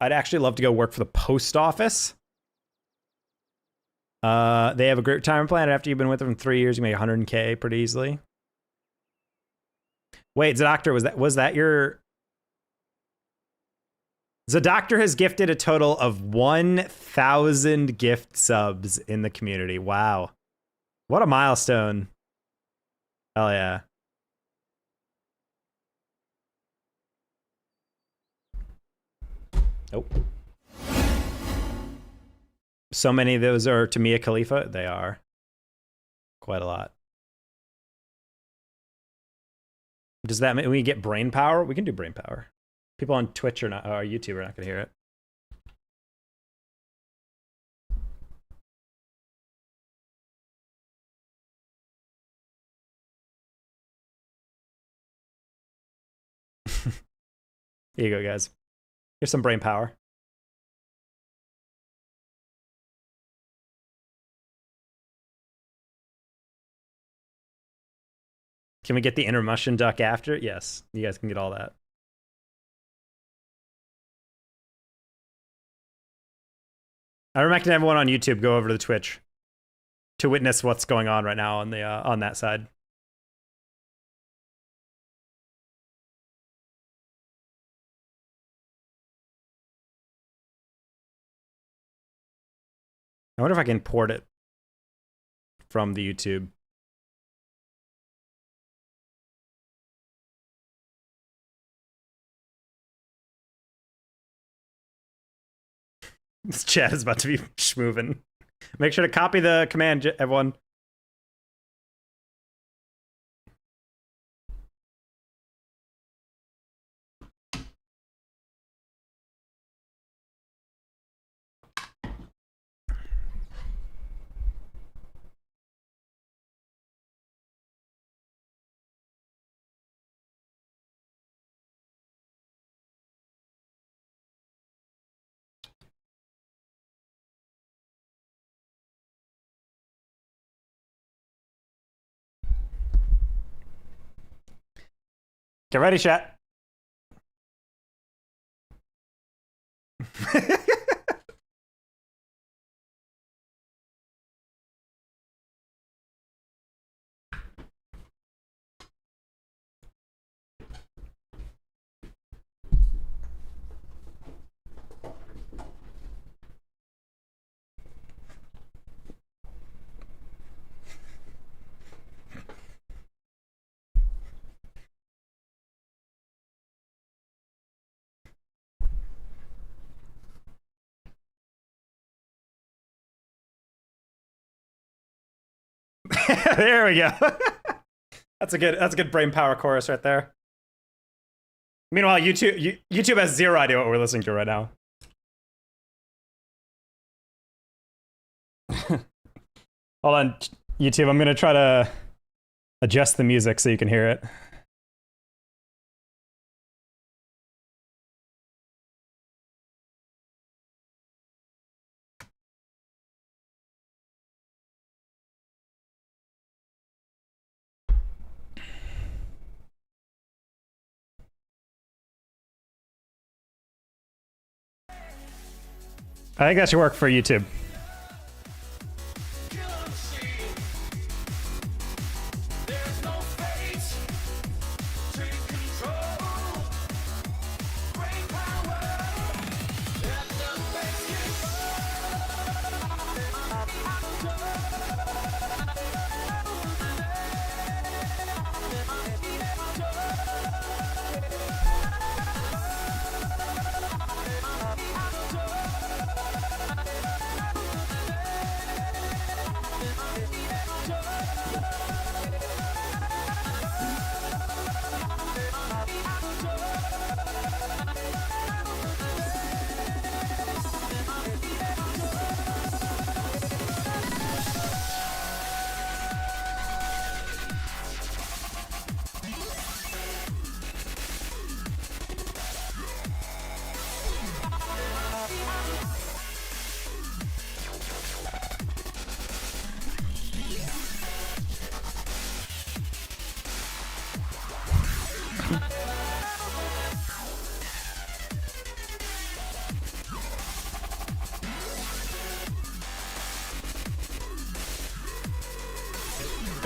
I'd actually love to go work for the post office. They have a great retirement plan. After you've been with them for 3 years, you make 100K pretty easily. Wait, Zadoctor, was that your... Zadoctor has gifted a total of 1,000 gift subs in the community. Wow. What a milestone. Hell yeah. Nope. So many of those are to Mia Khalifa. They are. Quite a lot. Does that mean we get brain power? We can do brain power. People on Twitch or YouTube are not going to hear it. Here you go, guys. Here's some brain power. Can we get the intermission duck after? Yes, you guys can get all that. I recommend everyone on YouTube go over to the Twitch to witness what's going on right now on the on that side. I wonder if I can port it from the YouTube. This chat is about to be schmoovin'. Make sure to copy the command, everyone. Get ready, chat. There we go. That's a good brain power chorus right there. Meanwhile, YouTube has zero idea what we're listening to right now. Hold on, YouTube. I'm gonna try to adjust the music so you can hear it. I think that should work for YouTube.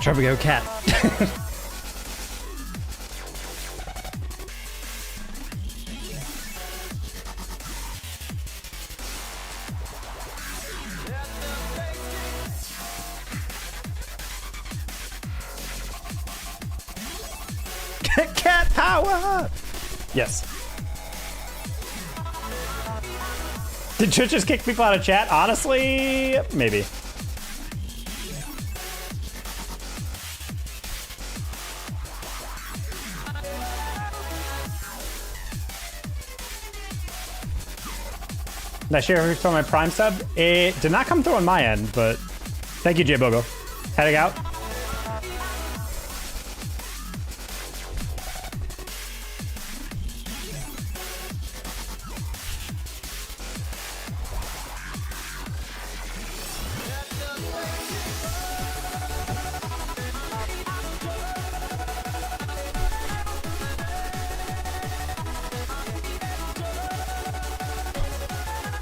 Try to go cat. Cat power! Yes. Did Twitch just kick people out of chat? Honestly, maybe. Did I share who's from my Prime sub? It did not come through on my end, but thank you, J Bogo. Heading out.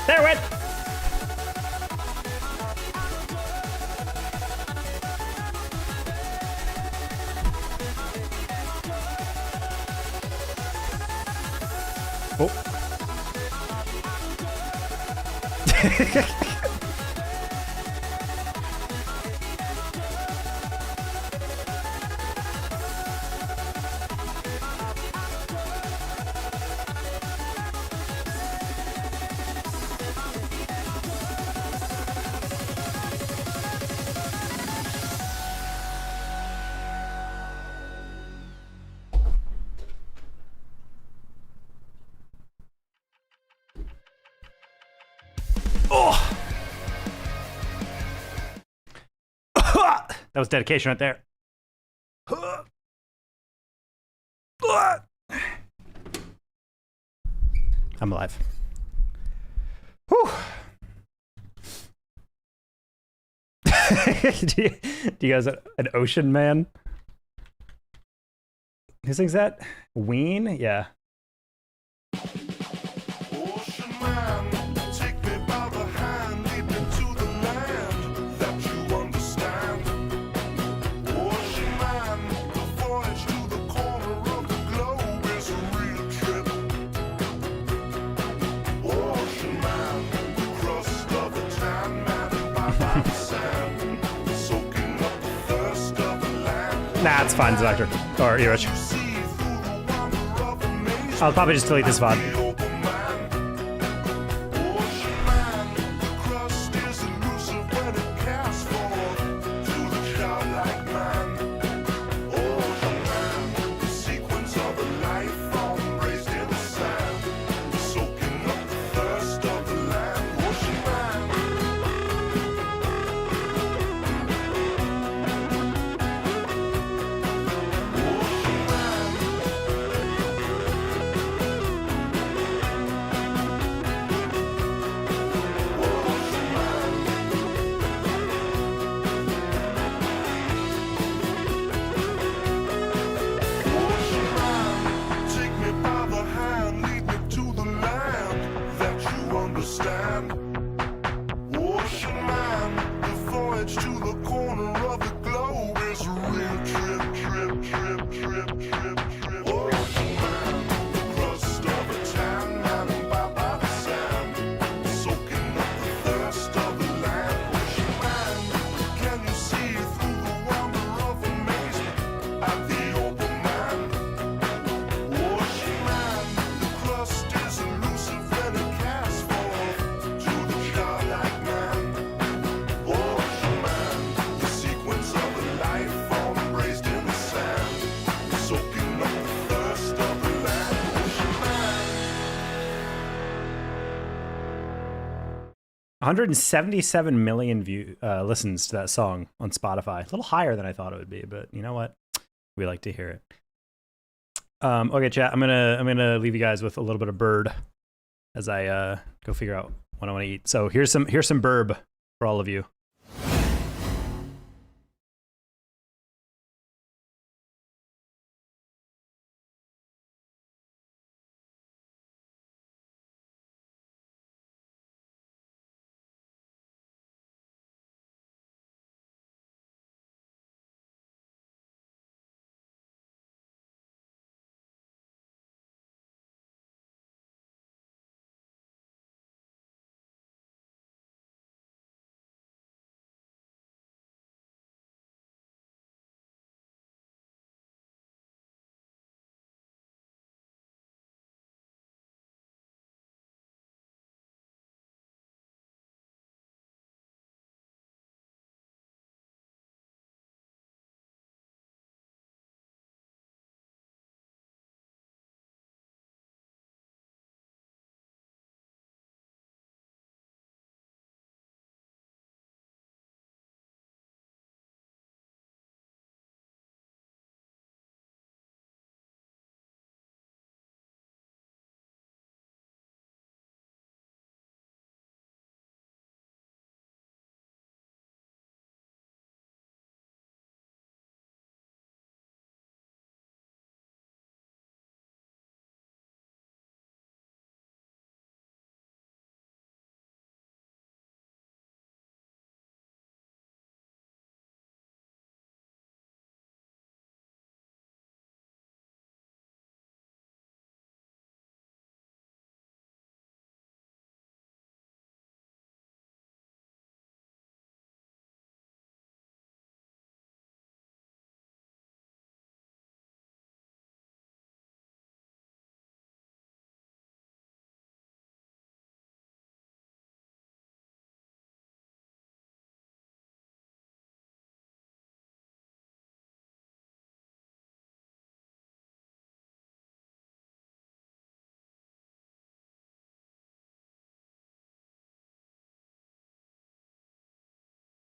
There it went. Oh. That was dedication right there. I'm alive. Whew. do you guys an ocean man? Who sings that? Ween? Yeah. Ocean man, take me by the hand, lead me to the land that you understand. Ocean man, the voyage to the corner of the globe is a real trip. Ocean man, the crust of a tan man by the sand, soaking up the thirst of the land. Nah, it's fine, Doctor. Or Erich. You see through the wonder of amazement. I'll probably just delete this VOD. Take me by the hand, lead me to the land that you understand. Ocean man, the voyage to the corner of the globe is a real trip. Ocean man, the crust of a tan man by the sand, soaking up the thirst of the land. Ocean man, can you see through the wonder of amazement at the open man? Ocean man, the crust is elusive when it casts forth to the childlike man. Ocean man, the sequence of a life form embraced in the sand, soaking up the thirst of the land. Ocean man. 177 million listens to that song on Spotify. A little higher than I thought it would be, but you know what? We like to hear it. Okay, chat. I'm gonna leave you guys with a little bit of bird as I go figure out what I want to eat. So here's some burb for all of you.